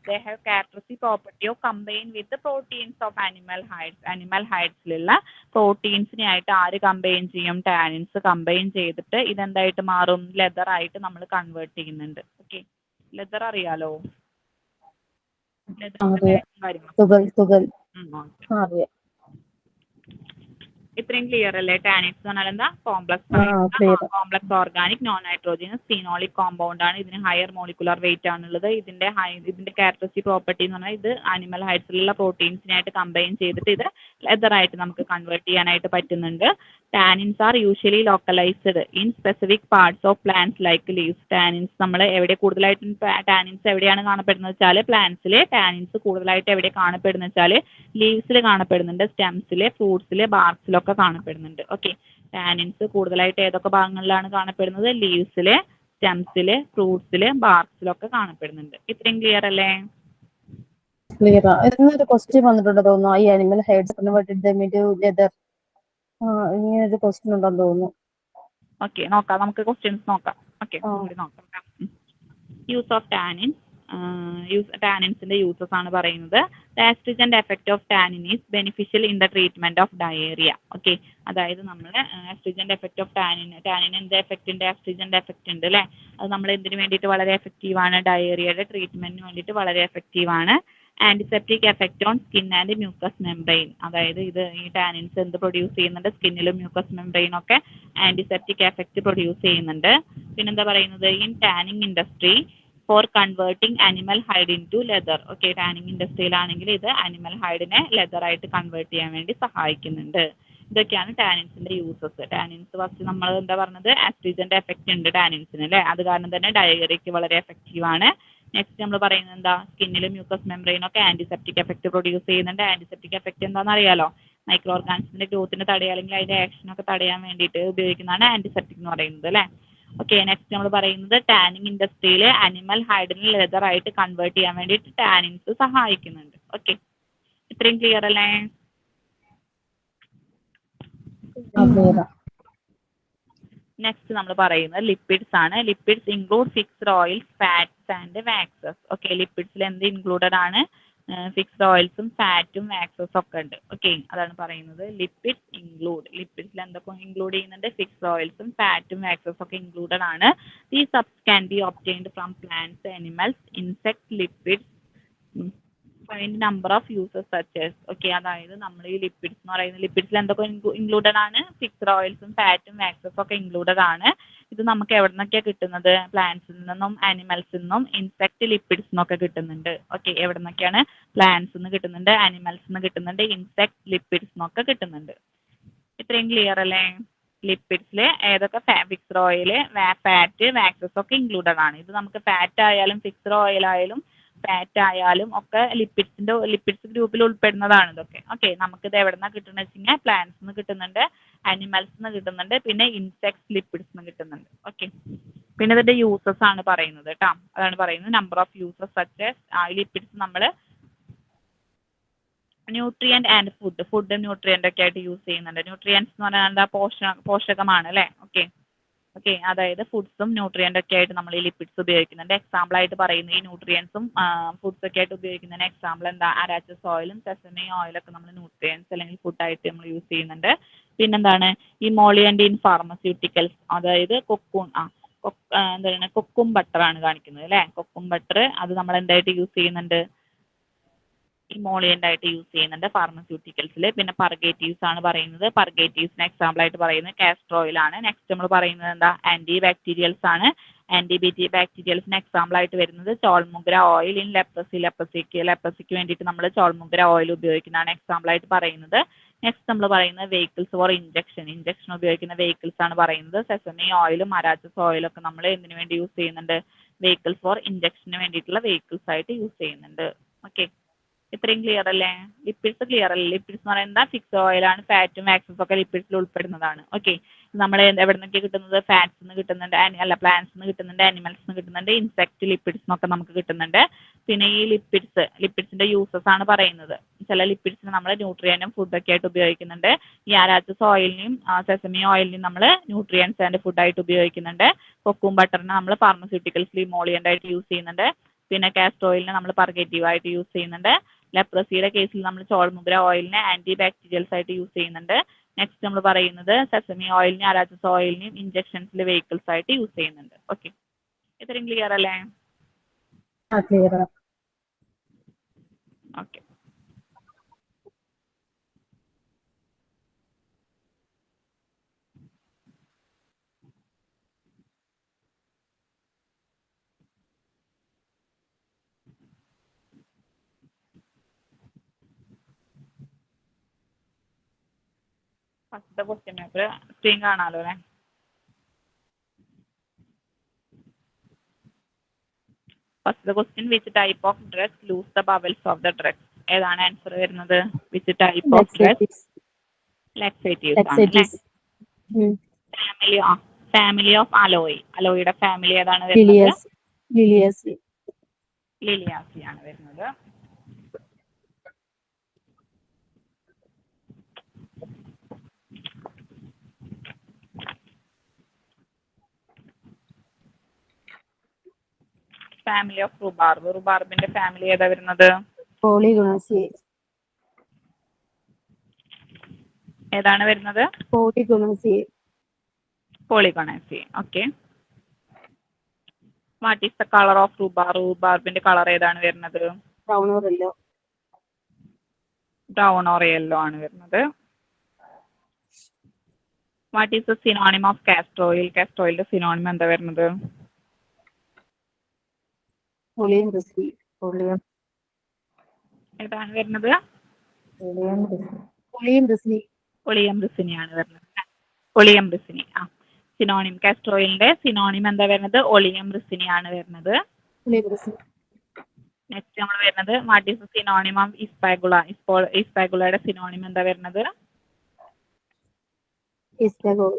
they have characteristic property of combine with the proteins of animal hides. animal hidesലുള്ള പ്രോട്ടീൻസിനെ ആയിട്ട് ആര് കമ്പൈൻ ചെയ്യും? ടാനിൻസ് കമ്പൈൻ ചെയ്തിട്ട് ഇതെന്തായിട്ട് മാറും? ലെതർ ആയിട്ട് നമ്മൾ കൺവേർട്ട് ചെയ്യുന്നുണ്ട്. ഓക്കെ, ലെതർ അറിയാലോ? ഇത്രയും ക്ലിയർ അല്ലേ? ടാനിൻസ് എന്ന് പറഞ്ഞാൽ എന്താ? Complex organic non nitrogenase phenolic compound ആണ്. ഇതിന് ഹയർ മോളിക്കുലർ വെയിറ്റ് ആണുള്ളത്. ഇതിന്റെ ക്യാരക്ടറിസ്റ്റിക് പ്രോപ്പർട്ടി എന്ന് പറഞ്ഞാൽ ഇത് ആനിമൽ ഹൈഡ്സിലുള്ള പ്രോട്ടീൻസിനായിട്ട് കമ്പൈൻ ചെയ്തിട്ട് ഇത് ലെതർ ആയിട്ട് നമുക്ക് കൺവേർട്ട് ചെയ്യാനായിട്ട് പറ്റുന്നുണ്ട്. Tannins are usually localised in specific parts of plants like leaves. Tannins നമ്മൾ എവിടെ കൂടുതലായിട്ടും ടാനിൻസ് എവിടെയാണ് കാണപ്പെടുന്നത് വെച്ചാൽ പ്ലാന്റ്സിൽ ടാനിൻസ് കൂടുതലായിട്ട് എവിടെ കാണപ്പെടുന്നത് വെച്ചാൽ ലീവ്സിൽ കാണപ്പെടുന്നുണ്ട്, സ്റ്റെംസിൽ, ഫ്രൂട്ട്സിൽ, ബാർക്സിലൊക്കെ കാണപ്പെടുന്നുണ്ട്. ഓക്കെ, ടാനിൻസ് കൂടുതലായിട്ട് ഏതൊക്കെ ഭാഗങ്ങളിലാണ് കാണപ്പെടുന്നത്? ലീവ്സില്, സ്റ്റെംസില്, ഫ്രൂട്ട്സില്, ബാർക്സിലൊക്കെ കാണപ്പെടുന്നുണ്ട്. ഇത്രയും ക്ലിയർ അല്ലേ? ക്ലിയർ. ഇന്നൊരു ക്വസ്റ്റ്യൻ വന്നിട്ടുണ്ട് തോന്നുന്നു. ഈ animal hides converted dum into leather. ഇങ്ങനെ ഒരു ക്വസ്റ്റ്യൻ ഉണ്ടെന്ന് തോന്നുന്നു. ഓക്കെ നോക്കാം, നമുക്ക് ക്വസ്റ്റ്യൻസ് നോക്കാം. ഓക്കെ ആ. കൂടി നോക്കാം. യൂസ് ഓഫ് ടാനിൻ, ടാനിൻസിന്റെ യൂസസ് ആണ് പറയുന്നത്. The astringent effect of tannin is beneficial in the treatment of diarrhoea. Okay, അതായത് നമ്മൾ ആസ്ട്രിജന്റ് എഫക്ട് ഓഫ് ടാനിൻ എന്ത് എഫക്റ്റ് ആസ്ട്രിജന്റ് എഫക്റ്റ് ഉണ്ട് അല്ലേ? അത് നമ്മൾ എന്തിനു വേണ്ടിയിട്ട് വളരെ എഫക്റ്റീവ് ആണ്? ഡയേറിയയുടെ ട്രീറ്റ്മെന്റിന് വേണ്ടിയിട്ട് വളരെ എഫക്റ്റീവ് ആണ്. Antiseptic effect on skin and mucus membrane, അതായത് ഈ ടാനിൻസ് എന്ത് പ്രൊഡ്യൂസ് ചെയ്യുന്നുണ്ട്? സ്കിന്നിലും മ്യൂക്കസ് മെംബ്രെയിനും ഒക്കെ ആന്റിസെപ്റ്റിക് എഫക്ട് പ്രൊഡ്യൂസ് ചെയ്യുന്നുണ്ട്. പിന്നെന്താ പറയുന്നത്? In tanning industry for converting animal hide into leather. Okay, tanning ഇൻഡസ്ട്രിയിലാണെങ്കിൽ ഇത് അനിമൽ ഹൈഡിനെ ലെതർ ആയിട്ട് കൺവേർട്ട് ചെയ്യാൻ വേണ്ടി സഹായിക്കുന്നുണ്ട്. ഇതൊക്കെയാണ് ടാനിൻസിന്റെ യൂസസ്. ടാനിൻസ് ഫസ്റ്റ് നമ്മൾ എന്താ പറഞ്ഞത്? ആസ്ട്രിജന്റ് എഫക്റ്റ് ഉണ്ട് ടാനിൻസിന് അല്ലേ? അത് കാരണം തന്നെ ഡയേറിയയ്ക്ക് വളരെ എഫക്റ്റീവ് ആണ്. നെക്സ്റ്റ് നമ്മൾ പറയുന്നത് എന്താ? സ്കിന്നിലും മ്യൂക്കസ് മെംബ്രെയിനൊക്കെ ആന്റിസെപ്റ്റിക് എഫക്ട് പ്രൊഡ്യൂസ് ചെയ്യുന്നുണ്ട്. ആന്റിസെപ്റ്റിക് എഫക്ട് എന്താണെന്ന് അറിയാലോ? മൈക്രോ ഓർഗാനിസത്തിന്റെ ഗ്രോത്തിനെ തടയാൻ അല്ലെങ്കിൽ അതിന്റെ ആക്ഷനൊക്കെ തടയാൻ വേണ്ടിയിട്ട് ഉപയോഗിക്കുന്നതാണ് ആന്റിസെപ്റ്റിക് എന്ന് പറയുന്നത് അല്ലേ? ഓക്കെ, നെക്സ്റ്റ് നമ്മൾ പറയുന്നത് ടാനിങ് ഇൻഡസ്ട്രിയിൽ അനിമൽ ഹൈഡിനെ ലെതർ ആയിട്ട് കൺവേർട്ട് ചെയ്യാൻ വേണ്ടിയിട്ട് ടാനിൻസ് സഹായിക്കുന്നുണ്ട്. ഓക്കെ, ഇത്രയും ക്ലിയർ അല്ലേ? നെക്സ്റ്റ് നമ്മൾ പറയുന്നത് ലിപ്പിഡ്സ് ആണ്. Lipids include fixed oils, fats and waxes. Okay, ലിപ്പിഡ്സിൽ എന്ത് ഇൻക്ലൂഡഡ് ആണ്? ഫിക്സ്ഡ് ഓയിൽസും ഫാറ്റും വാക്സസും ഒക്കെ ഉണ്ട്. ഓക്കെ, അതാണ് പറയുന്നത്. ലിപ്പിഡ്സിൽ എന്തൊക്കെ ഇൻക്ലൂഡ് ചെയ്യുന്നുണ്ട്? ഫിക്സ്ഡ് ഓയിൽസും ഫാറ്റും വാക്സസും ഒക്കെ ഇൻക്ലൂഡഡ് ആണ്. ഈ subs can be obtained from plants, animals, insect lipids. Find number of uses such as. Okay, അതായത് നമ്മൾ ഈ ലിപ്പിഡ്സ് എന്ന് പറയുന്നത് ലിപ്പിഡ്സിൽ എന്തൊക്കെ ഇൻക്ലൂഡഡ് ആണ്? ഫിക്സ്ഡ് ഓയിൽസും ഫാറ്റും വാക്സസും ഒക്കെ ഇൻക്ലൂഡഡ് ആണ്. ഇത് നമുക്ക് എവിടെ നിന്നൊക്കെയാണ് കിട്ടുന്നത്? പ്ലാന്റ്സിൽ നിന്നും ആനിമൽസിൽ നിന്നും ഇൻസെക്ട് ലിപ്പിഡ്സ് നിന്നൊക്കെ കിട്ടുന്നുണ്ട്. ഓക്കെ, എവിടെ നിന്നൊക്കെയാണ്? പ്ലാന്റ്സിൽ നിന്ന് കിട്ടുന്നുണ്ട്, ആനിമൽസിൽ നിന്ന് കിട്ടുന്നുണ്ട്, ഇൻസെക്ട് ലിപ്പിഡ്സ് നിന്നൊക്കെ കിട്ടുന്നുണ്ട്. ഇത്രയും ക്ലിയർ അല്ലേ? ലിപ്പിഡ്സിൽ ഏതൊക്കെ? ഫിക്സ്ഡ് ഓയിൽ, ഫാറ്റ്, വാക്സസ് ഒക്കെ ഇൻക്ലൂഡഡ് ആണ്. ഇത് നമുക്ക് ഫാറ്റ് ആയാലും ഫിക്സ്ഡ് ഓയിൽ ആയാലും ഫാറ്റ് ആയാലും ഒക്കെ ലിപ്പിഡ്സ് ഗ്രൂപ്പിൽ ഉൾപ്പെടുന്നതാണ് ഇതൊക്കെ. ഓക്കെ, നമുക്കിത് എവിടെ നിന്നാണ് കിട്ടുന്നത് വെച്ച് കഴിഞ്ഞാൽ പ്ലാന്റ്സ് നിന്ന് കിട്ടുന്നുണ്ട്, അനിമൽസ് നിന്ന് കിട്ടുന്നുണ്ട്, പിന്നെ ഇൻസെക്ട്സ് ലിപ്പിഡ്സ് നിന്ന് കിട്ടുന്നുണ്ട്. ഓക്കെ, പിന്നെ ഇതിന്റെ യൂസസ് ആണ് പറയുന്നത് കേട്ടോ. അതാണ് പറയുന്നത് number of uses such lipids നമ്മൾ ന്യൂട്രിയന്റ് ആൻഡ് ഫുഡ് ന്യൂട്രിയന്റ് ഒക്കെ ആയിട്ട് യൂസ് ചെയ്യുന്നുണ്ട്. ന്യൂട്രിയൻസ് എന്ന് പറഞ്ഞാൽ എന്താ? പോഷകമാണ് അല്ലേ? ഓക്കെ, അതായത് ഫുഡ്സും ന്യൂട്രിയന്റ് ഒക്കെ ആയിട്ട് നമ്മൾ ഈ ലിപ്പിഡ്സ് ഉപയോഗിക്കുന്നുണ്ട്. എക്സാമ്പിൾ ആയിട്ട് പറയുന്ന ഈ ന്യൂട്രിയൻസും ഫുഡ്സ് ഒക്കെ ആയിട്ട് ഉപയോഗിക്കുന്നതിന് എക്സാമ്പിൾ എന്താ? അരാച്ചസ് ഓയിലും സെസമി ഓയിലൊക്കെ നമ്മൾ ന്യൂട്രിയൻസ് അല്ലെങ്കിൽ ഫുഡായിട്ട് നമ്മൾ യൂസ് ചെയ്യുന്നുണ്ട്. പിന്നെന്താണ്? ഇമോളിയന്റ് ഇൻ ഫാർമസ്യൂട്ടിക്കൽസ്, അതായത് എന്താണ്? കൊക്കും ബട്ടർ ആണ് കാണിക്കുന്നത് അല്ലേ? കൊക്കും ബട്ടർ അത് നമ്മൾ എന്തായിട്ട് യൂസ് ചെയ്യുന്നുണ്ട്? ഇമോളിയന്റ് ആയിട്ട് യൂസ് ചെയ്യുന്നുണ്ട് ഫാർമസ്യൂട്ടിക്കൽസിൽ. പിന്നെ പർഗേറ്റീവ്സ് ആണ് പറയുന്നത്. പർഗേറ്റീവ്സിന് എക്സാമ്പിൾ ആയിട്ട് പറയുന്നത് കാസ്റ്റർ ഓയിൽ ആണ്. നെക്സ്റ്റ് നമ്മൾ പറയുന്നത് എന്താ? ആന്റി ബാക്ടീരിയൽസ് ആണ്. ആന്റി ബാക്ടീരിയൽസിന് എക്സാമ്പിൾ ആയിട്ട് വരുന്നത് ചോൾമുഗ്ര ഓയിൽ ഇൻ ലെപ്രസിക്ക് വേണ്ടിയിട്ട് നമ്മൾ ചോൾമുഗ്ര ഓയിൽ ഉപയോഗിക്കുന്നതാണ് എക്സാമ്പിൾ ആയിട്ട് പറയുന്നത്. നെക്സ്റ്റ് നമ്മൾ പറയുന്നത് വെഹിക്കിൾസ് ഫോർ ഇഞ്ചക്ഷൻ ഉപയോഗിക്കുന്ന വെഹിക്കിൾസ് ആണ് പറയുന്നത്. സെസമി ഓയിലും അരാച്ചസ് ഓയിലും ഒക്കെ നമ്മൾ എന്തിനു വേണ്ടി യൂസ് ചെയ്യുന്നുണ്ട്? വെഹിക്കിൾസ് ഫോർ ഇഞ്ചക്ഷന് വേണ്ടിയിട്ടുള്ള വെഹിക്കിൾസ് ആയിട്ട് യൂസ് ചെയ്യുന്നുണ്ട്. ഓക്കെ, ഇത്രയും ക്ലിയർ അല്ലേ? ലിപ്പിഡ്സ് ക്ലിയർ അല്ലേ? ലിപ്പിഡ്സ് എന്ന് പറയുന്നത് ഫിക്സ്ഡ് ഓയിലാണ്, ഫാറ്റും വാക്സസും ഒക്കെ ലിപ്പിഡ്സിൽ ഉൾപ്പെടുന്നതാണ്. ഓക്കെ, നമ്മൾ എവിടെ നിന്നൊക്കെ കിട്ടുന്നത്? ഫാറ്റ്സ് നിന്ന് കിട്ടുന്നുണ്ട്, പ്ലാന്റ്സ് നിന്ന് കിട്ടുന്നുണ്ട്, അനിമൽസ് നിന്ന് കിട്ടുന്നുണ്ട്, ഇൻസെക്ട് ലിപ്പിഡ്സ് എന്നൊക്കെ നമുക്ക് കിട്ടുന്നുണ്ട്. പിന്നെ ഈ ലിപ്പിഡ്സിന്റെ യൂസസ് ആണ് പറയുന്നത്. ചില ലിപ്പിഡ്സിന് നമ്മൾ ന്യൂട്രിയനും ഫുഡൊക്കെ ആയിട്ട് ഉപയോഗിക്കുന്നുണ്ട്. ഈ അരാച്ചസ് ഓയിലിനെയും സെസമി ഓയിലിനെയും നമ്മൾ ന്യൂട്രിയൻസ് ആൻഡ് ഫുഡായിട്ട് ഉപയോഗിക്കുന്നുണ്ട്. കൊക്കും ബട്ടറിനെ നമ്മൾ ഫാർമസ്യൂട്ടിക്കൽസിൽ ഇമോളിയന്റ് ആയിട്ട് യൂസ് ചെയ്യുന്നുണ്ട്. പിന്നെ കാസ്റ്റർ ഓയിലിനെ നമ്മൾ പർഗേറ്റീവ് ആയിട്ട് യൂസ് ചെയ്യുന്നുണ്ട്. ലെപ്രസിയുടെ കേസിൽ നമ്മൾ ചോൾമുഗ്ര ഓയിലിനെ ആന്റി ബാക്ടീരിയൽസ് ആയിട്ട് യൂസ് ചെയ്യുന്നുണ്ട്. നെക്സ്റ്റ് നമ്മൾ പറയുന്നത് സെസമി ഓയിലിനെ അരാച്ചസ് ഓയിലിനെയും ഇഞ്ചക്ഷൻസിൽ വെഹിക്കിൾസ് ആയിട്ട് യൂസ് ചെയ്യുന്നുണ്ട്. ഓക്കെ, ഇത്രയും ക്ലിയർ അല്ലേ? ക്ലിയർ. ഓക്കെ, ഫസ്റ്റത്തെ ക്വസ്റ്റ്യൻ പേപ്പർ സ്ക്രീൻ കാണാലോ അല്ലേ? First question, which type of drugs lose the bubbles of the drugs? ഏതാണ് ആൻസർ വരുന്നത്? Which type of drugs? Laxatives ആണ് അല്ലേ? ഫാമിലി ഓഫ് അലോയിയുടെ ഫാമിലി ഏതാണ് വരുന്നത്? ലിലിയാസി ആണ് വരുന്നത്. Family of rhubarb. റുബാർബിന്റെ ഫാമിലി ഏതാ വരുന്നത്? പോളിഗൊണാസിയെ. ഏതാണ് വരുന്നത്? Polygonaceae. Polygonaceae. Okay. What is the colour of rhubarb? റുബാർബിന്റെ കളർ ഏതാണ് വരുന്നത്? Brown or yellow. Brown or yellow ആണ് വരുന്നത്. What is the synonym of castor oil? Castor ഓയിലിന്റെ സിനോണിം എന്താ വരുന്നത്? Oleum ricini. ഒളിയം. ഏതാണ് വരുന്നത്? Oleum ricini. ഒളിയം റിസിനിയാണ് വരുന്നത്. Oleum ricini. സിനോണിം, കാസ്റ്റർ ഓയിലിന്റെ സിനോണിം എന്താ വരുന്നത്? ഒളിയം റിസിനി ആണ് വരുന്നത്. Oleum Risley. നെക്സ്റ്റ് നമ്മൾ വരുന്നത് what is the synonym of ispaghula? ഇസ്പാഗുളയുടെ സിനോണിം എന്താ വരുന്നത്? ഇസ്ലഗോൾ.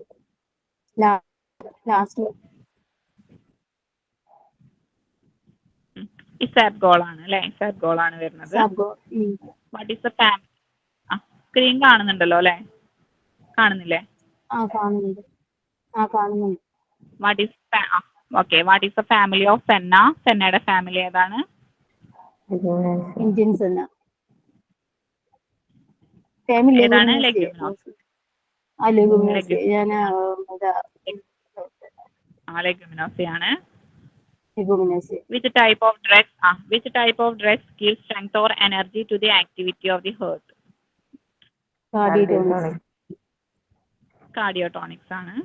ലാസ്റ്റ് ഇസാബ്ഗോൾ ആണ് അല്ലെ? ഇസാബ്ഗോൾ ആണ് വരുന്നത്. സബ്ഗോൾ. What is the family? Screen കാണുന്നുണ്ടല്ലോ അല്ലെ? കാണുന്നില്ലേ? കാണുന്നുണ്ട്. What is okay. What is the family of senna? ഫെന്നയുടെ ഫാമിലി ഏതാണ്? Indian senna. ഫാമിലി ഏതാണ്? ലെഗുമിനോസി. ലെഗുമിനോസി ആണ്. Leguminosae. Which type of drugs gives strength or energy to the activity of the heart? Cardiotonics ആണ്.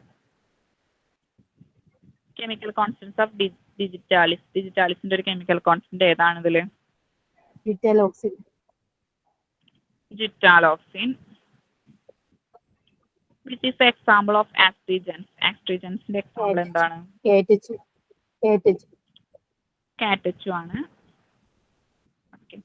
Chemical constants of digitalis. ഡിജിറ്റാലിസിന്റെ ഒരു chemical constant ഏതാണ് ഇതില്? Gitaloxin. Gitaloxin. Which is the example of estrogens? Estrogensiന്റെ example എന്താണ്? Catechu ആണ്. Okay.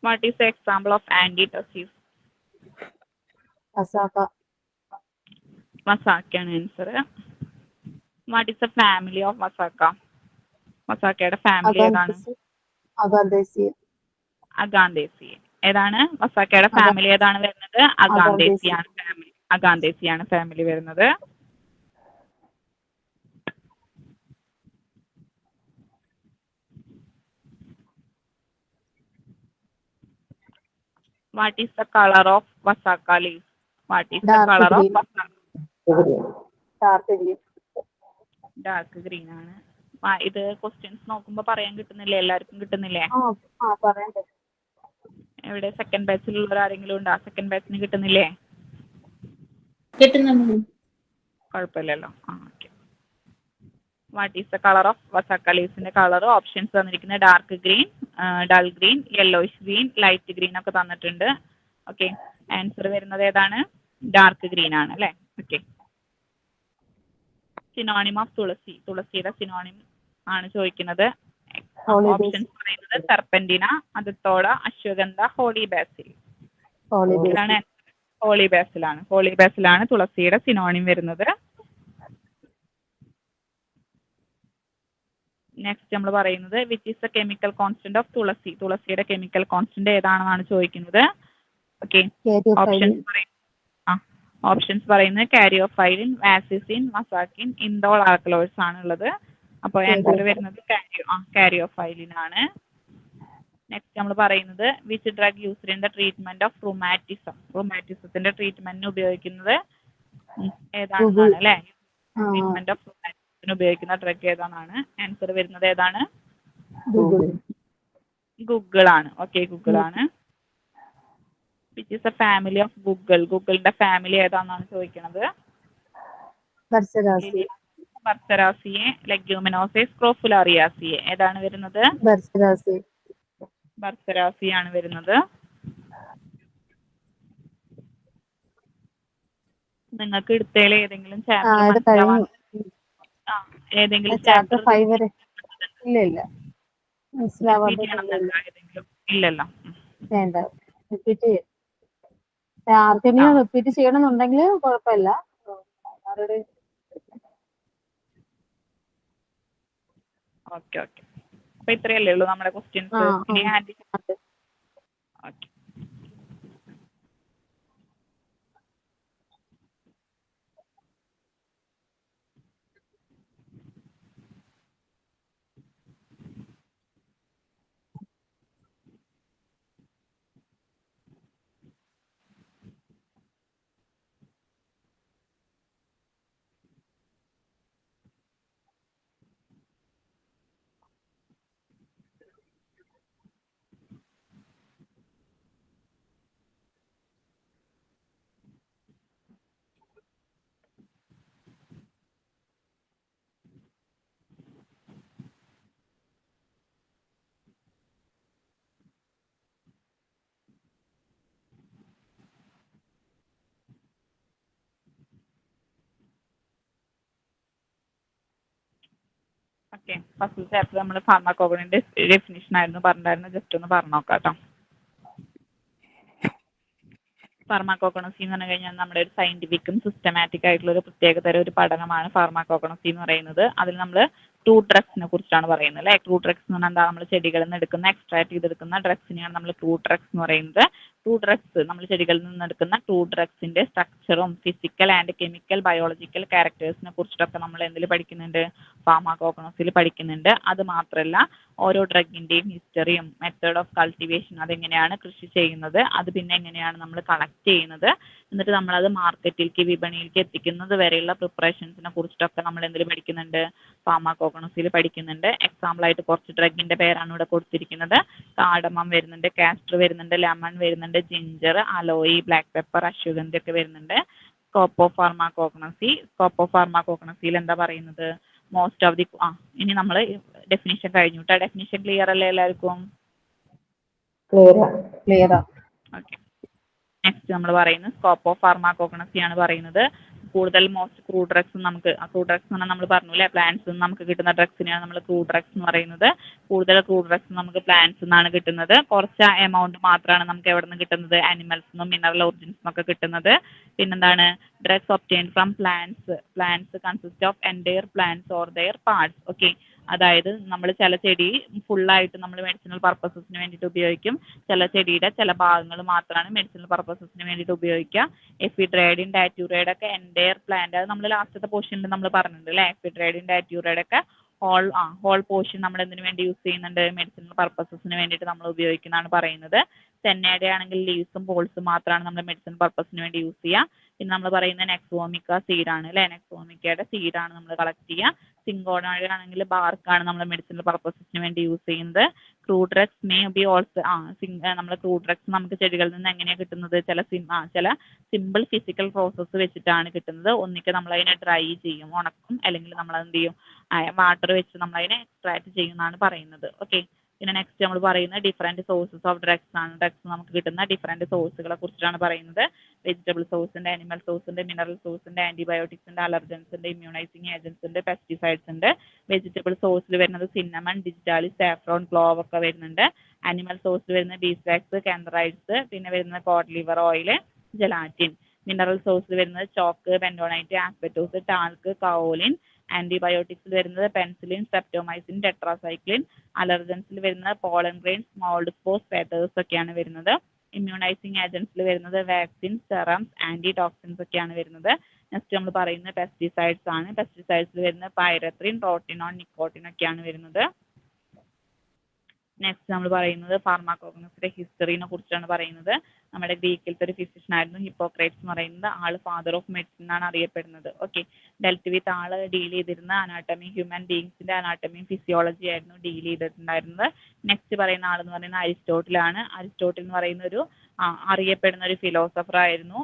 What is the example of antidepressive? Masaka ആണ് answer. What is the family of Masaka? മസാക്കയുടെ family ഏതാണ്? അഗാന്തേസി. ഏതാണ് മസാക്കയുടെ ഫാമിലി ഏതാണ് വരുന്നത്? അഗാന്തേസിയാണ് ഫാമിലി. അഗാന്തേസിയാണ് ഫാമിലി വരുന്നത്. What is the color of Masaka leaves? What is the color of Masaka? Dark green ആണ്. ഇത് ക്വസ്റ്റ്യൻസ് നോക്കുമ്പോ പറയാൻ കിട്ടുന്നില്ലേ? എല്ലാവർക്കും കിട്ടുന്നില്ലേ? എവിടെ സെക്കൻഡ് ബാച്ചിലുള്ളവർ ആരെങ്കിലും ഉണ്ടോ? സെക്കൻഡ് ബാച്ചിന് കിട്ടുന്നില്ലേ? കുഴപ്പമില്ലല്ലോ. Okay. What is the colour of vasaka ലീവ്സിന്റെ കളർ? ഓപ്ഷൻസ് തന്നിരിക്കുന്നത് dark green, dull green, yellowish green, light green ഒക്കെ തന്നിട്ടുണ്ട്. ഓക്കെ. ആൻസർ വരുന്നത് ഏതാണ്? ഡാർക്ക് ഗ്രീൻ ആണ് അല്ലേ? ഓക്കെ. Synonym of tulsi. തുളസിയുടെ സിനോണിം ആണ് ചോദിക്കുന്നത്. ഓപ്ഷൻസ് പറയുന്നത് serpentina, adhatoda, ashwagandha, holy basil. ഇതാണ് ഹോളി ബാസിലാണ്. ഹോളി ബാസിലാണ് തുളസിയുടെ സിനോണിം വരുന്നത്. നെക്സ്റ്റ് നമ്മൾ പറയുന്നത് which is the chemical constant of tulsi. തുളസിയുടെ കെമിക്കൽ കോൺസ്റ്റന്റ് ഏതാണെന്നാണ് ചോദിക്കുന്നത്. ഓക്കെ. ഓപ്ഷൻസ് പറയുന്നത് കാരിയോഫൈലിൻ, വാസിസിൻ, മസാക്കിൻ, ഇൻഡോൾ ആൽക്കലോയിഡ്സ് ആണ് ഉള്ളത്. അപ്പോൾ ആൻസർ വരുന്നത് കാരിയോഫൈലിൻ ആണ്. നെക്സ്റ്റ് നമ്മൾ പറയുന്നത് which drug used in the treatment of rheumatism. റുമാറ്റിസത്തിന്റെ ട്രീറ്റ്മെന്റിന് ഉപയോഗിക്കുന്നത് ഏതാണെന്നാണ് അല്ലെ? ട്രീറ്റ്മെന്റ് ഓഫ് റുമാറ്റിസത്തിന് ഉപയോഗിക്കുന്ന ഡ്രഗ് ഏതാണെന്നാണ്. ആൻസർ വരുന്നത് ഏതാണ്? ഗുഗിൾ ആണ്. ഓക്കെ, ഗുഗിൾ ആണ്. Which is the family of guggul. ഗുഗിളിന്റെ ഫാമിലി ഏതാണെന്നാണ് ചോദിക്കുന്നത്. ബർസറാസിയെ, ലെഗ്യൂമിനോസെ, സ്ക്രോഫുലാറിയാസിയെ. ഏതാണ് വരുന്നത്? ബർസറാസിയാണ് വരുന്നത്. നിങ്ങൾക്ക് എടുത്തതിൽ ഏതെങ്കിലും ചാപ്റ്റർ ഏതെങ്കിലും ചാപ്റ്റർ ഇല്ലല്ലോ? വേണ്ട. റിപ്പീറ്റ് ചെയ്യണം. ആർക്കെങ്കിലും റിപ്പീറ്റ് ചെയ്യണമെന്നുണ്ടെങ്കിൽ കുഴപ്പമില്ല. Okay okay. അപ്പൊ ഇത്രയല്ലേ ഉള്ളൂ നമ്മുടെ ക്വസ്റ്റ്യൻസ്. ഇനി ഓക്കെ. ഓക്കെ, ഫസ്റ്റ് ചാപ്റ്റർ നമ്മൾ ഫാർമക്കോഗണിന്റെ ഡെഫിനിഷൻ ആയിരുന്നു പറഞ്ഞിട്ടുണ്ടായിരുന്നു. ജസ്റ്റ് ഒന്ന് പറഞ്ഞു നോക്കാം കേട്ടോ. ഫാർമക്കോഗണസി എന്ന് പറഞ്ഞു കഴിഞ്ഞാൽ നമ്മുടെ ഒരു സയന്റിഫിക്കും സിസ്റ്റമാറ്റിക് ആയിട്ടുള്ള ഒരു പ്രത്യേകതരം ഒരു പഠനമാണ് ഫാർമക്കോഗണസി എന്ന് പറയുന്നത്. അതിൽ നമ്മൾ ക്രൂഡ് ഡ്രഗ്സിനെ കുറിച്ചാണ് പറയുന്നത് അല്ലേ. ക്രൂഡ് ഡ്രഗ്സ് എന്ന് പറഞ്ഞാൽ എന്താ, നമ്മൾ ചെടികളിൽ നിന്ന് എടുക്കുന്ന എക്സ്ട്രാക്ട് ചെയ്തെടുക്കുന്ന ഡ്രഗ്സിനെയാണ് നമ്മൾ ക്രൂഡ് ഡ്രഗ്സ് എന്ന് പറയുന്നത്. ക്രൂഡ് ഡ്രഗ്സ് നമ്മൾ ചെടികളിൽ നിന്ന് എടുക്കുന്ന ക്രൂഡ് ഡ്രഗ്സിന്റെ സ്ട്രക്ചറും ഫിസിക്കൽ ആൻഡ് കെമിക്കൽ ബയോളജിക്കൽ ക്യാരക്ടേഴ്സിനെ കുറിച്ചിട്ടൊക്കെ നമ്മൾ എന്തിൽ പഠിക്കുന്നുണ്ട്, ഫാർമക്കോഗണസിൽ പഠിക്കുന്നുണ്ട്. അത് മാത്രമല്ല ഓരോ ഡ്രഗിന്റെയും ഹിസ്റ്ററിയും മെത്തേഡ് ഓഫ് കൾട്ടിവേഷൻ, അതെങ്ങനെയാണ് കൃഷി ചെയ്യുന്നത്, അത് പിന്നെ എങ്ങനെയാണ് നമ്മൾ കളക്ട് ചെയ്യുന്നത്, എന്നിട്ട് നമ്മളത് മാർക്കറ്റിലേക്ക് വിപണിയിലേക്ക് എത്തിക്കുന്നത് വരെയുള്ള പ്രിപ്പറേഷൻസിനെ കുറിച്ചിട്ടൊക്കെ നമ്മൾ എന്തിൽ പഠിക്കുന്നുണ്ട്, ഫാർമക്കോഗണസിൽ പഠിക്കുന്നുണ്ട്. എക്സാമ്പിൾ ആയിട്ട് കുറച്ച് ഡ്രഗിന്റെ പേരാണ് ഇവിടെ കൊടുത്തിരിക്കുന്നത്. കാർഡമം വരുന്നുണ്ട്, കാസ്റ്റർ വരുന്നുണ്ട്, ലെമൺ വരുന്നുണ്ട്, ജിഞ്ചർ, അലോയി, ബ്ലാക്ക് പെപ്പർ, അശ്വഗന്ധി ഒക്കെ വരുന്നുണ്ട്. സ്കോപ്പ് ഓഫ് ഫാർമക്കോഗണസിയിൽ എന്താ പറയുന്നത്, മോസ്റ്റ് ഓഫ് ദി ഇനി നമ്മൾ ഡെഫിനിഷൻ കഴിഞ്ഞു കേട്ടോ. ഡെഫിനിഷൻ ക്ലിയർ അല്ലേ എല്ലാവർക്കും? ക്ലിയർ. ഓക്കെ. നെക്സ്റ്റ് നമ്മൾ പറയുന്നത് സ്കോപ്പ് ഓഫ് ഫാർമക്കോഗണസി ആണ് പറയുന്നത്. കൂടുതൽ മോസ്റ്റ് ക്രൂഡ് ഡ്രഗ്സ് നമുക്ക് ക്രൂഡ് ഡ്രഗ്സ് എന്ന് പറഞ്ഞാൽ നമ്മൾ പറഞ്ഞു അല്ലേ, പ്ലാന്റ്സ് നമുക്ക് കിട്ടുന്ന ഡ്രഗ്സിനെയാണ് നമ്മൾ ക്രൂഡ് ഡ്രഗ്സ് എന്ന് പറയുന്നത്. കൂടുതൽ ക്രൂഡ് ഡ്രഗ്സ് നമുക്ക് പ്ലാന്റ്സ് നിന്നാണ് കിട്ടുന്നത്. കുറച്ച് എമൗണ്ട് മാത്രമാണ് നമുക്ക് എവിടെ നിന്ന് കിട്ടുന്നത്, ആനിമൽസ് നിന്നും മിനറൽ ഒറിജിൻസ് നിന്നൊക്കെ കിട്ടുന്നത്. പിന്നെന്താണ്, drugs obtained from plants consist of entire plants or there parts. Okay, അതായത് നമ്മൾ ചില ചെടി ഫുള്ളായിട്ട് നമ്മൾ മെഡിസിനൽ പർപ്പസസിന് വേണ്ടിയിട്ട് ഉപയോഗിക്കും. ചില ചെടിയുടെ ചില ഭാഗങ്ങൾ മാത്രമാണ് മെഡിസിനൽ പർപ്പസസിന് വേണ്ടിയിട്ട് ഉപയോഗിക്കുക. എഫിഡ്രൈഡിൻ, ഡാറ്റ്യൂറൈഡ് ഒക്കെ എൻറ്റയർ പ്ലാന്റ്, അത് നമ്മൾ ലാസ്റ്റത്തെ പോർഷനിൽ നമ്മൾ പറഞ്ഞിട്ടുണ്ട് അല്ലേ. എഫിഡ്രൈഡിൻ, ഡാറ്റ്യൂറൈഡ് ഒക്കെ ഹോൾ പോർഷൻ നമ്മൾ എന്തിനു വേണ്ടി യൂസ് ചെയ്യുന്നുണ്ട്, മെഡിസിനൽ പർപ്പസസിന് വേണ്ടിയിട്ട് നമ്മൾ ഉപയോഗിക്കുന്നതാണ് പറയുന്നത്. സെന്നയുടെ ആണെങ്കിൽ ലീവ്സും പോൾസും മാത്രമാണ് നമ്മൾ മെഡിസിനൽ പർപ്പസിന് വേണ്ടി യൂസ് ചെയ്യുക. പിന്നെ നമ്മൾ പറയുന്നത് നെക്സോമിക്ക സീഡാണ് അല്ലേ, നെക്സോമിക്കയുടെ സീഡാണ് നമ്മൾ കളക്ട് ചെയ്യുക. സിങ്കോണയുടെ ആണെങ്കിൽ ബാർക്കാണ് നമ്മൾ മെഡിസിനൽ പർപ്പസസിന് വേണ്ടി യൂസ് ചെയ്യുന്നത്. Crude drugs may be also നമ്മൾ ക്രൂഡ് ഡ്രഗ്സ് നമുക്ക് ചെടികളിൽ നിന്ന് എങ്ങനെയാണ് കിട്ടുന്നത്, ചില സിമ്പിൾ ഫിസിക്കൽ പ്രോസസ്സ് വെച്ചിട്ടാണ് കിട്ടുന്നത്. ഒന്നിക്ക് നമ്മൾ അതിനെ ഡ്രൈ ചെയ്യും, ഉണക്കും, അല്ലെങ്കിൽ നമ്മൾ എന്ത് ചെയ്യും, വാട്ടർ വെച്ച് നമ്മൾ അതിനെ എക്സ്ട്രാക്ട് ചെയ്യുന്നതാണ് പറയുന്നത്. ഓക്കെ. പിന്നെ നെക്സ്റ്റ് നമ്മൾ പറയുന്നത് ഡിഫറെൻറ്റ് സോഴ്സസ് ഓഫ് ഡ്രഗ്സ് ആണ്. ഡ്രഗ്സ് നമുക്ക് കിട്ടുന്ന ഡിഫറെൻറ്റ് സോഴ്സുകളെ കുറിച്ചാണ് പറയുന്നത്. വെജിറ്റബിൾ സോഴ്സ് ഉണ്ട്, ആനിമൽ സോഴ്സ് ഉണ്ട്, മിനറൽ സോഴ്സ് ഉണ്ട്, ആന്റിബയോട്ടിക്സ് ഉണ്ട്, അലർജൻസ് ഉണ്ട്, ഇമ്മ്യൂണൈസിങ് ഏജൻസ് ഉണ്ട്, പെസ്റ്റിസൈഡ്സ് ഉണ്ട്. വെജിറ്റബിൾ സോഴ്സിൽ വരുന്നത് സിന്നമൺ, ഡിജിറ്റാലിസ്, സാഫ്രോൺ, ക്ലോവ് ഒക്കെ വരുന്നുണ്ട്. ആനിമൽ സോഴ്സിൽ വരുന്നത് ബീസ്വാക്സ്, കാന്തറൈഡ്സ്, പിന്നെ വരുന്നത് code liver oil, gelatin. Mineral സോഴ്സിൽ വരുന്നത് ചോക്ക്, ബെൻഡോണൈറ്റ്, ആസ്ബറ്റോസ്, ടാൽക്ക്, കയോലിൻ. ആന്റിബയോട്ടിക്സിൽ വരുന്നത് പെൻസിലിൻ, സെപ്റ്റോമൈസിൻ, ടെട്രാസൈക്ലിൻ. അലർജൻസിൽ വരുന്നത് pollen grains, mould spores, feathers ഒക്കെയാണ് വരുന്നത്. ഇമ്മ്യൂണൈസിങ് ഏജൻസിൽ വരുന്നത് വാക്സിൻ, സെറംസ്, ആന്റി ടോക്സിൻസ് ഒക്കെയാണ് വരുന്നത്. നെക്സ്റ്റ് നമ്മൾ പറയുന്നത് പെസ്റ്റിസൈഡ്സ് ആണ്. പെസ്റ്റിസൈഡ്സിൽ വരുന്നത് പൈറത്രിൻ, റോട്ടിനോൺ, നിക്കോട്ടിൻ ഒക്കെയാണ് വരുന്നത്. നെക്സ്റ്റ് നമ്മൾ പറയുന്നത് ഫാർമക്കോഗണസിന്റെ ഹിസ്റ്ററിനെ കുറിച്ചാണ് പറയുന്നത്. നമ്മുടെ ഗ്രീക്കിലത്തെ ഒരു ഫിസിഷ്യൻ ആയിരുന്നു ഹിപ്പോക്രൈറ്റ്സ് എന്ന് പറയുന്നത്. ആള് ഫാദർ ഓഫ് മെഡിസിൻ എന്നാണ് അറിയപ്പെടുന്നത്. ഓക്കെ. ഡെൽറ്റ് വിത്ത് ആള് ഡീൽ ചെയ്തിരുന്ന അനാട്ടമി, ഹ്യൂമൻ ബീങ്സിന്റെ അനാട്ടമിയും ഫിസിയോളജി ആയിരുന്നു ഡീൽ ചെയ്തിട്ടുണ്ടായിരുന്നത്. നെക്സ്റ്റ് പറയുന്ന ആളെന്ന് പറയുന്നത് അരിസ്റ്റോട്ടിലാണ്. അരിസ്റ്റോട്ടിൽ എന്ന് പറയുന്ന ഒരു അറിയപ്പെടുന്ന ഒരു ഫിലോസഫർ ആയിരുന്നു.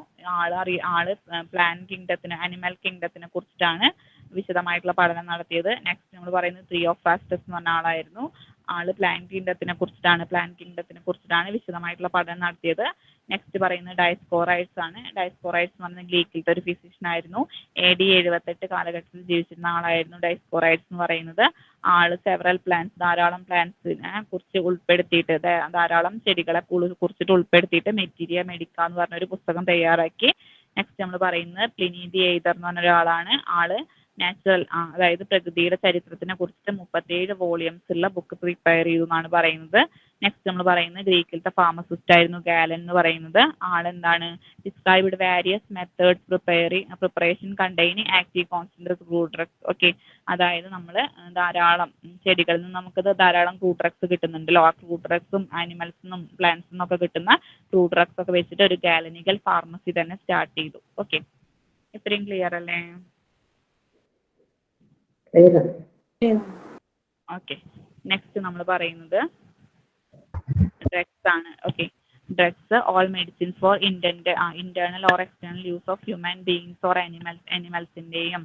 ആള് പ്ലാന്റ് കിങ്ഡത്തിന്, അനിമൽ കിങ്ഡത്തിനെ കുറിച്ചിട്ടാണ് വിശദമായിട്ടുള്ള പഠനം നടത്തിയത്. നെക്സ്റ്റ് നമ്മൾ പറയുന്നത് തിയോഫ്രാസ്റ്റസ് എന്ന് പറഞ്ഞ ആളായിരുന്നു. ആള് പ്ലാന്റ് കിങ്ഡത്തിനെ കുറിച്ചിട്ടാണ് വിശദമായിട്ടുള്ള പഠനം നടത്തിയത്. നെക്സ്റ്റ് പറയുന്നത് ഡയസ്കോറൈഡ്സ് ആണ്. ഡയസ്കോറൈഡ്സ് എന്ന് പറയുന്നത് ഗ്രീക്കിലത്തെ ഒരു ഫിസിഷ്യൻ ആയിരുന്നു. AD 78 കാലഘട്ടത്തിൽ ജീവിച്ചിരുന്ന ആളായിരുന്നു ഡയസ്കോറൈഡ്സ് എന്ന് പറയുന്നത്. ആള് ധാരാളം പ്ലാന്റ്സിനെ കുറിച്ച് ഉൾപ്പെടുത്തിയിട്ട്, ധാരാളം ചെടികളെ കുറിച്ചിട്ട് ഉൾപ്പെടുത്തിയിട്ട് മെറ്റീരിയ മെഡിക്ക എന്ന് പറഞ്ഞൊരു പുസ്തകം തയ്യാറാക്കി. നെക്സ്റ്റ് നമ്മൾ പറയുന്നത് പ്ലിനി ദി എയ്തർ എന്ന് പറഞ്ഞ ഒരാളാണ്. ആള് നാച്ചുറൽ അതായത് പ്രകൃതിയുടെ ചരിത്രത്തിനെ കുറിച്ചിട്ട് 37 വോളിയംസ് ഉള്ള ബുക്ക് പ്രിപ്പയർ ചെയ്തു എന്നാണ് പറയുന്നത്. നെക്സ്റ്റ് നമ്മൾ പറയുന്നത് ഗ്രീക്കിലത്തെ ഫാർമസിസ്റ്റ് ആയിരുന്നു ഗാലൻ എന്ന് പറയുന്നത്. ആളെന്താണ് described various methods preparation containing active concentrate root drugs. Okay, അതായത് നമ്മൾ ധാരാളം ചെടികളിൽ നിന്ന് നമുക്കത് ധാരാളം റൂട്ട് ഡ്രഗ്സ് കിട്ടുന്നുണ്ടല്ലോ. ആ റൂട്ട് ഡ്രഗ്സും ആനിമൽസിനും പ്ലാന്റ്സിനും ഒക്കെ കിട്ടുന്ന റൂട്ട് ഡ്രഗ്സ് ഒക്കെ വെച്ചിട്ട് ഒരു ഗാലനിക്കൽ ഫാർമസി തന്നെ സ്റ്റാർട്ട് ചെയ്തു. ഓക്കെ, ഇത്രയും ക്ലിയർ അല്ലേ? ഓക്കെ, നെക്സ്റ്റ് നമ്മൾ പറയുന്നത് ഡ്രഗ്സ് ആണ്. Okay, drugs all medicines for internal or external use of human beings or അനിമൽസിന്റെയും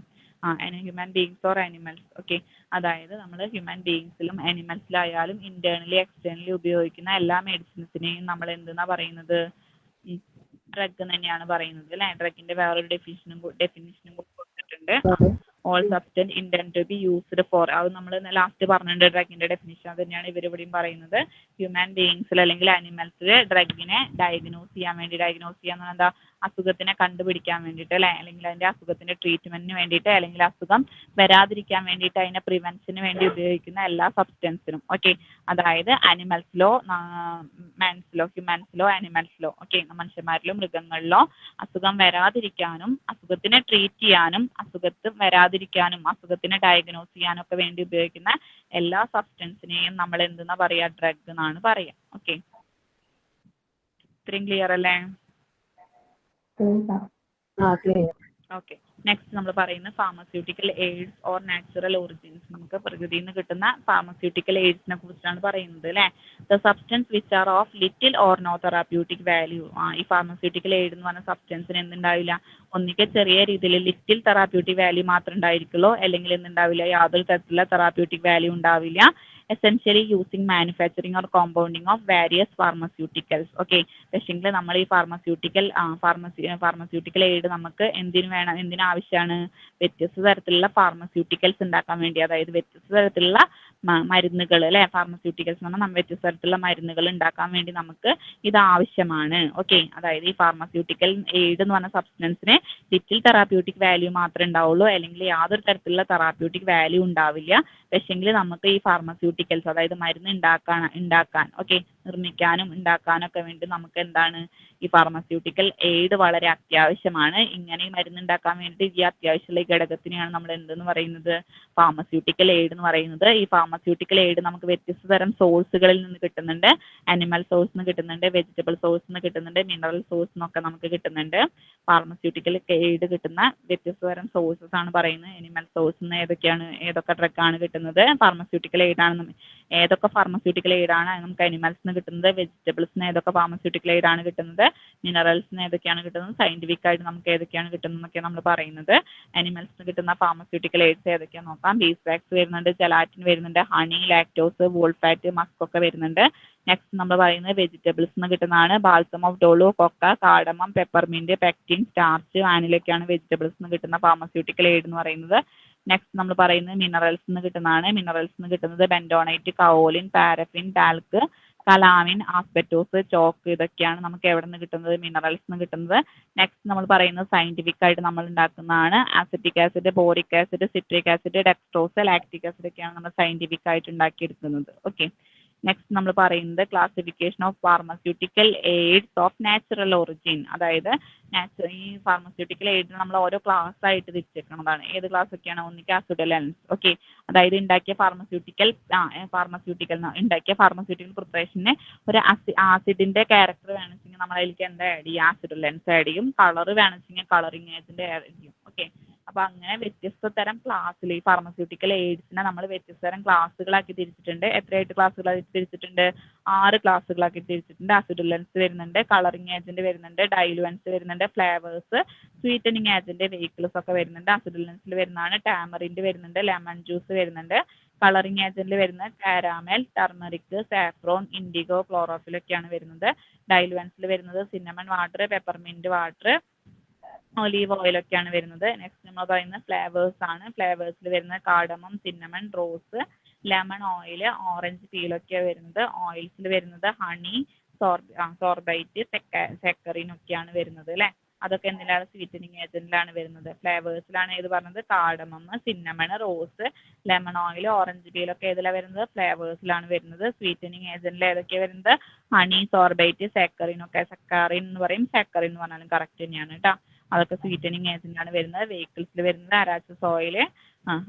human beings or animals. Okay, അതായത് നമ്മൾ ഹ്യൂമൻ ബീയിങ്സിലും അനിമൽസിലായാലും ഇന്റേണലി എക്സ്റ്റേണലി ഉപയോഗിക്കുന്ന എല്ലാ മെഡിസിൻസിനെയും നമ്മൾ എന്തെന്നാ പറയുന്നത്? ഡ്രഗ് തന്നെയാണ് പറയുന്നത് അല്ലെ. ഡ്രഗിന്റെ വേറൊരു ഡെഫിനിഷനും കൊടുത്തിട്ടുണ്ട്. All substance intend to be used for, അത് നമ്മൾ ലാസ്റ്റ് പറഞ്ഞിട്ടുണ്ട് ഡ്രഗിന്റെ ഡെഫിനിഷൻ. അത് തന്നെയാണ് ഇവരിവിടെയും പറയുന്നത്. ഹ്യൂമൻ ബീയിങ്സിൽ അല്ലെങ്കിൽ അനിമൽസിൽ ഡ്രഗിനെ ഡയഗ്നോസ് ചെയ്യാന്ന് എന്താ, അസുഖത്തിനെ കണ്ടുപിടിക്കാൻ വേണ്ടിയിട്ട് അല്ലെ, അല്ലെങ്കിൽ അതിന്റെ അസുഖത്തിന്റെ ട്രീറ്റ്മെന്റിന് വേണ്ടിയിട്ട്, അല്ലെങ്കിൽ അസുഖം വരാതിരിക്കാൻ വേണ്ടിയിട്ട് അതിനെ പ്രിവെൻഷന് വേണ്ടി ഉപയോഗിക്കുന്ന എല്ലാ സബ്സ്റ്റൻസിനും. ഓക്കെ, അതായത് അനിമൽസിലോ ഹ്യൂമൻസിലോ അനിമൽസിലോ ഓക്കെ മനുഷ്യന്മാരിലോ മൃഗങ്ങളിലോ അസുഖം വരാതിരിക്കാനും അസുഖത്തിനെ ട്രീറ്റ് ചെയ്യാനും അസുഖത്തിനെ ഡയഗ്നോസ് ചെയ്യാനും ഒക്കെ വേണ്ടി ഉപയോഗിക്കുന്ന എല്ലാ സബ്സ്റ്റൻസിനെയും നമ്മൾ എന്തെന്നാ പറയാ? ഡ്രഗ് എന്നാണ് പറയാ. ഓക്കെ, ഇത്രയും ക്ലിയർ അല്ലേ? ഓക്കെ, നെക്സ്റ്റ് നമ്മൾ പറയുന്നത് pharmaceutical aids or natural origins. നമുക്ക് പ്രകൃതിയിൽ നിന്ന് കിട്ടുന്ന ഫാർമസ്യൂട്ടിക്കൽ എയ്ഡ്സിനെ കുറിച്ചാണ് പറയുന്നത് അല്ലേ. The substance which are of little or no therapeutic value. ഈ ഫാർമസ്യൂട്ടിക്കൽ എയ്ഡ് എന്ന് പറഞ്ഞ സബ്സ്റ്റൻസിന് എന്തുണ്ടാവില്ല? ഒന്നിക്കെ ചെറിയ രീതിയിൽ ലിറ്റിൽ തെറാപ്യൂട്ടിക് വാല്യൂ മാത്രമേ ഉണ്ടായിരിക്കുള്ളൂ, അല്ലെങ്കിൽ എന്തുണ്ടാവില്ല? യാതൊരു തരത്തിലുള്ള തെറാപ്യൂട്ടിക് വാല്യൂ ഉണ്ടാവില്ല. Essentially using manufacturing or compounding of various pharmaceuticals. Okay, പക്ഷെങ്കിൽ നമ്മൾ ഈ ഫാർമസ്യൂട്ടിക്കൽ എയ്ഡ് നമുക്ക് എന്തിനാവശ്യമാണ്? വ്യത്യസ്ത തരത്തിലുള്ള ഫാർമസ്യൂട്ടിക്കൽസ് ഉണ്ടാക്കാൻ വേണ്ടി, അതായത് വ്യത്യസ്ത തരത്തിലുള്ള മരുന്നുകൾ അല്ലെ. ഫാർമസ്യൂട്ടിക്കൽസ് എന്ന് പറഞ്ഞാൽ വ്യത്യസ്ത തരത്തിലുള്ള മരുന്നുകൾ ഉണ്ടാക്കാൻ വേണ്ടി നമുക്ക് ഇത് ആവശ്യമാണ്. ഓക്കെ, അതായത് ഈ ഫാർമസ്യൂട്ടിക്കൽ എയ്ഡ് എന്ന് പറഞ്ഞ സബ്സ്റ്റൻസിന് ലിറ്റിൽ തെറാപ്യൂട്ടിക് വാല്യൂ മാത്രമേ ഉണ്ടാവുള്ളൂ, അല്ലെങ്കിൽ യാതൊരു തരത്തിലുള്ള തെറാപ്യൂട്ടിക് വാല്യൂ ഉണ്ടാവില്ല. പക്ഷെങ്കിൽ നമുക്ക് ഈ ഫാർമസ്യൂട്ടിക്കൽസ്, അതായത് മരുന്ന് ഉണ്ടാക്കാൻ ഓക്കെ നിർമ്മിക്കാനും ഉണ്ടാക്കാനും ഒക്കെ വേണ്ടി നമുക്ക് എന്താണ്? ഈ ഫാർമസ്യൂട്ടിക്കൽ എയ്ഡ് വളരെ അത്യാവശ്യമാണ്. ഇങ്ങനെ ഈ മരുന്ന് ഉണ്ടാക്കാൻ വേണ്ടി ഈ അത്യാവശ്യമുള്ള ഈ ഘടകത്തിനെയാണ് നമ്മൾ എന്തെന്ന് പറയുന്നത്? ഫാർമസ്യൂട്ടിക്കൽ എയ്ഡ് എന്ന് പറയുന്നത്. ഈ ഫാർമസ്യൂട്ടിക്കൽ എയ്ഡ് നമുക്ക് വ്യത്യസ്ത തരം സോഴ്സുകളിൽ നിന്ന് കിട്ടുന്നുണ്ട്. അനിമൽ സോഴ്സ് നിന്ന് കിട്ടുന്നുണ്ട്, വെജിറ്റബിൾ സോഴ്സ് നിന്ന് കിട്ടുന്നുണ്ട്, മിനറൽ സോഴ്സ് നിന്നൊക്കെ നമുക്ക് കിട്ടുന്നുണ്ട്. ഫാർമസ്യൂട്ടിക്കൽ എയ്ഡ് കിട്ടുന്ന വ്യത്യസ്ത തരം സോഴ്സസ് ആണ് പറയുന്നത്. അനിമൽ സോഴ്സ് നിന്ന് ഏതൊക്കെ ഡ്രഗ് ആണ് കിട്ടുന്നത്? ഫാർമസ്യൂട്ടിക്കൽ എയ്ഡ് ആണ്. ഏതൊക്കെ ഫാർമസ്യൂട്ടിക്കൽ എയ്ഡ് ആണ് നമുക്ക് അനിമൽസ് നിന്ന് കിട്ടുന്നത്? വെജിറ്റബിൾസിന് ഏതൊക്കെ ഫാർമസ്യൂട്ടിക്കൽ എയ്ഡ് ആണ് കിട്ടുന്നത്? മിനറൽസിന് ഏതൊക്കെയാണ് കിട്ടുന്നത്? സയന്റിഫിക് ആയിട്ട് നമുക്ക് ഏതൊക്കെയാണ് കിട്ടുന്നത് എന്നൊക്കെ നമ്മൾ പറയുന്നത്. അനിമൽസിന് കിട്ടുന്ന ഫാർമസ്യൂട്ടിക്കൽ എയ്ഡ്സ് ഏതൊക്കെയാണെന്ന് നോക്കാം. ബീസ്വാക്സ് വരുന്നുണ്ട്, ജെലാറ്റിൻ വരുന്നുണ്ട്, ഹണി, ലാക്ടോസ്, വോൾഫാറ്റ്, മസ്ക് ഒക്കെ വരുന്നുണ്ട്. നെക്സ്റ്റ് നമ്മൾ പറയുന്നത് വെജിറ്റബിൾസ് നിന്ന് കിട്ടുന്നതാണ്. Balsam of tolu, coca, cardamom, peppermint, pectin, starch, വാനിലൊക്കെയാണ് വെജിറ്റബിൾസ് നിന്ന് കിട്ടുന്ന ഫാർമസ്യൂട്ടിക്കൽ എയ്ഡ് എന്ന് പറയുന്നത്. നെക്സ്റ്റ് നമ്മൾ പറയുന്നത് മിനറൽസ് നിന്ന് കിട്ടുന്നതാണ്. മിനറൽസ് നിന്ന് കിട്ടുന്നത് bentonite, kaolin, paraffin, talc, calamine, asbestos, chalk, ഇതൊക്കെയാണ് നമുക്ക് എവിടെ നിന്ന് കിട്ടുന്നത്? മിനറൽസ് നിന്ന് കിട്ടുന്നത്. നെക്സ്റ്റ് നമ്മൾ പറയുന്നത് സയന്റിഫിക് ആയിട്ട് നമ്മൾ ഉണ്ടാക്കുന്നതാണ്. Acetic acid, boric acid, citric acid, dextrose, lactic acid ഒക്കെയാണ് നമ്മൾ സയന്റിഫിക് ആയിട്ട് ഉണ്ടാക്കിയെടുക്കുന്നത്. ഓക്കെ, നെക്സ്റ്റ് നമ്മൾ പറയുന്നത് classification of pharmaceutical AIDS of natural origin. അതായത് ഈ ഫാർമസ്യൂട്ടിക്കൽ എയ്ഡ് നമ്മൾ ഓരോ ക്ലാസ് ആയിട്ട് തിരിച്ചേക്കുന്നതാണ്. ഏത് ക്ലാസ് ഒക്കെയാണ്? ഒന്നിക്ക് ആസിഡുലൻസ്. ഓക്കെ, അതായത് ഉണ്ടാക്കിയ ഫാർമസ്യൂട്ടിക്കൽ പ്രിപ്പറേഷന് ഒരു ആസിഡിന്റെ ക്യാരക്ടർ വേണമെങ്കിൽ നമ്മൾ അതിലേക്ക് എന്താ ആഡ് ചെയ്യും? ആസിഡുലൻസ് ആഡ് ചെയ്യും. കളർ വേണമെങ്കിൽ കളറിങ് ഏജന്റ് ആഡ് ചെയ്യും. ഓക്കെ, അപ്പൊ അങ്ങനെ വ്യത്യസ്ത തരം ക്ലാസ്സിൽ ഈ ഫാർമസ്യൂട്ടിക്കൽ എയ്ഡ്സിനെ നമ്മൾ വ്യത്യസ്ത തരം ക്ലാസ്സുകളാക്കി തിരിച്ചിട്ടുണ്ട്. എത്രയായിട്ട് ക്ലാസ്സുകളാക്കി തിരിച്ചിട്ടുണ്ട്? 6 ക്ലാസ്സുകളാക്കി തിരിച്ചിട്ടുണ്ട്. ആസിഡുലൻസ് വരുന്നുണ്ട്, കളറിങ് ഏജന്റ് വരുന്നുണ്ട്, ഡൈലുവൻസ് വരുന്നുണ്ട്, ഫ്ലേവേഴ്സ്, സ്വീറ്റനിങ് ഏജന്റ്, വെഹിക്കിൾസ് ഒക്കെ വരുന്നുണ്ട്. ആസിഡുലൻസിൽ വരുന്നതാണ് ടാമറിൻഡ് വരുന്നുണ്ട്, ലെമൺ ജ്യൂസ് വരുന്നുണ്ട്. കളറിങ് ഏജന്റിൽ വരുന്ന caramel, turmeric, saffron, indigo, chlorophyll ഒക്കെയാണ് വരുന്നത്. ഡൈലുവൻസിൽ വരുന്നത് cinnamon water, peppermint water, olive oil ഒക്കെയാണ് വരുന്നത്. നെക്സ്റ്റ് നമ്മൾ പറയുന്നത് ഫ്ലേവേഴ്സ് ആണ്. ഫ്ലേവേഴ്സിൽ വരുന്ന cardamom, cinnamon, rose, lemon oil, orange പീലൊക്കെയാണ് വരുന്നത്. ഓയിൽസിൽ വരുന്നത് ഹണി, സോർബൈറ്റ്, സെക്കറിൻ ഒക്കെയാണ് വരുന്നത് അല്ലേ. അതൊക്കെ എന്തിലാണ് സ്വീറ്റനിങ് ഏജന്റിലാണ് വരുന്നത്. ഫ്ലേവേഴ്സിലാണ് ഏത് പറഞ്ഞത്, cardamom, cinnamon, rose, lemon oil, orange peel ഒക്കെ ഏതിലാണ് വരുന്നത്, ഫ്ലേവേഴ്സിലാണ് വരുന്നത്. സ്വീറ്റനിങ് ഏജന്റിൽ ഏതൊക്കെയാണ് വരുന്നത്, ഹണി, സോർബൈറ്റ്, സാക്കറിൻ ഒക്കെ. സക്കാറിൻ എന്ന് പറയും, സാക്കറിൻ എന്ന് പറഞ്ഞാലും കറക്റ്റ് തന്നെയാണ് കേട്ടോ. അതൊക്കെ സ്വീറ്റനിങ് ഏജന്റാണ് വരുന്നത്. വെഹിക്കിൾസിൽ വരുന്നത് അരാച്ചസ് ഓയിൽ,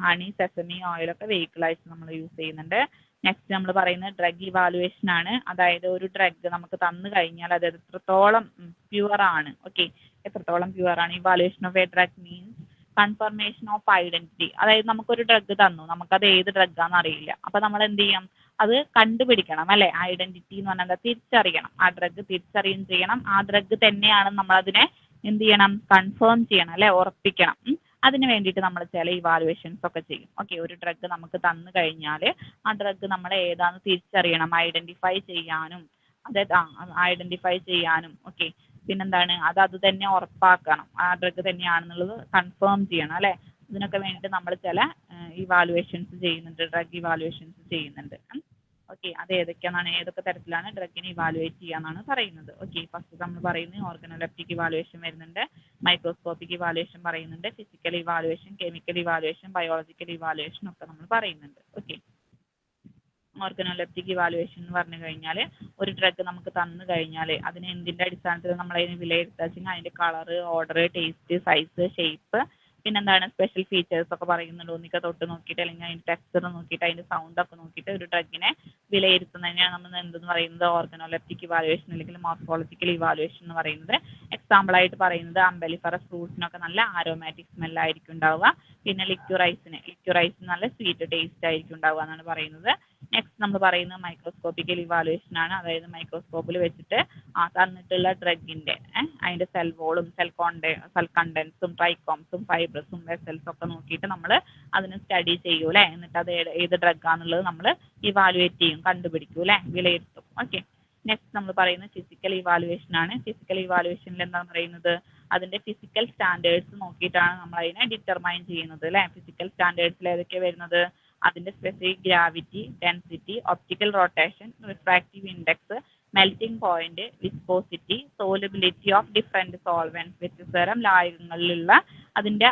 ഹണി, സെസമി ഓയിലൊക്കെ വെഹിക്കിളായിട്ട് നമ്മൾ യൂസ് ചെയ്യുന്നുണ്ട്. നെക്സ്റ്റ് നമ്മൾ പറയുന്നത് ഡ്രഗ് ഇവാലുവേഷൻ ആണ്. അതായത് ഒരു ഡ്രഗ് നമുക്ക് തന്നു കഴിഞ്ഞാൽ അത് എത്രത്തോളം പ്യുവർ ആണ്, ഓക്കെ, എത്രത്തോളം പ്യുവർ ആണ്. Evaluation of A drug means confirmation of identity. അതായത് നമുക്കൊരു ഡ്രഗ് തന്നു, നമുക്കത് ഏത് ഡ്രഗാന്ന് അറിയില്ല. അപ്പൊ നമ്മൾ എന്ത് ചെയ്യണം, അത് കണ്ടുപിടിക്കണം അല്ലെ. ഐഡന്റിറ്റി എന്ന് പറഞ്ഞാൽ തിരിച്ചറിയണം, ആ ഡ്രഗ് തിരിച്ചറിയുകയും ചെയ്യണം. ആ ഡ്രഗ് തന്നെയാണ് നമ്മളതിനെ എന്ത് ചെയ്യണം, കൺഫേം ചെയ്യണം അല്ലെ, ഉറപ്പിക്കണം. അതിന് വേണ്ടിയിട്ട് നമ്മൾ ചില ഇവാലുവേഷൻസ് ഒക്കെ ചെയ്യും. ഓക്കെ, ഒരു ഡ്രഗ് നമുക്ക് തന്നു കഴിഞ്ഞാൽ ആ ഡ്രഗ് നമ്മൾ ഏതാന്ന് തിരിച്ചറിയണം, ഐഡന്റിഫൈ ചെയ്യാനും, അതായത് ഐഡന്റിഫൈ ചെയ്യാനും, ഓക്കെ, പിന്നെന്താണ്, അത് തന്നെ ഉറപ്പാക്കണം, ആ ഡ്രഗ് തന്നെയാണെന്നുള്ളത് കൺഫേം ചെയ്യണം അല്ലെ. ഇതിനൊക്കെ വേണ്ടിയിട്ട് നമ്മൾ ചില ഇവാലുവേഷൻസ് ചെയ്യുന്നുണ്ട്, ഡ്രഗ് ഇവാലുവേഷൻസ് ചെയ്യുന്നുണ്ട്. ഓക്കെ, അത് ഏതൊക്കെയാണ്, ഏതൊക്കെ തരത്തിലാണ് ഡ്രഗിനെ ഇവാലുവേറ്റ് ചെയ്യാന്നാണ് പറയുന്നത്. ഓക്കെ, ഫസ്റ്റ് നമ്മൾ പറയുന്നത് ഓർഗനോലെപ്റ്റിക് ഇവാലുവേഷൻ വരുന്നുണ്ട്, മൈക്രോസ്കോപ്പിക് ഇവാലുവേഷൻ പറയുന്നുണ്ട്, physical evaluation, chemical evaluation, biological evaluation ഒക്കെ നമ്മൾ പറയുന്നുണ്ട്. ഓക്കെ, ഓർഗനോലെപ്റ്റിക് ഇവാലുവേഷൻ എന്ന് പറഞ്ഞു കഴിഞ്ഞാൽ ഒരു ഡ്രഗ് നമുക്ക് തന്നു കഴിഞ്ഞാൽ അതിന് എന്തിന്റെ അടിസ്ഥാനത്തിൽ നമ്മൾ അതിന് വിലയിരുത്തുക വെച്ചാൽ അതിന്റെ colour, order, taste, size, shape, പിന്നെന്താണ് സ്പെഷ്യൽ ഫീച്ചേഴ്സ് ഒക്കെ പറയുന്നുണ്ട്. ഒന്നിക്ക തൊട്ട് നോക്കിയിട്ട് അല്ലെങ്കിൽ അതിന്റെ ടെക്സ്ചർ നോക്കിയിട്ട് അതിന്റെ സൗണ്ട് ഒക്കെ നോക്കിയിട്ട് ഒരു ഡ്രഗിനെ വിലയിരുത്തുന്നതിനെയാണ് നമ്മൾ എന്തെന്ന് പറയുന്നത്, ഓർഗനോലെപ്റ്റിക് ഇവാലുവേഷൻ അല്ലെങ്കിൽ മോർഫോളജിക്കൽ ഇവാലുവേഷൻ എന്ന് പറയുന്നത്. എക്സാമ്പിൾ ആയിട്ട് പറയുന്നത് അംബലിഫറസ് ഫ്രൂട്ട്സിനൊക്കെ നല്ല ആരോമാറ്റിക് സ്മെല്ലായിരിക്കും ഉണ്ടാവുക. പിന്നെ ലിക്യുറൈസിന് നല്ല സ്വീറ്റ് ടേസ്റ്റ് ആയിരിക്കും ഉണ്ടാവുക എന്നാണ് പറയുന്നത്. നെക്സ്റ്റ് നമ്മൾ പറയുന്നത് മൈക്രോസ്കോപ്പിക്കൽ ഇവാലുവേഷൻ ആണ്. അതായത് മൈക്രോസ്കോപ്പിൽ വെച്ചിട്ട് തന്നിട്ടുള്ള ഡ്രഗിന്റെ അതിന്റെ സെൽ വോളും സെൽ കണ്ടൻസും ട്രൈക്കോംസും ഫൈബ്രസും വെസൽസും ഒക്കെ നോക്കിയിട്ട് നമ്മൾ അതിന് സ്റ്റഡി ചെയ്യൂ അല്ലെ. എന്നിട്ട് അത് ഏത് ഡ്രഗാന്നുള്ളത് നമ്മൾ ഇവാലുവേറ്റ് ചെയ്യും, കണ്ടുപിടിക്കൂ അല്ലെ, വിലയിരുത്തും. ഓക്കെ, നെക്സ്റ്റ് നമ്മൾ പറയുന്നത് ഫിസിക്കൽ ഇവാലുവേഷൻ ആണ്. ഫിസിക്കൽ ഇവാലുവേഷനിൽ എന്താണ് പറയുന്നത്, അതിന്റെ ഫിസിക്കൽ സ്റ്റാൻഡേർഡ്സ് നോക്കിയിട്ടാണ് നമ്മൾ അതിനെ ഡിറ്റർമൈൻ ചെയ്യുന്നത് അല്ലെ. ഫിസിക്കൽ സ്റ്റാൻഡേർഡ്സിൽ ഏതൊക്കെയാണ് വരുന്നത്, അതിന്റെ specific gravity, density, optical rotation, refractive index, melting point, viscosity, solubility of different solvents, വ്യത്യസ്ത തരം ലായകങ്ങളിലുള്ള അതിന്റെ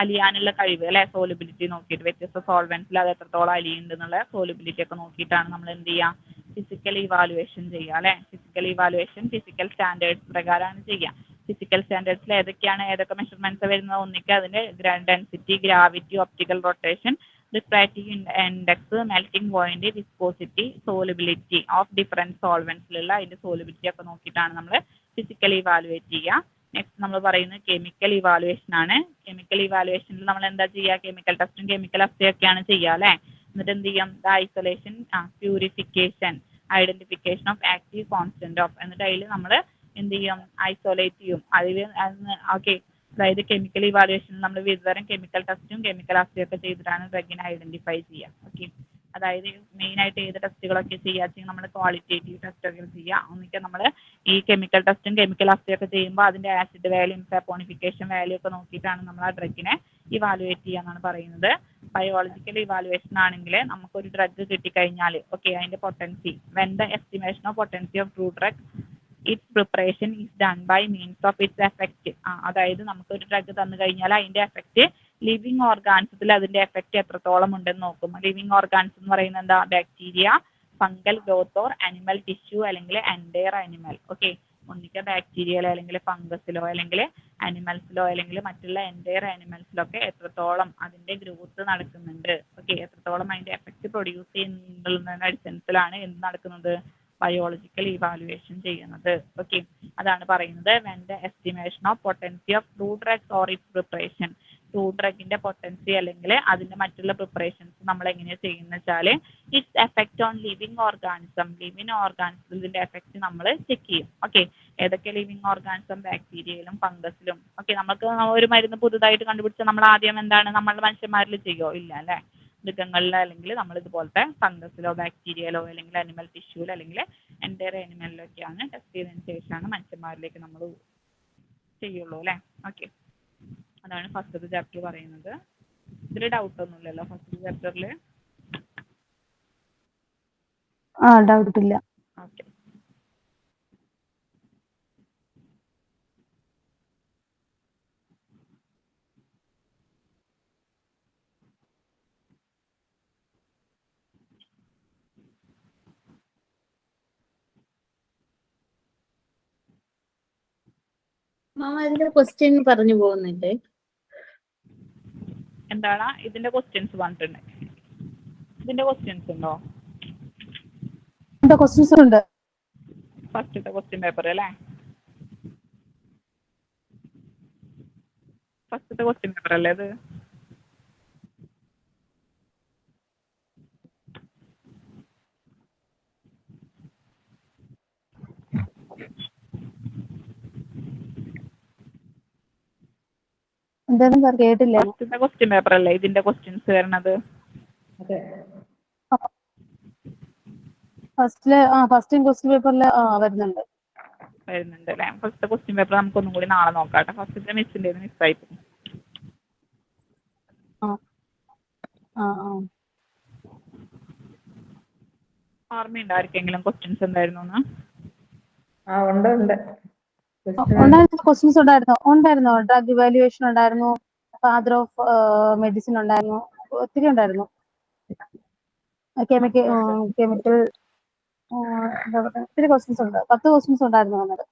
അലിയാനുള്ള കഴിവ് അല്ലെ, സോലബിലിറ്റി നോക്കിയിട്ട് വ്യത്യസ്ത സോൾവെന്റ്സിൽ അത് എത്രത്തോളം അലിയുണ്ട് എന്നുള്ള സോലബിലിറ്റി ഒക്കെ നോക്കിയിട്ടാണ് നമ്മൾ എന്ത് ചെയ്യുക, ഫിസിക്കൽ ഇവാലുവേഷൻ ചെയ്യുക അല്ലെ. ഫിസിക്കൽ ഇവാലുവേഷൻ ഫിസിക്കൽ സ്റ്റാൻഡേർഡ്സ് പ്രകാരമാണ് ചെയ്യുക. ഫിസിക്കൽ സ്റ്റാൻഡേർഡ്സിൽ ഏതൊക്കെ മെഷർമെന്റ്സ് വരുന്നത്, ഒന്നിക്ക് അതിന്റെ density, gravity, optical rotation, refractive index, melting point, viscosity, solubility of different സോൾവെന്റ്സിലുള്ള അതിന്റെ സോലബിലിറ്റി ഒക്കെ നോക്കിയിട്ടാണ് നമ്മൾ ഫിസിക്കൽ ഇവാലുവേറ്റ് ചെയ്യുക. നെക്സ്റ്റ് നമ്മൾ പറയുന്നത് കെമിക്കൽ ഇവാലുവേഷൻ ആണ്. കെമിക്കൽ ഇവാലുവേഷനിൽ നമ്മൾ എന്താ ചെയ്യുക, കെമിക്കൽ ടെസ്റ്റും കെമിക്കൽ അസേ ഒക്കെയാണ് ചെയ്യുക അല്ലെ. എന്നിട്ട് എന്ത് ചെയ്യും, isolation, purification, identification of active constant of, എന്നിട്ട് അതിൽ നമ്മൾ എന്ത് ചെയ്യും, ഐസൊലേറ്റ് ചെയ്യും. ഓക്കെ, അതായത് കെമിക്കൽ ഇവാലുവേഷനിൽ നമ്മൾ വിവിധതരം കെമിക്കൽ ടെസ്റ്റും കെമിക്കൽ അസേ ഒക്കെ ചെയ്തിട്ടാണ് ഡ്രഗിനെ ഐഡന്റിഫൈ ചെയ്യുക. ഓക്കെ, അതായത് മെയിൻ ആയിട്ട് ഏത് ടെസ്റ്റുകളൊക്കെ ചെയ്യുക, നമ്മൾ ക്വാളിറ്റേറ്റീവ് ടെസ്റ്റ് ഒക്കെ ചെയ്യുക. ഒന്നിക്കൽ നമ്മൾ ഈ കെമിക്കൽ ടെസ്റ്റും കെമിക്കൽ അസേ ഒക്കെ ചെയ്യുമ്പോൾ അതിന്റെ ആസിഡ് വാല്യൂ, സപ്പോണിഫിക്കേഷൻ വാല്യൂ ഒക്കെ നോക്കിയിട്ടാണ് നമ്മൾ ആ ഡ്രഗിനെ ഇവാലുവേറ്റ് ചെയ്യുക എന്നാണ് പറയുന്നത്. ബയോളജിക്കൽ ഇവാലുവേഷൻ ആണെങ്കിൽ നമുക്കൊരു ഡ്രഗ് കിട്ടിക്കഴിഞ്ഞാൽ ഓക്കെ, അതിന്റെ potency, when the estimation of potency of true drug its preparation is done by means of its effect. അതായത് നമുക്കൊരു ഡ്രഗ് തന്നു കഴിഞ്ഞാൽ അതിന്റെ എഫക്റ്റ് ലിവിങ് ഓർഗാൻസത്തിൽ അതിന്റെ എഫക്റ്റ് എത്രത്തോളം ഉണ്ടെന്ന് നോക്കും. ലിവിങ് ഓർഗാൻസ് എന്ന് പറയുന്നത് എന്താ, bacteria, fungal growth or animal tissue അല്ലെങ്കിൽ എൻഡയർ അനിമൽ. ഓക്കെ, ഒന്നിക്കൽ ബാക്ടീരിയയിലോ അല്ലെങ്കിൽ ഫംഗസിലോ അല്ലെങ്കിൽ അനിമൽസിലോ അല്ലെങ്കിൽ മറ്റുള്ള എൻഡയർ അനിമൽസിലൊക്കെ എത്രത്തോളം അതിന്റെ ഗ്രോത്ത് നടക്കുന്നുണ്ട്, ഓക്കെ, എത്രത്തോളം അതിന്റെ എഫക്റ്റ് പ്രൊഡ്യൂസ് ചെയ്യുന്നുണ്ടെന്നതിന്റെ അടിസ്ഥാനത്തിലാണ് എന്ത് നടക്കുന്നത്, ബയോളജിക്കൽ ഇവാലുവേഷൻ ചെയ്യുന്നത്. ഓക്കെ, അതാണ് പറയുന്നത് when the estimation of potency of true drugs or its preparation. True ഡ്രഗിന്റെ പൊട്ടൻസി അല്ലെങ്കിൽ അതിന്റെ മറ്റുള്ള പ്രിപ്പറേഷൻസ് നമ്മൾ എങ്ങനെയാണ് ചെയ്യുന്നത് വെച്ചാൽ its effect on living organism, living ഓർഗാനിസത്തിന്റെ എഫക്റ്റ് നമ്മൾ ചെക്ക് ചെയ്യും. ഓക്കെ, ഏതൊക്കെ ലിവിങ് ഓർഗാനിസം, ബാക്ടീരിയയിലും ഫംഗസിലും. ഓക്കെ, നമുക്ക് ഒരു മരുന്ന് പുതുതായിട്ട് കണ്ടുപിടിച്ചാൽ നമ്മൾ ആദ്യം എന്താണ്, നമ്മളുടെ മനുഷ്യന്മാരിൽ ചെയ്യോ, ഇല്ല അല്ലെ. മൃഗങ്ങളിലോ അല്ലെങ്കിൽ നമ്മൾ ഇതുപോലത്തെ ഫംഗസിലോ ബാക്ടീരിയയിലോ അല്ലെങ്കിൽ അനിമൽ ടിഷ്യൂലോ അല്ലെങ്കിൽ എൻഡയർ അനിമലിലോ ഒക്കെയാണ് ടെസ്റ്റ് ചെയ്തതിന് ശേഷമാണ് മനുഷ്യന്മാരിലേക്ക് നമ്മൾ ചെയ്യുള്ളൂ അല്ലെ. ഓക്കെ, അതാണ് ഫസ്റ്റത്തെ ചാപ്റ്റർ പറയുന്നത്. ഇതിൽ ഡൗട്ട് ഒന്നുമില്ലല്ലോ ഫസ്റ്റ് ചാപ്റ്ററിൽ? ഡൗട്ട് ഇല്ല. ഓക്കെ. ഇതിന്റെ ക്വസ്റ്റ്യൻ പറഞ്ഞു പോകുന്നില്ലേ? എന്താണ് ഇതിന്റെ ക്വസ്റ്റ്യൻസ് പറഞ്ഞിട്ടുണ്ട്? ഇതിന്റെ ക്വസ്റ്റ്യൻസ് ഉണ്ടോ? ക്വസ്റ്റ്യൻസ് ഉണ്ട്. ഫസ്റ്റത്തെ ക്വസ്റ്റ്യൻ പേപ്പർ അല്ലേ? ഫസ്റ്റത്തെ ക്വസ്റ്റ്യൻ പേപ്പർ അല്ലേ ഇത്? എന്തായാലും സാർ കേട്ടില്ല. ഫസ്റ്റത്തെ ക്വസ്റ്റ്യൻ പേപ്പർ അല്ലേ ഇതിന്റെ ക്വസ്റ്റ്യൻസ് വരണത്? അതെ. ഫസ്റ്റ് ക്വസ്റ്റ്യൻ പേപ്പറിൽ വരുന്നുണ്ട് അല്ലേ? ഫസ്റ്റത്തെ ക്വസ്റ്റ്യൻ പേപ്പർ നമുക്ക് ഒന്നും കൂടി നാളെ നോക്കാം. ഫസ്റ്റത്തെ മിസ്സിൻ്റെ മിസ്സായി പോകും. ഓർമ്മയുണ്ടോ ആർക്കെങ്കിലും ക്വസ്റ്റ്യൻസ് എന്തായിരുന്നു എന്ന്? ഉണ്ട് ക്വസ്റ്റ്യൻസ് ഉണ്ടായിരുന്നു. ഡ്രഗ് ഇവാലുവേഷൻ ഉണ്ടായിരുന്നു, ഫാദർ ഓഫ് മെഡിസിൻ ഉണ്ടായിരുന്നു, ഒത്തിരി ഉണ്ടായിരുന്നു. കെമിക്കൽ ഒത്തിരി ക്വസ്റ്റ്യൻസ് ഉണ്ട്. 10 ക്വസ്റ്റ്യൻസ് ഉണ്ടായിരുന്നു വന്നത്.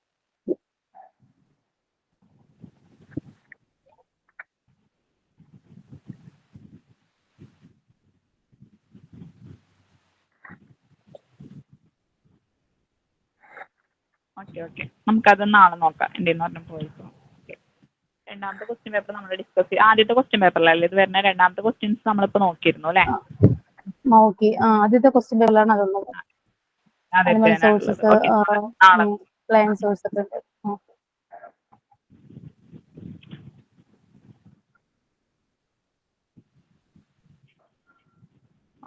ഓക്കെ നമുക്കത് നാളെ നോക്കാം. എൻ്റെ പറഞ്ഞ പോയിപ്പോ രണ്ടാമത്തെ ക്വസ്റ്റ്യൻ പേപ്പർ നമ്മൾ ഡിസ്കസ് ചെയ്യും. ആദ്യത്തെ ക്വസ്റ്റ്യൻ പേപ്പറിലല്ലേ ഇത് വരുന്ന? രണ്ടാമത്തെ ക്വസ്റ്റ്യൻസ് നമ്മളിപ്പോൾ നോക്കിയിരുന്നു അല്ലേ? നോക്കി. ആദ്യത്തെ ക്വസ്റ്റ്യൻ പേപ്പറിലാണ് അതുള്ളത്. അനിമൽ സോഴ്സസ്, പ്ലാന്റ് സോഴ്സസ് ഉണ്ട്.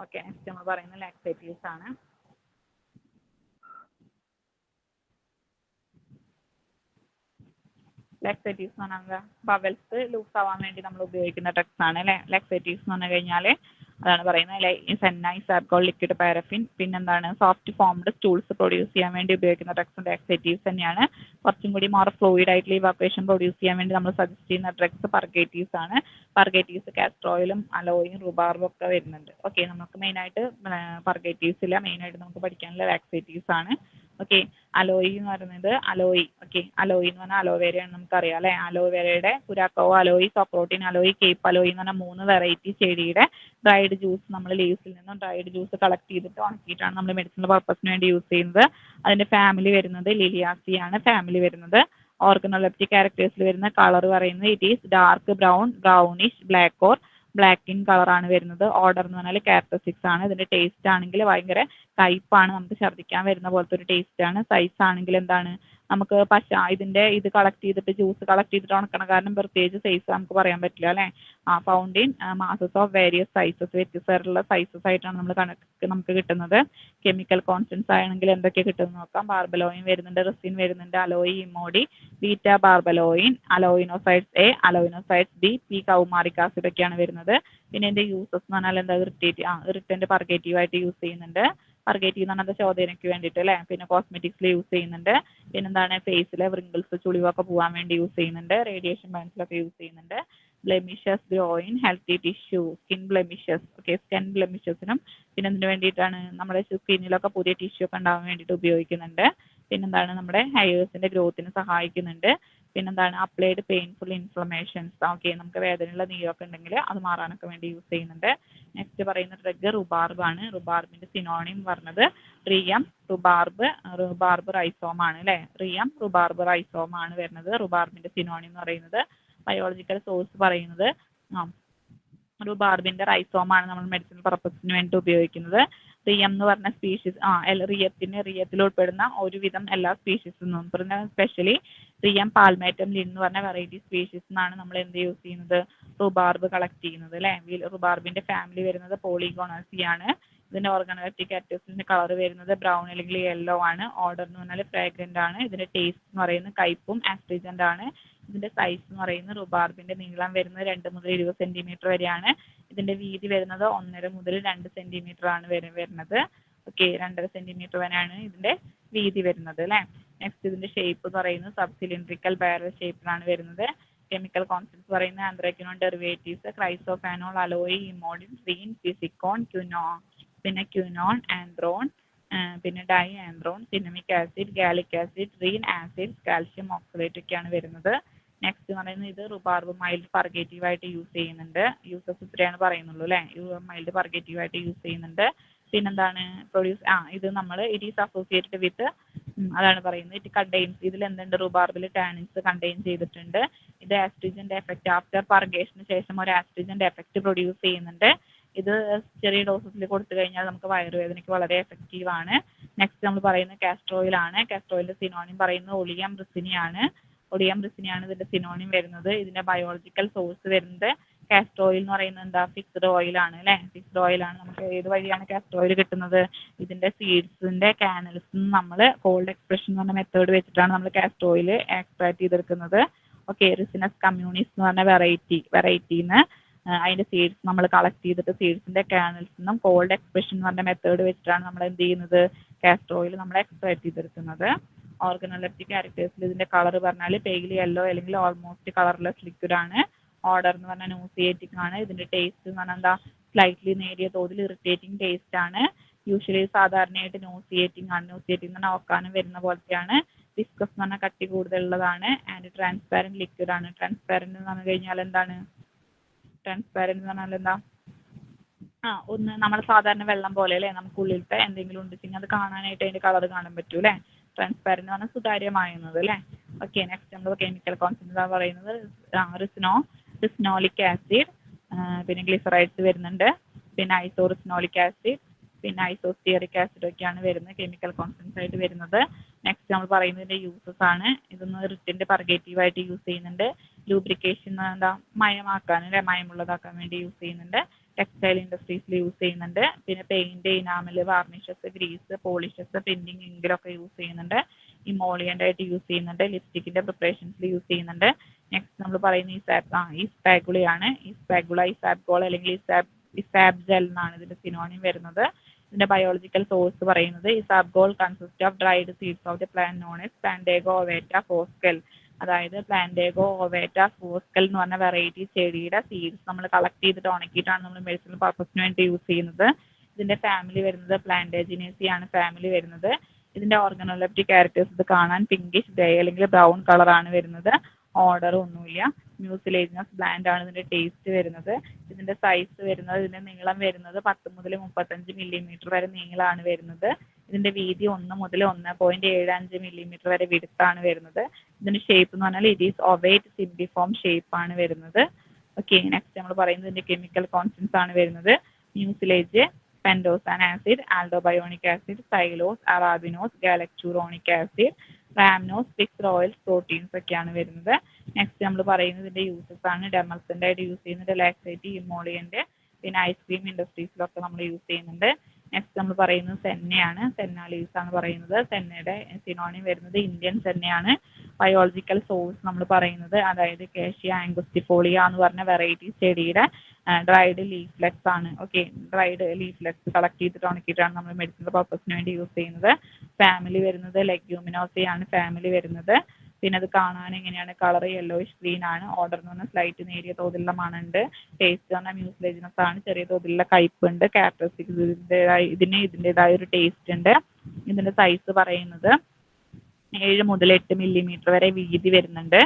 ഓക്കെ, നെക്സ്റ്റ് നമ്മൾ പറയുന്നത് ലാക്സേറ്റീവ്സ് ആണ്. ലാക്സേറ്റീവ്സ് എന്ന് പറഞ്ഞാൽ ബവൽസ് ലൂസ് ആവാൻ വേണ്ടി നമ്മൾ ഉപയോഗിക്കുന്ന ഡ്രഗ്സ് ആണ് അല്ലേ? ലാക്സേറ്റീവ്സ് എന്ന് പറഞ്ഞു കഴിഞ്ഞാൽ അതാണ് പറയുന്നത്. സെന്ന, ഇസാബ്ഗോൾ, ലിക്വിഡ് പാരഫിൻ, പിന്നെന്താണ് സോഫ്റ്റ് ഫോംഡ് സ്റ്റൂൾസ് പ്രൊഡ്യൂസ് ചെയ്യാൻ വേണ്ടി ഉപയോഗിക്കുന്ന ഡ്രഗ്സ് ലാക്സേറ്റീവ്സ് തന്നെയാണ്. കുറച്ചും കൂടി മോർ ഫ്ലൂയിഡ് ആയിട്ടുള്ള ഇവാക്വേഷൻ പ്രൊഡ്യൂസ് ചെയ്യാൻ വേണ്ടി നമ്മൾ സജസ്റ്റ് ചെയ്യുന്ന ഡ്രഗ്സ് പർഗേറ്റീവ്സ് ആണ്. പർഗേറ്റീവ്സ് കാസ്റ്റർ ഓയിലും അലോയും റുബാർബും ഒക്കെ വരുന്നുണ്ട്. ഓക്കെ, നമുക്ക് മെയിനായിട്ട് പർഗേറ്റീവ്സ് ഇല്ല, മെയിനായിട്ട് നമുക്ക് പഠിക്കാനുള്ള ലാക്സേറ്റീവ്സ് ആണ്. ഓക്കെ, അലോയി എന്ന് പറയുന്നത് അലോയി. ഓക്കെ, അലോയി എന്ന് പറഞ്ഞാൽ അലോവേരയാണ് നമുക്കറിയാം അല്ലേ? അലോവേരയുടെ കുരാക്കോ അലോയി, സോക്രോട്ടിൻ അലോയി, കേപ്പ് അലോയി എന്ന് പറഞ്ഞാൽ 3 വെറൈറ്റി ചെടിയുടെ ഡ്രൈഡ് ജ്യൂസ് നമ്മൾ ലീവ്സിൽ നിന്നും ഡ്രൈഡ് ജ്യൂസ് കളക്ട് ചെയ്തിട്ട് ഉണക്കിയിട്ടാണ് നമ്മൾ മെഡിസിനൽ പർപ്പസിന് വേണ്ടി യൂസ് ചെയ്യുന്നത്. അതിന്റെ ഫാമിലി വരുന്നത് ലിലിയാസിയാണ് ഫാമിലി വരുന്നത്. ഓർഗനോലെപ്റ്റിക് ക്യാരക്ടേഴ്സിൽ വരുന്ന കളർ പറയുന്നത് it is dark brown, brownish, black or black in കളറാണ് വരുന്നത്. ഓർഡർ എന്ന് പറഞ്ഞാൽ ക്യാരക്ടറിസ്റ്റിക്സ് ആണ്. ഇതിന്റെ ടേസ്റ്റ് ആണെങ്കിൽ ഭയങ്കര കയ്പ്പാണ്, നമുക്ക് ഛർദ്ദിക്കാൻ വരുന്ന പോലത്തെ ഒരു ടേസ്റ്റ് ആണ്. സൈസ് ആണെങ്കിൽ എന്താണ് നമുക്ക് ഇതിന്റെ ഇത് കളക്ട് ചെയ്തിട്ട് ജ്യൂസ് കളക്ട് ചെയ്തിട്ട് ഉണക്കണം, കാരണം പ്രത്യേകിച്ച് സൈസ് നമുക്ക് പറയാൻ പറ്റില്ല അല്ലേ? Found in masses of various sizes, വ്യത്യസ്തമായിട്ടുള്ള സൈസസ് ആയിട്ടാണ് നമുക്ക് കിട്ടുന്നത്. കെമിക്കൽ കോൺസ്റ്റൻസ് ആണെങ്കിൽ എന്തൊക്കെ കിട്ടുമെന്ന് നോക്കാം. ബാർബലോയിൻ വരുന്നുണ്ട്, റെസിൻ വരുന്നുണ്ട്, aloe, emodin, beta barbaloin, aloinosides A, aloinosides B, p coumaric acid ഒക്കെയാണ് വരുന്നത്. പിന്നെ ഇതിന്റെ യൂസസ് എന്ന് പറഞ്ഞാൽ എന്താ? ഇറിറ്റന്റ് പർഗേറ്റീവ് ആയിട്ട് യൂസ് ചെയ്യുന്നുണ്ട്. പർഗേറ്റീവ് എന്ന് പറഞ്ഞാൽ ചോദനയ്ക്ക് വേണ്ടിയിട്ട് അല്ലേ? പിന്നെ കോസ്മെറ്റിക്സിൽ യൂസ് ചെയ്യുന്നുണ്ട്. പിന്നെന്താണ് ഫേസിലെ വ്രിങ്കിൾസ് ചുളിവൊക്കെ പോകാൻ വേണ്ടി യൂസ് ചെയ്യുന്നുണ്ട്. റേഡിയേഷൻ ബേൺസിലൊക്കെ യൂസ് ചെയ്യുന്നുണ്ട്. Blemishes groin healthy tissue, skin blemishes. Okay, skin ബ്ലെമിഷസിനും പിന്നെ എന്തിനു വേണ്ടിയിട്ടാണ്? നമ്മുടെ സ്കിന്നിലൊക്കെ പുതിയ ടിഷ്യൂ ഒക്കെ ഉണ്ടാവാൻ വേണ്ടിയിട്ട് ഉപയോഗിക്കുന്നുണ്ട്. പിന്നെന്താണ് നമ്മുടെ ഹെയർസിന്റെ ഗ്രോത്തിന് സഹായിക്കുന്നുണ്ട്. പിന്നെന്താണ് അപ്ലൈഡ് പെയിൻഫുൾ ഇൻഫ്ലമേഷൻസ്. ഓക്കെ, നമുക്ക് വേദനയുള്ള നീരൊക്കെ ഉണ്ടെങ്കിൽ അത് മാറാനൊക്കെ വേണ്ടി യൂസ് ചെയ്യുന്നുണ്ട്. നെക്സ്റ്റ് പറയുന്ന ഡ്രഗ് റുബാർബ് ആണ്. റുബാർബിന്റെ സിനോണിം പറഞ്ഞത് റിയം റുബാർബ് റൈസോം ആണ് അല്ലേ? റിയം റുബാർബ് റൈസോം ആണ് വരുന്നത്. റുബാർബിന്റെ സിനോണിം എന്ന് പറയുന്നത് ബയോളജിക്കൽ സോഴ്സ് പറയുന്നത് റുബാർബിന്റെ റൈസോം ആണ് നമ്മൾ മെഡിസിനൽ പർപ്പസിന് വേണ്ടി ഉപയോഗിക്കുന്നത്. റിയം എന്ന് പറഞ്ഞ സ്പീഷീസ് റിയത്തിൽ ഉൾപ്പെടുന്ന ഒരുവിധം എല്ലാ സ്പീഷീസും പറഞ്ഞ സ്പെഷ്യലി റിയം പാൽമേറ്റം ലിൻ എന്ന് പറഞ്ഞ വെറൈറ്റി സ്പീഷീസ് എന്നാണ് നമ്മൾ എന്ത് യൂസ് ചെയ്യുന്നത്? റുബാർബ് കളക്ട് ചെയ്യുന്നത് അല്ലേ? റുബാർബിന്റെ ഫാമിലി വരുന്നത് പോളിഗോണേസി ആണ്. ഇതിന്റെ ഓർഗനോലെപ്റ്റിക് ക്യാരക്ടേഴ്സിന്റെ കളർ വരുന്നത് ബ്രൗൺ അല്ലെങ്കിൽ യെല്ലോ ആണ്. ഓർഡർ എന്ന് പറഞ്ഞാൽ ഫ്രാഗ്രന്റ് ആണ്. ഇതിന്റെ ടേസ്റ്റ് എന്ന് പറയുന്നത് കയ്പും ആസ്ട്രിജന്റ് ആണ്. ഇതിന്റെ സൈസ് എന്ന് പറയുന്നത് റുബാർബിന്റെ നീളം വരുന്നത് 2 മുതൽ 20 സെന്റിമീറ്റർ വരെയാണ്. ഇതിന്റെ വീതി വരുന്നത് 1.5 മുതൽ 2 സെന്റിമീറ്റർ ആണ് വരുന്നത്. ഓക്കെ, 2.5 സെന്റിമീറ്റർ വരെയാണ് ഇതിന്റെ വീതി വരുന്നത് അല്ലേ? നെക്സ്റ്റ് ഇതിന്റെ ഷേപ്പ് എന്ന് പറയുന്നത് സബ് സിലിണ്ട്രിക്കൽ ബാരൽ ഷേപ്പിലാണ് വരുന്നത്. കെമിക്കൽ കോൺസ്റ്റൻസ് പറയുന്നത് anthraquinone derivatives, chrysophanol, aloe, emodin, rhein, physcion, quinone, anthrone, പിന്നെ dianthrone, cinnamic acid, gallic acid, rhein acid, calcium oxalate ഒക്കെയാണ് വരുന്നത്. നെക്സ്റ്റ് എന്ന് പറയുന്നത് ഇത് റുബാർബ് മൈൽഡ് പർഗേറ്റീവ് ആയിട്ട് യൂസ് ചെയ്യുന്നുണ്ട്. യൂസസ് ഇത്രയാണ് പറയുന്നുള്ളൂ അല്ലേ. മൈൽഡ് പർഗേറ്റീവ് ആയിട്ട് യൂസ് ചെയ്യുന്നുണ്ട്. പിന്നെന്താണ് ഇത് നമ്മൾ ഇറ്റ് ഈസ് അസോസിയേറ്റഡ് വിത്ത് അതാണ് പറയുന്നത്. ഇറ്റ് കണ്ടെയ്ൻസ് ഇതിൽ എന്തുണ്ട് റുബാർബിൽ ടാനിൻസ് കണ്ടെയ്ൻ ചെയ്തിട്ടുണ്ട്. ഇത് ആസ്ട്രിജന്റ് എഫക്റ്റ് ആഫ്റ്റർ പർഗേഷന് ശേഷം ഒരു ആസ്ട്രിജന്റ് എഫക്റ്റ് പ്രൊഡ്യൂസ് ചെയ്യുന്നുണ്ട്. ഇത് ചെറിയ ഡോസസിൽ കൊടുത്തു കഴിഞ്ഞാൽ നമുക്ക് വയറുവേദനയ്ക്ക് വളരെ എഫക്റ്റീവ് ആണ്. നെക്സ്റ്റ് നമ്മൾ പറയുന്നത് കാസ്റ്റർ ഓയിൽ ആണ്. കാസ്റ്റർ ഓയിലിന്റെ സിനോണിം പറയുന്നത് ഒളിയം റിസിനിയാണ്. ഒളിയം റിസിനിയാണ് ഇതിന്റെ സിനോണിം വരുന്നത്. ഇതിന്റെ ബയോളജിക്കൽ സോഴ്സ് വരുന്നത് കാസ്റ്റർ ഓയിൽ എന്ന് പറയുന്നത് എന്താ ഫിക്സ്ഡ് ഓയിൽ ആണ് അല്ലേ. ഫിക്സ്ഡ് ഓയിൽ ആണ്. നമുക്ക് ഏത് വഴിയാണ് കാസ്റ്റർ ഓയിൽ കിട്ടുന്നത്? ഇതിന്റെ സീഡ്സിന്റെ കാനൽസ് നമ്മൾ കോൾഡ് എക്സ്പ്രഷൻ എന്ന് പറഞ്ഞ മെത്തേഡ് വെച്ചിട്ടാണ് നമ്മൾ കാസ്റ്റർ ഓയിൽ എക്സ്ട്രാക്ട് ചെയ്തെടുക്കുന്നത്. ഓക്കെ, റിസിനസ് കമ്മ്യൂണിസ് എന്ന് പറഞ്ഞ വെറൈറ്റിന്ന് അതിന്റെ സീഡ്സ് നമ്മൾ കളക്ട് ചെയ്തിട്ട് സീഡ്സിന്റെ കാനൽസ് നിന്നും കോൾഡ് എക്സ്പ്രഷൻ എന്ന് പറഞ്ഞ മെത്തേഡ് വെച്ചിട്ടാണ് നമ്മൾ എന്ത് ചെയ്യുന്നത്? കാസ്റ്റർ ഓയിൽ നമ്മൾ എക്സ്ട്രാക്ട് ചെയ്തെടുക്കുന്നത്. ഓർഗനോലെപ്റ്റിക് ക്യാരക്ടേഴ്സിൽ ഇതിന്റെ കളർ പറഞ്ഞാൽ പെയിൽ യെല്ലോ അല്ലെങ്കിൽ ഓൾമോസ്റ്റ് കളർലെസ് ലിക്വിഡ് ആണ്. ഓർഡർ എന്ന് പറഞ്ഞാൽ ന്യൂസിയേറ്റിംഗ് ആണ്. ഇതിന്റെ ടേസ്റ്റ് എന്ന് പറഞ്ഞാൽ എന്താ സ്ലൈറ്റ്ലി നേരിയ തോതിൽ ഇറിറ്റേറ്റിംഗ് ടേസ്റ്റ് ആണ്. യൂഷ്വലി സാധാരണയായിട്ട് ന്യൂസിയേറ്റിംഗ് ആണ്. ന്യൂസിയേറ്റിംഗ് എന്ന് പറഞ്ഞാൽ ഓക്കാനം വരുന്ന പോലത്തെയാണ്. വിസ്കസ് എന്ന് പറഞ്ഞാൽ കട്ടി കൂടുതലുള്ളതാണ്. ആൻഡ് ട്രാൻസ്പാരന്റ് ലിക്വിഡ് ആണ്. ട്രാൻസ്പാരന്റ് എന്ന് പറഞ്ഞു കഴിഞ്ഞാൽ എന്താണ്? ട്രാൻസ്പാരന്റ് എന്ന് പറഞ്ഞാൽ എന്താ? ഒന്ന് നമ്മൾ സാധാരണ വെള്ളം പോലെ അല്ലേ, നമുക്ക് ഉള്ളിലത്തെ എന്തെങ്കിലും ഉണ്ടെങ്കിൽ അത് കാണാനായിട്ട് അതിന്റെ കളർ കാണാൻ പറ്റൂ അല്ലേ. ട്രാൻസ്പാരന്റ് എന്ന് പറഞ്ഞാൽ സുതാര്യമായുന്നത് അല്ലേ. ഓക്കെ, നെക്സ്റ്റ് നമ്മൾ കെമിക്കൽ കോൺസെൻട്രേറ്റ് പറയുന്നത് റിസ്നോളിക് ആസിഡ്, പിന്നെ ഗ്ലിസറൈഡ്സ് വരുന്നുണ്ട്, പിന്നെ ഐസോറിസ്നോളിക് ആസിഡ്, പിന്നെ ഐസോസ്റ്റിയറിക് ആസിഡ് ഒക്കെയാണ് വരുന്നത് കെമിക്കൽ കോൺസെൻട്രേറ്റ് ആയിട്ട് വരുന്നത്. നെക്സ്റ്റ് നമ്മൾ പറയുന്നതിന്റെ യൂസസ് ആണ്. ഇതൊന്ന് റിറ്റിന്റെ പർഗേറ്റീവ് ആയിട്ട് യൂസ് ചെയ്യുന്നുണ്ട്. ലൂബ്രിക്കേഷൻ എന്താ മയമാക്കാൻ അല്ലെ, മയമുള്ളതാക്കാൻ വേണ്ടി യൂസ് ചെയ്യുന്നുണ്ട്. ടെക്സ്റ്റൈൽ ഇൻഡസ്ട്രീസിൽ യൂസ് ചെയ്യുന്നുണ്ട്. പിന്നെ paint, enamel, varnishes, grease, polishes, printing ഇങ്കിലൊക്കെ യൂസ് ചെയ്യുന്നുണ്ട്. ഇമോളിയന്റ് ആയിട്ട് യൂസ് ചെയ്യുന്നുണ്ട്. ലിപ്സ്റ്റിക്കിന്റെ പ്രിപ്പറേഷൻസിൽ യൂസ് ചെയ്യുന്നുണ്ട്. നെക്സ്റ്റ് നമ്മൾ പറയുന്ന ഈസ്പാഗുളയാണ്. ഇസാബ്ഗോൾ അല്ലെങ്കിൽ ഇസാബ്ജെൽ എന്നാണ് ഇതിന്റെ സിനോണിം വരുന്നത്. ഇതിന്റെ ബയോളജിക്കൽ സോഴ്സ് പറയുന്നത് isabgol consist of dried seeds of the plant known as Plantago ovata Forskal. അതായത് പ്ലാന്റേഗോ ഓവേറ്റ ഫോസ്കൽ എന്ന് പറഞ്ഞ വെറൈറ്റി ചെടിയുടെ സീഡ്സ് നമ്മൾ കളക്ട് ചെയ്തിട്ട് ഉണക്കിയിട്ടാണ് നമ്മൾ മെഡിസിനൽ പർപ്പസിന് വേണ്ടി യൂസ് ചെയ്യുന്നത്. ഇതിന്റെ ഫാമിലി വരുന്നത് പ്ലാന്റേജിനേസി ആണ് ഫാമിലി വരുന്നത്. ഇതിന്റെ ഓർഗനോലെപ്റ്റിക് ക്യാരക്ടേഴ്സ് ഇത് കാണാൻ പിങ്കിഷ് ഗ്രേ അല്ലെങ്കിൽ ബ്രൗൺ കളറാണ് വരുന്നത്. ഓർഡർ ഒന്നുമില്ല. മ്യൂസിലേജിനസ് ബ്ലാൻഡ് ആണ് ഇതിന്റെ ടേസ്റ്റ് വരുന്നത്. ഇതിന്റെ സൈസ് വരുന്നത്, ഇതിന്റെ നീളം വരുന്നത് 10 മുതൽ 35 മില്ലിമീറ്റർ വരെ നീളമാണ് വരുന്നത്. ഇതിന്റെ വീതി 1 മുതൽ 1.75 മില്ലിമീറ്റർ വരെ വിടുത്താണ് വരുന്നത്. ഇതിന്റെ ഷേപ്പ് എന്ന് പറഞ്ഞാൽ ഇറ്റ് ഈസ് ഒവേറ്റ് സിംപ്ലിഫോം ഷേപ്പ് ആണ് വരുന്നത്. ഓക്കെ, നെക്സ്റ്റ് നമ്മൾ പറയുന്നത് ഇതിന്റെ കെമിക്കൽ കോൺസ്റ്റൻസ് ആണ് വരുന്നത്. Mucilage, pentosan acid, aldobionic acid, xylose, arabinose, galacturonic acid, rhamnose, fixed oils, proteins ഒക്കെയാണ് വരുന്നത്. നെക്സ്റ്റ് നമ്മൾ പറയുന്നത് ഇതിന്റെ യൂസസ് ആണ്. ഡെമൾസെന്റ് ആയിട്ട് യൂസ് ചെയ്യുന്നുണ്ട്. ലാക്സേറ്റ്, ഇമോളിയന്റ്, പിന്നെ ഐസ്ക്രീം ഇൻഡസ്ട്രീസിലൊക്കെ നമ്മൾ യൂസ് ചെയ്യുന്നുണ്ട്. നെക്സ്റ്റ് നമ്മൾ പറയുന്നത് സെന്നയാണ്. സെന്ന ലീവ്സ് ആണ് പറയുന്നത്. സെന്നയുടെ സിനോണിം വരുന്നത് ഇന്ത്യൻ സെന്നയാണ്. ബയോളജിക്കൽ സോഴ്സ് നമ്മൾ പറയുന്നത് അതായത് കേഷ്യ ആംഗുസ്റ്റിഫോളിയ എന്ന് പറഞ്ഞ വെറൈറ്റി ചെടിയുടെ ഡ്രൈഡ് ലീഫ്ലെറ്റ്സ് ആണ്. ഓക്കെ, ഡ്രൈഡ് ലീഫ്ലെറ്റ്സ് കളക്ട് ചെയ്തിട്ട് ഉണക്കിയിട്ടാണ് നമ്മൾ മെഡിസിനൽ പർപ്പസിന് വേണ്ടി യൂസ് ചെയ്യുന്നത്. ഫാമിലി വരുന്നത് ലെഗ്യൂമിനോസയാണ് ഫാമിലി വരുന്നത്. പിന്നെ അത് കാണാൻ എങ്ങനെയാണ്? കളർ യെല്ലോയിഷ് ഗ്രീൻ ആണ്. ഓർഡർ എന്ന് പറഞ്ഞാൽ സ്ലൈറ്റ് നേരിയ തോതിലുള്ള മണുണ്ട്. ടേസ്റ്റ് പറഞ്ഞാൽ മ്യൂസിലേജിനസ് ആണ്. ചെറിയ തോതിലുള്ള കയ്പുണ്ട്. ക്യാരക്ടറിസ്റ്റിക്സ് ഇതിൻ്റെതായ ഒരു ടേസ്റ്റ് ഉണ്ട്. ഇതിന്റെ സൈസ് പറയുന്നത് 7 മുതൽ 8 മില്ലിമീറ്റർ വരെ വീതി വരുന്നുണ്ട്.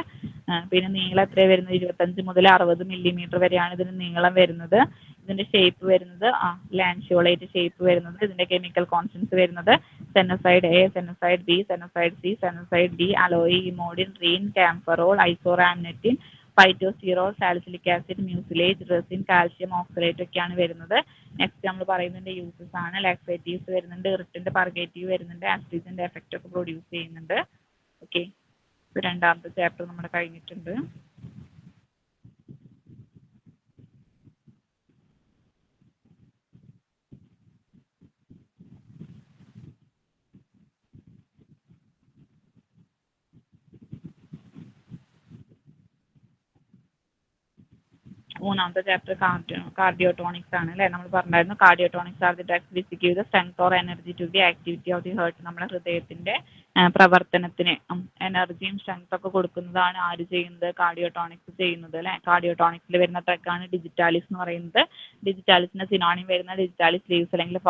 പിന്നെ നീളം എത്ര വരുന്നത്? 25 മുതൽ 60 മില്ലിമീറ്റർ വരെയാണ് ഇതിന് നീളം വരുന്നത്. ഇതിന്റെ ഷേപ്പ് വരുന്നത് ലാൻഷ്യോളേറ്റ് ഷേപ്പ് വരുന്നത്. ഇതിന്റെ കെമിക്കൽ കോൺസ്റ്റൻസ് വരുന്നത് sennoside A, sennoside B, sennoside C, sennoside D, aloe, emodin, rhein, kaempferol, isorhamnetin, phytosterol, salicylic acid, mucilage, resin, calcium oxalate ഒക്കെയാണ് വരുന്നത്. നെക്സ്റ്റ് നമ്മൾ പറയുന്നതിന്റെ യൂസസ് ആണ്. ലാക്സേറ്റീവ്സ് വരുന്നുണ്ട്. ഇറിറ്റന്റ് പർഗേറ്റീവ് വരുന്നുണ്ട്. ആസ്ട്രിജന്റ് എഫക്റ്റ് ഒക്കെ പ്രൊഡ്യൂസ് ചെയ്യുന്നുണ്ട്. ഓക്കെ, ഇപ്പൊ രണ്ടാമത്തെ ചാപ്റ്റർ നമ്മുടെ കഴിഞ്ഞിട്ടുണ്ട്. മൂന്നാമത്തെ ചാപ്റ്റർ കാർഡിയോട്ടോണിക്സ് ആണ് അല്ലേ. നമ്മൾ പറഞ്ഞായിരുന്നു cardiotonics are the drugs which give the strength or energy to the activity of the heart. നമ്മുടെ ഹൃദയത്തിന്റെ പ്രവർത്തനത്തിന് എനർജിയും സ്ട്രെങ്ത് ഒക്കെ കൊടുക്കുന്നതാണ് ആര് ചെയ്യുന്നത്? കാർഡിയോട്ടോണിക്സ് ചെയ്യുന്നത് അല്ലേ. കാർഡിയോട്ടോണിക്സിൽ വരുന്ന ട്രക്കാണ് ഡിജിറ്റാലിസ് എന്ന് പറയുന്നത്. ഡിജിറ്റാലിസിന്റെ സിനോണിം വരുന്ന ഡിജിറ്റാലിസ് ലീവ്സ് അല്ലെങ്കിൽ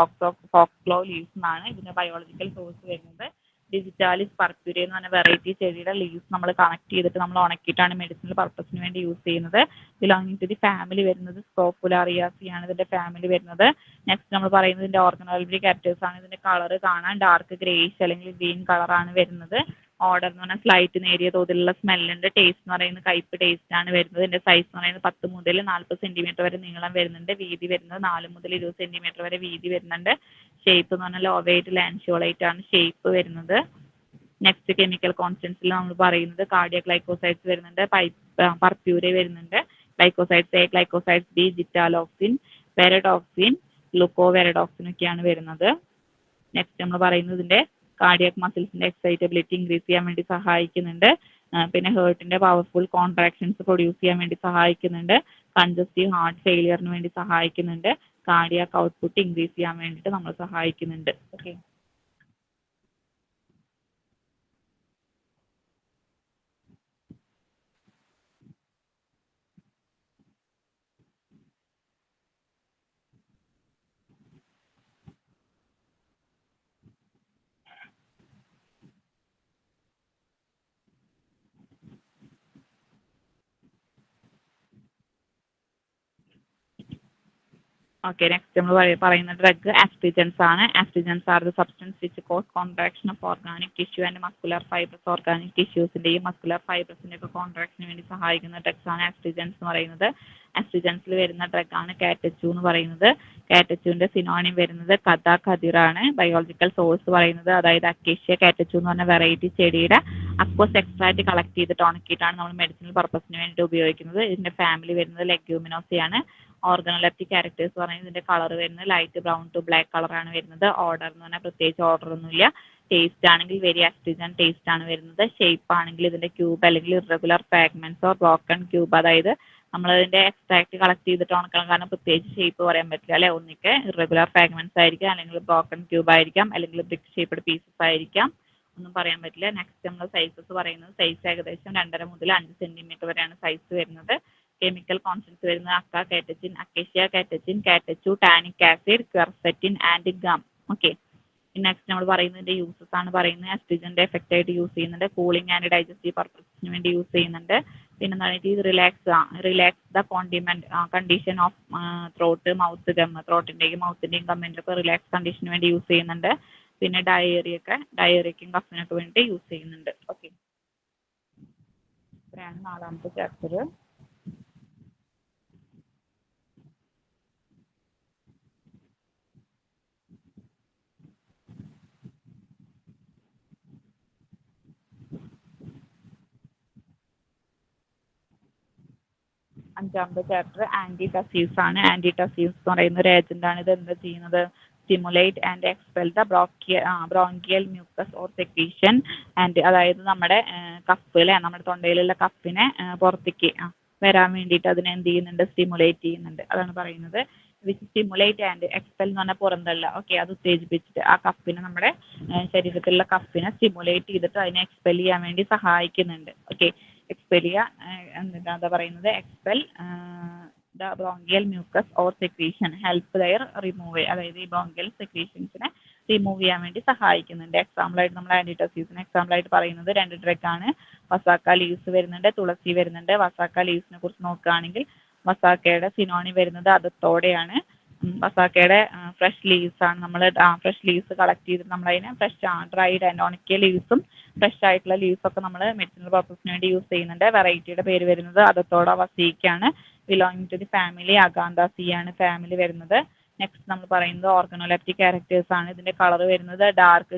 ഫോക്സ്ഗ്ലോ ലീവ്സ് എന്നാണ്. ഇതിന്റെ ബയോളജിക്കൽ സോഴ്സ് വരുന്നത് ഡിജിറ്റാലിസ് പർപ്പുരേ എന്ന് പറഞ്ഞ വെറൈറ്റി ചെടിയുടെ ലീവ്സ് നമ്മൾ കണക്ട് ചെയ്തിട്ട് നമ്മൾ ഉണക്കിയിട്ടാണ് മെഡിസിനൽ പർപ്പസിന് വേണ്ടി യൂസ് ചെയ്യുന്നത്. ബിലോങ്ങിങ് ടു ദി ഫാമിലി വരുന്നത് സ്കോപ്പുലാറിയാസി ആണ് ഇതിന്റെ ഫാമിലി വരുന്നത്. നെക്സ്റ്റ് നമ്മൾ പറയുന്നത് ഇതിന്റെ ഓർഗനോളജി ക്യാരക്ടേഴ്സ് ആണ്. ഇതിന്റെ കളർ കാണാൻ ഡാർക്ക് ഗ്രേഷ് അല്ലെങ്കിൽ ഗ്രീൻ കളറാണ് വരുന്നത്. ഓർഡർ എന്ന് പറഞ്ഞാൽ സ്ലൈറ്റ് നേരിയ തോതിലുള്ള സ്മെല്ലുണ്ട്. ടേസ്റ്റ് എന്ന് പറയുന്നത് കയ്പ് ടേസ്റ്റ് ആണ് വരുന്നത്. ഇതിന്റെ സൈസ് എന്ന് പറയുന്നത് 10 മുതൽ 40 സെന്റിമീറ്റർ വരെ നീളം വരുന്നുണ്ട്. വീതി വരുന്നത് 4 മുതൽ 20 സെന്റിമീറ്റർ വരെ വീതി വരുന്നുണ്ട്. ഷേപ്പ് എന്ന് പറഞ്ഞാൽ ലോവേറ്റ് ലാൻഷ്യോളൈറ്റ് ആണ് ഷേപ്പ് വരുന്നത്. നെക്സ്റ്റ് കെമിക്കൽ കോൺസ്റ്റൻസിൽ നമ്മൾ പറയുന്നത് കാർഡിയക് ഗ്ലൈക്കോസൈഡ്സ് വരുന്നുണ്ട്, പർപ്യൂരേ വരുന്നുണ്ട്, ഗ്ലൈക്കോസൈഡ്സ് എ, ഗ്ലൈക്കോസൈഡ്സ് ബി, ജിറ്റാലോക്സിൻ, വെരഡോക്സിൻ, ഗ്ലൂക്കോവെരഡോക്സിൻ ഒക്കെയാണ് വരുന്നത്. നെക്സ്റ്റ് നമ്മൾ പറയുന്നത് ഇതിന്റെ കാർഡിയക് മസിൽസിന്റെ എക്സൈറ്റബിലിറ്റി ഇൻക്രീസ് ചെയ്യാൻ വേണ്ടി സഹായിക്കുന്നുണ്ട്. പിന്നെ ഹേർട്ടിന്റെ പവർഫുൾ കോൺട്രാക്ഷൻസ് പ്രൊഡ്യൂസ് ചെയ്യാൻ വേണ്ടി സഹായിക്കുന്നുണ്ട്. കൺജസ്റ്റീവ് ഹാർട്ട് ഫെയിലിയറിന് വേണ്ടി സഹായിക്കുന്നുണ്ട്. കാർഡിയാക് ഔട്ട്പുട്ട് ഇൻക്രീസ് ചെയ്യാൻ വേണ്ടിയിട്ട് നമ്മൾ സഹായിക്കുന്നുണ്ട്. ഓക്കെ, ഓക്കെ നെക്സ്റ്റ് നമ്മൾ പറയുന്ന ഡ്രഗ് ആസ്ട്രിജൻസ് ആണ്. Astringents are the substance which cause contraction of organic tissue and muscular fibres. Organic ടിഷ്യൂസിന്റെയും മസ്കുലർ ഫൈബ്രസിന്റെ ഒക്കെ കോൺട്രാക്ഷന് വേണ്ടി സഹായിക്കുന്ന ഡ്രഗ്സ് ആണ് ആസ്ട്രിജൻസ് എന്ന് പറയുന്നത്. ആസ്ട്രിജൻസിൽ വരുന്ന ഡ്രഗ് ആണ് കാറ്റച്ചു എന്ന് പറയുന്നത്. കാറ്റച്ചുവിന്റെ സിനോണിം വരുന്നത് കഥ ഖദിറാണ്. ബയോളജിക്കൽ സോഴ്സ് പറയുന്നത് അതായത് അക്കേഷ്യ കാറ്റച്ചു എന്ന് പറഞ്ഞ വെറൈറ്റി ചെടിയുടെ അക്വസ് എക്സ്ട്രാക്ട് കളക്ട് ചെയ്തിട്ട് ഉണക്കിയിട്ടാണ് നമ്മൾ മെഡിസിനൽ പർപ്പസിന് വേണ്ടിയിട്ട് ഉപയോഗിക്കുന്നത്. ഇതിന്റെ ഫാമിലി വരുന്നത് ലെഗ്യൂമിനോസയാണ്. ഓർഗനോലെപ്റ്റിക് ക്യാരക്ടേഴ്സ് പറയുന്നത് ഇതിന്റെ കളർ വരുന്നത് ലൈറ്റ് ബ്രൗൺ ടു ബ്ലാക്ക് കളറാണ് വരുന്നത്. ഓർഡർ എന്ന് പറഞ്ഞാൽ പ്രത്യേകിച്ച് ഓർഡർ ഒന്നുമില്ല. ടേസ്റ്റ് ആണെങ്കിൽ വെരി ആസ്ട്രിജൻ ടേസ്റ്റ് ആണ് വരുന്നത്. ഷേപ്പ് ആണെങ്കിൽ ഇതിന്റെ ക്യൂബ് അല്ലെങ്കിൽ irregular fragments or broken cube, അതായത് നമ്മൾ അതിന്റെ എക്സ്ട്രാക്ട് കളക്ട് ചെയ്തിട്ട് ഉണക്കണം. കാരണം പ്രത്യേകിച്ച് ഷേപ്പ് പറയാൻ പറ്റില്ല അല്ലെ. ഒന്നിക്ക് ഇറഗുലർ ഫ്രാഗ്മെന്റ്സ് ആയിരിക്കാം, അല്ലെങ്കിൽ ബ്രോക്കൺ ക്യൂബ് ആയിരിക്കാം, അല്ലെങ്കിൽ ബ്രിക്ക് ഷേപ്ഡ് പീസസ് ആയിരിക്കാം, ഒന്നും പറയാൻ പറ്റില്ല. നെക്സ്റ്റ് നമ്മൾ സൈസസ് പറയുന്നത് സൈസ് ഏകദേശം 2.5 മുതൽ 5 സെന്റിമീറ്റർ വരെയാണ് സൈസ് വരുന്നത്. കെമിക്കൽ കോൺസ്റ്റൻസ് വരുന്നത് acacatechin, acacia catechin, catechu, tannic acid, quercetin and gum. Okay, next നമ്മൾ പറയുന്നതിന്റെ യൂസസ് ആണ് പറയുന്നത്. ആസ്ട്രിജന്റെ എഫക്റ്റ് ആയിട്ട് യൂസ് ചെയ്യുന്നുണ്ട്. കൂളിംഗ് ആൻഡ് ഡൈജസ്റ്റീവ് പർപ്പസിന് വേണ്ടി യൂസ് ചെയ്യുന്നുണ്ട്. പിന്നെ എന്താണ് ഇത് relax the condition of throat, mouth, gum, ത്രോട്ടിന്റെയും മൗത്തിന്റെയും ഗമ്മിന്റെ ഒക്കെ റിലാക്സ് കണ്ടീഷന് വേണ്ടി യൂസ് ചെയ്യുന്നുണ്ട്. പിന്നെ ഡയറിയക്കും കഫിനൊക്കെ വേണ്ടി യൂസ് ചെയ്യുന്നുണ്ട്. ഓക്കെ, ഇത്രയാണ് 4ാമത്തെ ചാപ്റ്റർ. അഞ്ചാമത്തെ ചാപ്റ്റർ ആന്റിടസീവ്സ് ആണ്. ആന്റിടസീവ്സ് എന്ന് പറയുന്ന ഒരു ഏജന്റ് ആണ്. ഇത് എന്താ ചെയ്യുന്നത്? Stimulate and expel the bronchial mucus or secretion and, അതായത് നമ്മുടെ കഫ് അല്ലെ, നമ്മുടെ തൊണ്ടയിലുള്ള കഫിനെ പുറത്തേക്ക് വരാൻ വേണ്ടിയിട്ട് അതിനെ എന്ത് ചെയ്യുന്നുണ്ട്? സ്റ്റിമുലേറ്റ് ചെയ്യുന്നുണ്ട്. അതാണ് പറയുന്നത്. വിച്ച് സ്റ്റിമുലേറ്റ് ആൻഡ് എക്സ്പെൽ എന്ന് പറഞ്ഞാൽ പുറന്തള്ള. ഓക്കെ, അത് ഉത്തേജിപ്പിച്ചിട്ട് ആ കഫിനെ, നമ്മുടെ ശരീരത്തിലുള്ള കഫിനെ സ്റ്റിമുലേറ്റ് ചെയ്തിട്ട് അതിനെ എക്സ്പെൽ ചെയ്യാൻ വേണ്ടി സഹായിക്കുന്നുണ്ട്. ഓക്കെ, എക്സ്പെൽ എന്താ പറയുന്നത്? Expel the bronchial mucus or secretion help their remove, അതായത് ഈ ബ്രോങ്കിയൽ സെക്രീഷൻസിനെ റിമൂവ് ചെയ്യാൻ വേണ്ടി സഹായിക്കുന്നുണ്ട്. എക്സാമ്പിൾ ആയിട്ട് നമ്മൾ ആന്റിടസീവ്സിന് എക്സാമ്പിൾ ആയിട്ട് പറയുന്നത് 2 ഡ്രഗ് ആണ്. വസാക്ക ലീവ്സ് വരുന്നുണ്ട്, തുളസി വരുന്നുണ്ട്. വസാക്ക ലീവ്സിനെ കുറിച്ച് നോക്കുകയാണെങ്കിൽ വസാക്കയുടെ സിനോണി വരുന്നത് അതത്തോടെയാണ്. വസാക്കയുടെ ഫ്രഷ് ലീവ്സ് ആണ്. നമ്മൾ ഫ്രഷ് ലീവ്സ് കളക്ട് ചെയ്തിട്ട് നമ്മളതിനെ ഡ്രൈഡ് ആൻഡ് ഉണക്കിയ ലീവ്സും ഫ്രഷ് ആയിട്ടുള്ള ലീവ്സ് ഒക്കെ നമ്മൾ മെഡിസിനൽ പർപ്പസിന് വേണ്ടി യൂസ് ചെയ്യുന്നുണ്ട്. വെറൈറ്റിയുടെ പേര് വരുന്നത് അതത്തോട വസീക്കാണ്. ബിലോങ്ങിങ് ടു ദി ഫാമിലി അഗാന്താസി ആണ് ഫാമിലി വരുന്നത്. നെക്സ്റ്റ് നമ്മൾ പറയുന്നത് ഓർഗനോലെപ്റ്റിക് ക്യാരക്ടേഴ്സ് ആണ്. ഇതിന്റെ കളർ വരുന്നത് ഡാർക്ക്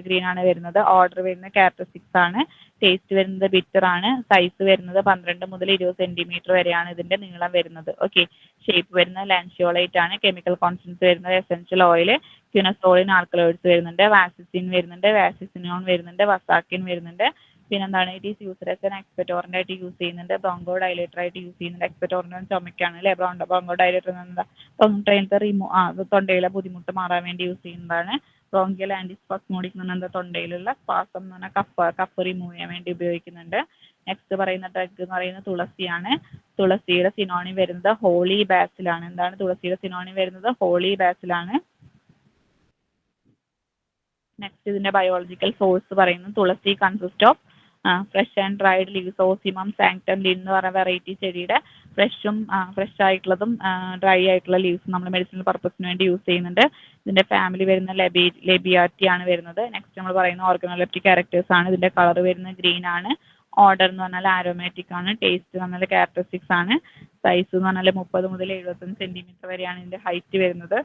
ഗ്രീൻ ആണ് വരുന്നത്. ഓർഡർ വരുന്നത് ക്യാരക്ടറിസ്റ്റിക്സ് ആണ്. ടേസ്റ്റ് വരുന്നത് ബിറ്റർ ആണ്. സൈസ് വരുന്നത് 12 മുതൽ 20 സെന്റിമീറ്റർ വരെയാണ് ഇതിന്റെ നീളം വരുന്നത്. ഓക്കെ, ഷേപ്പ് വരുന്നത് ലാൻഷ്യോളൈറ്റ് ആണ്. കെമിക്കൽ കോൺസ്റ്റൻസ് വരുന്നത് എസെൻഷ്യൽ ഓയിൽ, ക്യുനസോളിൻ ആൽക്കലോയിഡ്സ് വരുന്നുണ്ട്, വാസിസിൻ വരുന്നുണ്ട്, വാസിസിനോൺ വരുന്നുണ്ട്, വസാക്കിൻ വരുന്നുണ്ട്. പിന്നെന്താണ്, it is used as an expectorant ആയിട്ട് യൂസ് ചെയ്യുന്നുണ്ട്. ബ്രോങ്കോ ഡയലേറ്റർ ആയിട്ട് യൂസ് ചെയ്യുന്നുണ്ട്. എക്സ്പെറ്റോറന്റ് ചുമക്കാണ് അല്ലെ. ബ്രോങ്കോ ഡയലേറ്റർ എന്താ? തൊണ്ടയിലെ ബുദ്ധിമുട്ട് മാറാൻ വേണ്ടി യൂസ് ചെയ്യുന്നതാണ്. ബ്രോങ്കിയൽ ആന്റിസ്പാസ്മോഡിക് എന്ന് പറഞ്ഞാൽ തൊണ്ടയിലുള്ള സ്പാസം എന്ന് പറഞ്ഞാൽ കഫ് റിമൂവ് ചെയ്യാൻ വേണ്ടി ഉപയോഗിക്കുന്നുണ്ട്. നെക്സ്റ്റ് പറയുന്ന ഡ്രഗ് എന്ന് പറയുന്നത് തുളസിയാണ്. തുളസിയുടെ സിനോണിം വരുന്നത് ഹോളി ബാസിലാണ്. എന്താണ് തുളസിയുടെ സിനോണിം വരുന്നത്? ഹോളി ബാസിലാണ്. നെക്സ്റ്റ് ഇതിന്റെ ബയോളജിക്കൽ സോഴ്സ് പറയുന്നു tulsi consist of fresh and dried leaves Ocimum sanctum Linn എന്ന് പറയുന്ന വെറൈറ്റി ചെടിയുടെ ഫ്രഷ് ആയിട്ടുള്ളതും ഡ്രൈ ആയിട്ടുള്ള ലീവ്സ് നമ്മൾ മെഡിസിനൽ പർപ്പസിന് വേണ്ടി യൂസ് ചെയ്യുന്നുണ്ട്. ഇതിന്റെ ഫാമിലി വരുന്ന ലെബിയാറ്റി ആണ് വരുന്നത്. നെക്സ്റ്റ് നമ്മൾ പറയുന്ന ഓർഗനോലെപ്റ്റിക് ക്യാരക്ടേഴ്സ് ആണ്. ഇതിന്റെ കളർ വരുന്നത് ഗ്രീൻ ആണ്. ഓർഡർ എന്ന് പറഞ്ഞാൽ ആരോമാറ്റിക് ആണ്. ടേസ്റ്റ് എന്ന് പറഞ്ഞാൽ ക്യാരക്ടറിസ്റ്റിക്സ് ആണ്. സൈസ് എന്ന് പറഞ്ഞാൽ 30 മുതൽ 75 സെന്റിമീറ്റർ വരെയാണ് ഇതിന്റെ ഹൈറ്റ് വരുന്നത്.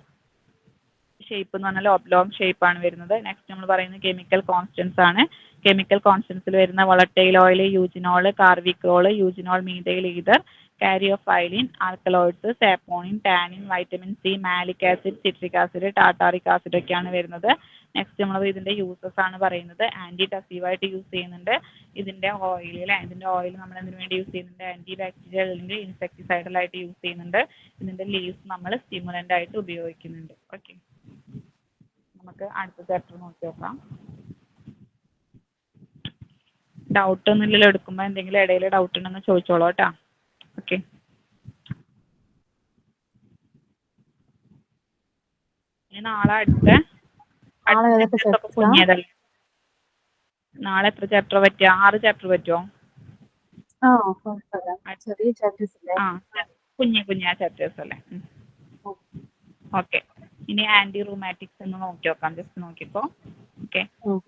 ഷേപ്പ് എന്ന് പറഞ്ഞാൽ ഒബ്ലോങ് ഷേപ്പ് ആണ് വരുന്നത്. നെക്സ്റ്റ് നമ്മൾ പറയുന്നത് കെമിക്കൽ കോൺസ്റ്റൻസ് ആണ്. കെമിക്കൽ കോൺസ്റ്റൻസിൽ വരുന്ന volatile oil, eugenol, carvacrol, eugenol methyl ether, caryophyllene, alkaloids, saponin, tannin, vitamin C, malic acid, citric acid, tartaric acid ഒക്കെയാണ് വരുന്നത്. നെക്സ്റ്റ് നമ്മൾ ഇതിന്റെ യൂസസ് ആണ് പറയുന്നത്. ആന്റി ടസീവായിട്ട് യൂസ് ചെയ്യുന്നുണ്ട്. ഇതിന്റെ ഓയിൽ നമ്മൾ എന്തിനു വേണ്ടി യൂസ് ചെയ്യുന്നുണ്ട്? ആന്റി ബാക്ടീരിയൽ അല്ലെങ്കിൽ ഇൻസെക്ടിസൈഡൽ ആയിട്ട് യൂസ് ചെയ്യുന്നുണ്ട്. ഇതിന്റെ ലീവ്സ് നമ്മൾ സ്റ്റിമുലന്റ് ആയിട്ട് ഉപയോഗിക്കുന്നുണ്ട്. ഓക്കെ, നമുക്ക് അടുത്ത ചാപ്റ്റർ നോക്കി നോക്കാം. ഡൗട്ട് ഒന്നുമില്ലല്ലോ? എടുക്കുമ്പോൾ എന്തെങ്കിലും ഇടയിൽ ഡൗട്ട് ഉണ്ടെന്ന് ചോദിച്ചോളൂ കേട്ടോ. ഓക്കെ, ഇനി നാളെ അടുത്ത കുഞ്ഞേതല്ലേ? നാളെ എത്ര ചാപ്റ്റർ പറ്റുക? 6 ചാപ്റ്റർ പറ്റുമോ? ചെറിയ ചാപ്റ്റേഴ്സ് ഇല്ലേ? കുഞ്ഞ ചാപ്റ്റേഴ്സ് അല്ലേ? ഓക്കെ, ഇനി ആന്റി റൂമാറ്റിക്സ് എന്ന് നോക്കി നോക്കാം. ജസ്റ്റ് നോക്കിക്കോ. ഓക്കെ,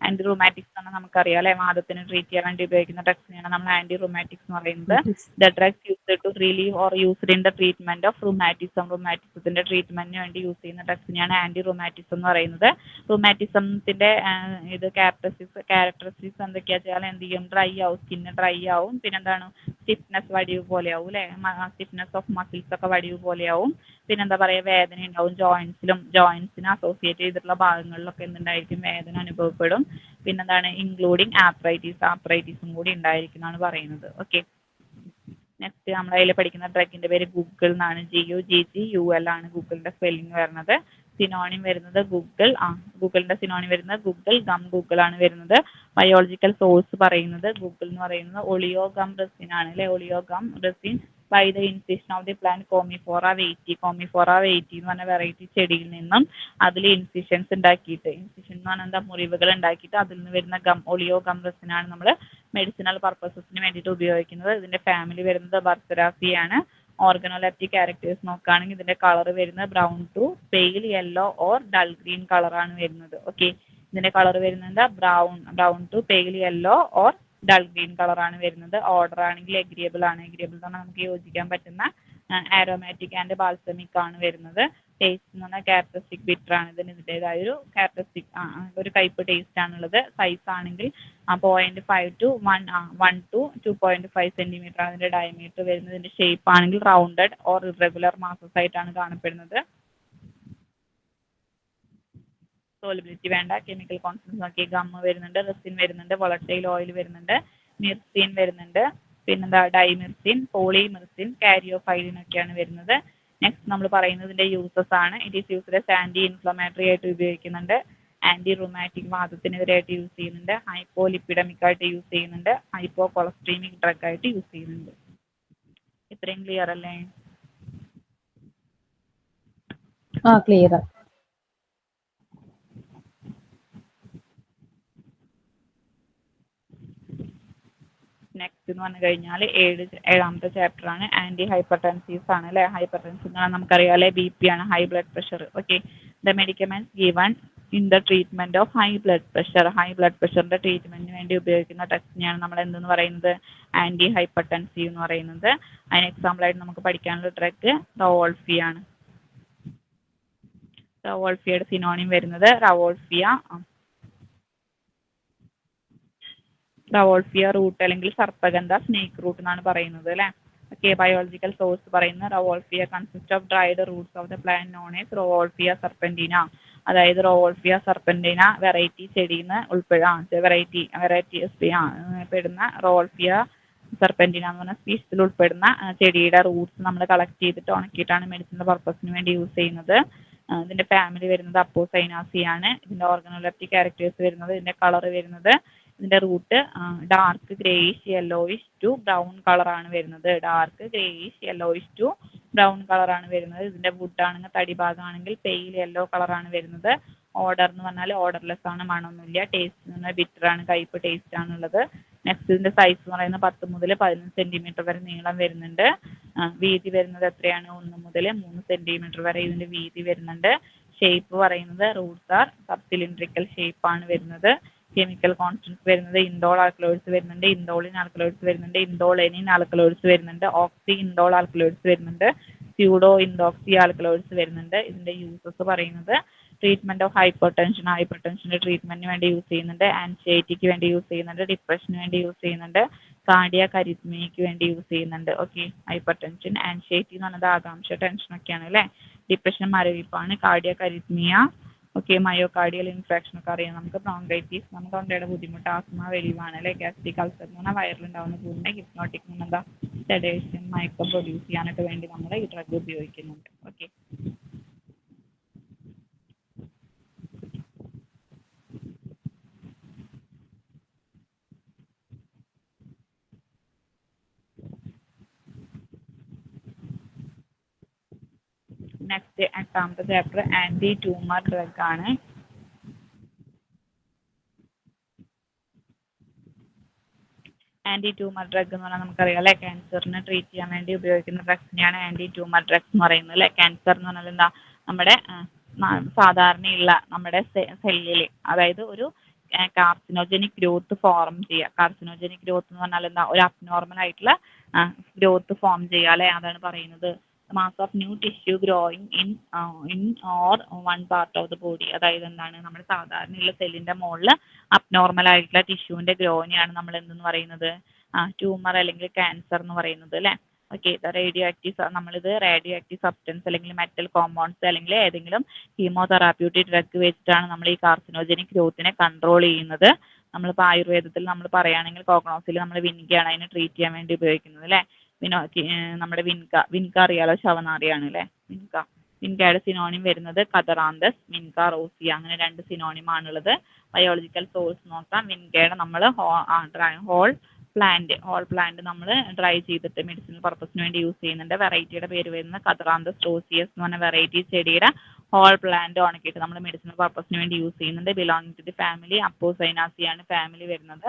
ആന്റി റൂമാറ്റിക്സ് എന്ന് പറഞ്ഞാൽ നമുക്കറിയാം അല്ലെ, വാദത്തിന് ട്രീറ്റ് ചെയ്യാൻ വേണ്ടി ഉപയോഗിക്കുന്ന ഡ്രഗ്സിനെയാണ് നമ്മൾ ആന്റി റൂമാറ്റിക്സ് എന്ന് പറയുന്നത്. The drugs used to relieve or used in the treatment of റൂമാറ്റിസത്തിന്റെ ട്രീറ്റ്മെന്റിന് വേണ്ടി യൂസ് ചെയ്യുന്ന ഡ്രഗ്സിനെയാണ് ആന്റി റൂമാറ്റിസം എന്ന് പറയുന്നത്. റൂമാറ്റിസത്തിന്റെ ഇത് ക്യാരക്ടറിസ്റ്റിക്സ് എന്തൊക്കെയാ വെച്ചാൽ എന്ത് ചെയ്യും? ഡ്രൈ ആവും, സ്കിന്ന് ഡ്രൈ ആവും. പിന്നെന്താണ്? സ്റ്റിഫ്നെസ് വടിവ് പോലെയാവും അല്ലെ, സ്റ്റിഫ്നെസ് ഓഫ് മസിൽസ് ഒക്കെ വടിവ് പോലെയാവും. പിന്നെന്താ പറയുക, വേദന ഉണ്ടാവും. ജോയിന്റ്സിന് അസോസിയേറ്റ് ചെയ്തിട്ടുള്ള ഭാഗങ്ങളിലൊക്കെ എന്തുണ്ടായിരിക്കും? വേദന അനുഭവപ്പെടും. പിന്നെന്താണ്? ഇൻക്ലൂഡിങ് ആർത്രൈറ്റിസും കൂടി ഉണ്ടായിരിക്കുന്നതാണ് പറയുന്നത്. ഓക്കെ, നെക്സ്റ്റ് നമ്മൾ അതിൽ പഠിക്കുന്ന ഡ്രഗിന്റെ പേര് ഗൂഗിൾ എന്നാണ്. GUGGUL ആണ് ഗൂഗിളിന്റെ സ്പെല്ലിംഗ് വരുന്നത്. സിനോണിം വരുന്നത് ഗൂഗിളിന്റെ സിനോണിം വരുന്നത് ഗൂഗിൾ ഗം ഗൂഗിൾ ആണ് വരുന്നത്. ബയോളജിക്കൽ സോഴ്സ് പറയുന്നത് ഗൂഗിൾ എന്ന് പറയുന്നത് ഒളിയോ ഗം റെസിൻ ആണ് അല്ലെ. Oleo gum resin by the incision of the plant Commiphora wightii എന്ന് പറഞ്ഞ വെറൈറ്റി ചെടിയിൽ നിന്നും അതിൽ ഇൻസിഷൻസ് ഉണ്ടാക്കിയിട്ട്, ഇൻസിഷൻ എന്ന് പറഞ്ഞാൽ എന്താ? മുറിവുകൾ ഉണ്ടാക്കിയിട്ട് അതിൽ നിന്ന് വരുന്ന ഒളിയോ ഗം റെസിൻ ആണ് നമ്മൾ മെഡിസിനൽ പർപ്പസസിന് വേണ്ടിയിട്ട് ഉപയോഗിക്കുന്നത്. ഇതിന്റെ ഫാമിലി വരുന്നത് ബർസരാസി ആണ്. ഓർഗനോലെപ്റ്റിക് ക്യാരക്ടേഴ്സ് നോക്കുകയാണെങ്കിൽ ഇതിന്റെ കളർ വരുന്നത് brown to pale yellow or dull green കളറാണ് വരുന്നത്. ഓക്കെ, ഇതിന്റെ കളർ വരുന്നത് brown to pale yellow or dull green കളറാണ് വരുന്നത്. ഓർഡർ ആണെങ്കിൽ എഗ്രിയബിൾ ആണ്. എഗ്രിയബിൾ എന്ന് പറഞ്ഞാൽ നമുക്ക് യോജിക്കാൻ പറ്റുന്ന ആരോമാറ്റിക് ആൻഡ് ബാൽസമിക് ആണ് വരുന്നത്. ടേസ്റ്റ് എന്ന് പറഞ്ഞാൽ ക്യാരക്ടറിസ്റ്റിക് ബിറ്റർ ആണ്. ഇതിൻ്റെതായ ഒരു ക്യാരക്ടറിസ്റ്റിക് ഒരു ടൈപ്പ് ടേസ്റ്റ് ആണുള്ളത്. സൈസ് ആണെങ്കിൽ 0.5 to 1 to 2.5 സെന്റിമീറ്റർ ആണ് അതിന്റെ ഡയമീറ്റർ വരുന്നത്. ഇതിന്റെ ഷേപ്പ് ആണെങ്കിൽ റൗണ്ടഡ് ഓർ ഇറഗുലർ മാസസ് ആയിട്ടാണ് കാണപ്പെടുന്നത്. സോളിബിലിറ്റി വേണ്ട. കെമിക്കൽ കോൺസ്റ്റൻസ് നോക്കി, ഗമ്മ് വരുന്നുണ്ട്, റെസിൻ വരുന്നുണ്ട്, വോളട്ടൈൽ ഓയിൽ വരുന്നുണ്ട്, മിർസിൻ വരുന്നുണ്ട്, പിന്നെന്താ ഡൈമിർസിൻ, പോളിമിർസിൻ, കാരിയോഫൈലിൻ ഒക്കെയാണ് വരുന്നത്. നെക്സ്റ്റ് നമ്മൾ പറയുന്നത് ഇതിന്റെ യൂസസ് ആണ്. It is used as anti inflammatory ആയിട്ട് ഉപയോഗിക്കുന്നുണ്ട്. ആന്റി റൂമാറ്റിക് വാദത്തിനെതിരായിട്ട് യൂസ് ചെയ്യുന്നുണ്ട്. ഹൈപ്പോലിപ്പിഡമിക് ആയിട്ട് യൂസ് ചെയ്യുന്നുണ്ട്. ഹൈപ്പോ കൊളസ്ട്രീമിക് ഡ്രഗ് ആയിട്ട് യൂസ് ചെയ്യുന്നുണ്ട്. ഇത്രയും ക്ലിയർ അല്ലേ? ക്ലിയർ. നെക്സ്റ്റ് എന്ന് പറഞ്ഞു കഴിഞ്ഞാൽ ഏഴാമത്തെ ചാപ്റ്റർ ആണ്. ആന്റി ഹൈപ്പർടെൻസീവ്സ് ആണ് അല്ലെ. ഹൈപ്പർടെൻസീവ് എന്ന് പറഞ്ഞാൽ നമുക്കറിയാം അല്ലെ, BP ആണ്, high blood pressure. Okay, the medicaments given in the treatment of high blood pressure. ഹൈ ബ്ലഡ് പ്രഷറിന്റെ ട്രീറ്റ്മെന്റിന് വേണ്ടി ഉപയോഗിക്കുന്ന ഡ്രഗ്സിനെയാണ് നമ്മൾ എന്തെന്ന് പറയുന്നത്? ആന്റി ഹൈപ്പർടെൻസീവ് എന്ന് പറയുന്നത്. അതിന് എക്സാമ്പിൾ ആയിട്ട് നമുക്ക് പഠിക്കാനുള്ള ഡ്രഗ് റവോൾഫിയ ആണ്. റവോൾഫിയയുടെ സിനോണിം വരുന്നത് റവോൾഫിയ റൂട്ട് അല്ലെങ്കിൽ സർപ്പഗന്ധ സ്നേക്ക് റൂട്ട് എന്നാണ് പറയുന്നത് അല്ലെ. ഓക്കെ, ബയോളജിക്കൽ സോഴ്സ് പറയുന്നത് Rauvolfia consist of dried roots of the plant known as Rauvolfia serpentina. അതായത് റവോൾഫിയ സർപ്പന്റീന വെറൈറ്റി ചെടിയിൽ നിന്ന് പെടുന്ന റവോൾഫിയ സർപ്പന്റീന എന്ന് പറഞ്ഞ സ്പീഷീസിൽ ഉൾപ്പെടുന്ന ചെടിയുടെ റൂട്ട്സ് നമ്മൾ കളക്ട് ചെയ്തിട്ട് ഉണക്കിയിട്ടാണ് മെഡിസിനൽ പർപ്പസിന് വേണ്ടി യൂസ് ചെയ്യുന്നത്. ഇതിന്റെ ഫാമിലി വരുന്നത് അപ്പോസൈനാസി ആണ്. ഇതിന്റെ ഓർഗനോലെപ്റ്റിക് ക്യാരക്ടേഴ്സ് വരുന്നത്, ഇതിന്റെ കളർ വരുന്നത്, ഇതിന്റെ root dark greyish yellowish to brown കളറാണ് വരുന്നത്. Dark greyish yellowish to brown കളറാണ് വരുന്നത്. ഇതിന്റെ വുഡ് ആണെങ്കിൽ തടി ഭാഗമാണെങ്കിൽ പെയിൽ യെല്ലോ കളറാണ് വരുന്നത്. ഓർഡർ എന്ന് പറഞ്ഞാൽ ഓർഡർലെസ് ആണ്, മണമൊന്നുമില്ല. ടേസ്റ്റ് എന്ന് പറഞ്ഞാൽ ബിറ്റർ ആണ്, കയ്പ്പ് ടേസ്റ്റ് ആണുള്ളത്. നെക്സ്റ്റ് ഇതിന്റെ സൈസ് എന്ന് പറയുന്നത് 10 മുതൽ 15 സെന്റിമീറ്റർ വരെ നീളം വരുന്നുണ്ട്. വീതി വരുന്നത് എത്രയാണ്? 1 മുതൽ 3 സെന്റിമീറ്റർ വരെ ഇതിന്റെ വീതി വരുന്നുണ്ട്. ഷേപ്പ് പറയുന്നത് roots are sub cylindrical shape ആണ് വരുന്നത്. കെമിക്കൽ കോൺസ്റ്റൻസ് വരുന്നത് ഇൻഡോൾ ആൽക്കലോയിഡ്സ് വരുന്നുണ്ട്, ഇൻഡോളിൻ ആൽക്കലോയിഡ്സ് വരുന്നുണ്ട്, ഇൻഡോളെനിൻ ആൽക്കലോയിഡ്സ് വരുന്നുണ്ട്, ഓക്സി ഇൻഡോൾ ആൽക്കലോയിഡ്സ് വരുന്നുണ്ട്, സ്യൂഡോ ഇൻഡോക്സി ആൽക്കലോയിഡ്സ് വരുന്നുണ്ട്. ഇതിന്റെ യൂസസ് പറയുന്നത് ട്രീറ്റ്മെന്റ് ഓഫ് ഹൈപ്പർ ടെൻഷന്റെ ട്രീറ്റ്മെന്റിന് വേണ്ടി യൂസ് ചെയ്യുന്നുണ്ട്, ആൻസൈറ്റിക്ക് വേണ്ടി യൂസ് ചെയ്യുന്നുണ്ട്, ഡിപ്രഷന് വേണ്ടി യൂസ് ചെയ്യുന്നുണ്ട്, കാർഡിയാക് അരിത്മിയക്ക് വേണ്ടി യൂസ് ചെയ്യുന്നുണ്ട്. ഓക്കെ, ഹൈപ്പർ ടെൻഷൻ, ആൻസൈറ്റി എന്ന് പറഞ്ഞത് ആകാംക്ഷ, ടെൻഷനൊക്കെയാണ് അല്ലേ. ഡിപ്രഷൻ മരവിപ്പാണ്, cardiac arrhythmia, okay, myocardial infarction ഒക്കെ അറിയാം നമുക്ക്, ബ്രോങ്കൈറ്റിസ് നമുക്ക് തൊണ്ടയുടെ ബുദ്ധിമുട്ട്, ആസ്മ വലിവാണ് അല്ലെ, ഗ്യാസ്ട്രിക് അൾസർ എന്ന് പറഞ്ഞാൽ വയറിലുണ്ടാവുന്ന പൂർണ്ണ, ഹിപ്നോട്ടിക് എന്ന് പറഞ്ഞാൽ സെഡേഷൻ മയക്കം പ്രൊഡ്യൂസ് ചെയ്യാനൊക്കെ വേണ്ടി നമ്മൾ ഈ ഡ്രഗ് ഉപയോഗിക്കുന്നുണ്ട്. ഓക്കെ, നെക്സ്റ്റ് 8ാമത്തെ ചാപ്റ്റർ ആന്റി ട്യൂമർ ഡ്രഗ് ആണ്. ആന്റി ട്യൂമർ ഡ്രഗ് എന്ന് പറഞ്ഞാൽ നമുക്കറിയാം അല്ലെ, ക്യാൻസറിനെ ട്രീറ്റ് ചെയ്യാൻ വേണ്ടി ഉപയോഗിക്കുന്ന ഡ്രഗ്സിനെയാണ് ആന്റി ട്യൂമർ ഡ്രഗ്സ് എന്ന് പറയുന്നത് അല്ലെ. ക്യാൻസർ എന്ന് പറഞ്ഞാൽ എന്താ, നമ്മുടെ സാധാരണയുള്ള നമ്മുടെ സെല്ലിൽ, അതായത് ഒരു കാർസിനോജനിക് ഗ്രോത്ത് ഫോം ചെയ്യുക. കാർസിനോജനിക് ഗ്രോത്ത് എന്ന് പറഞ്ഞാൽ എന്താ, ഒരു അബ്നോർമൽ ആയിട്ടുള്ള ഗ്രോത്ത് ഫോം ചെയ്യുക അല്ലെ, അതാണ് പറയുന്നത്. Mass of new tissue growing in or one part of the body, അതായത് എന്താണ്, നമ്മുടെ സാധാരണയുള്ള സെല്ലിന്റെ മുകളിൽ അബ്നോർമൽ ആയിട്ടുള്ള ടിഷ്യൂവിന്റെ ഗ്രോയിനെയാണ് നമ്മൾ എന്തെന്ന് പറയുന്നത്, ട്യൂമർ അല്ലെങ്കിൽ ക്യാൻസർ എന്ന് പറയുന്നത് അല്ലെ. ഓക്കെ, നമ്മളിത് റേഡിയോ ആക്റ്റീവ് സബ്സ്റ്റൻസ് അല്ലെങ്കിൽ മെറ്റൽ കോമ്പൗണ്ട്സ് അല്ലെങ്കിൽ ഏതെങ്കിലും കീമോതെറാപ്യൂട്ടിക് ഡ്രഗ് വെച്ചിട്ടാണ് നമ്മൾ ഈ കാർസിനോജനിക് ഗ്രോത്തിനെ കൺട്രോൾ ചെയ്യുന്നത്. നമ്മളിപ്പോൾ ആയുർവേദത്തിൽ നമ്മൾ പറയുകയാണെങ്കിൽ കോഗ്നോസിൽ നമ്മൾ വിൻഗയാണ് അതിനെ ട്രീറ്റ് ചെയ്യാൻ വേണ്ടി ഉപയോഗിക്കുന്നത് അല്ലേ. പിന്നെ നമ്മുടെ വിൻക അറിയാലോ, ശവനാറിയാണ് അല്ലേ വിൻകയുടെ സിനോണിം വരുന്നത് കതറാന്തസ്, വിൻക റോസിയ, അങ്ങനെ 2 സിനോണിം ആണുള്ളത്. ബയോളജിക്കൽ സോഴ്സ് നോക്കാം. വിൻകയുടെ നമ്മൾ ഹോൾ പ്ലാന്റ് നമ്മൾ ഡ്രൈ ചെയ്തിട്ട് മെഡിസിനൽ പർപ്പസിന് വേണ്ടി യൂസ് ചെയ്യുന്നുണ്ട്. വെറൈറ്റിയുടെ പേര് വരുന്നത് കതറാന്തസ് റോസിയസ് എന്ന് പറഞ്ഞ വെറൈറ്റി ചെടിയുടെ ഹോൾ പ്ലാന്റ് ഉണക്കിയിട്ട് നമ്മൾ മെഡിസിനൽ പർപ്പസിന് വേണ്ടി യൂസ് ചെയ്യുന്നുണ്ട്. ബിലോങ്ങിങ് ടു ദി ഫാമിലി അപ്പോസൈനാസിയാണ് ഫാമിലി വരുന്നത്.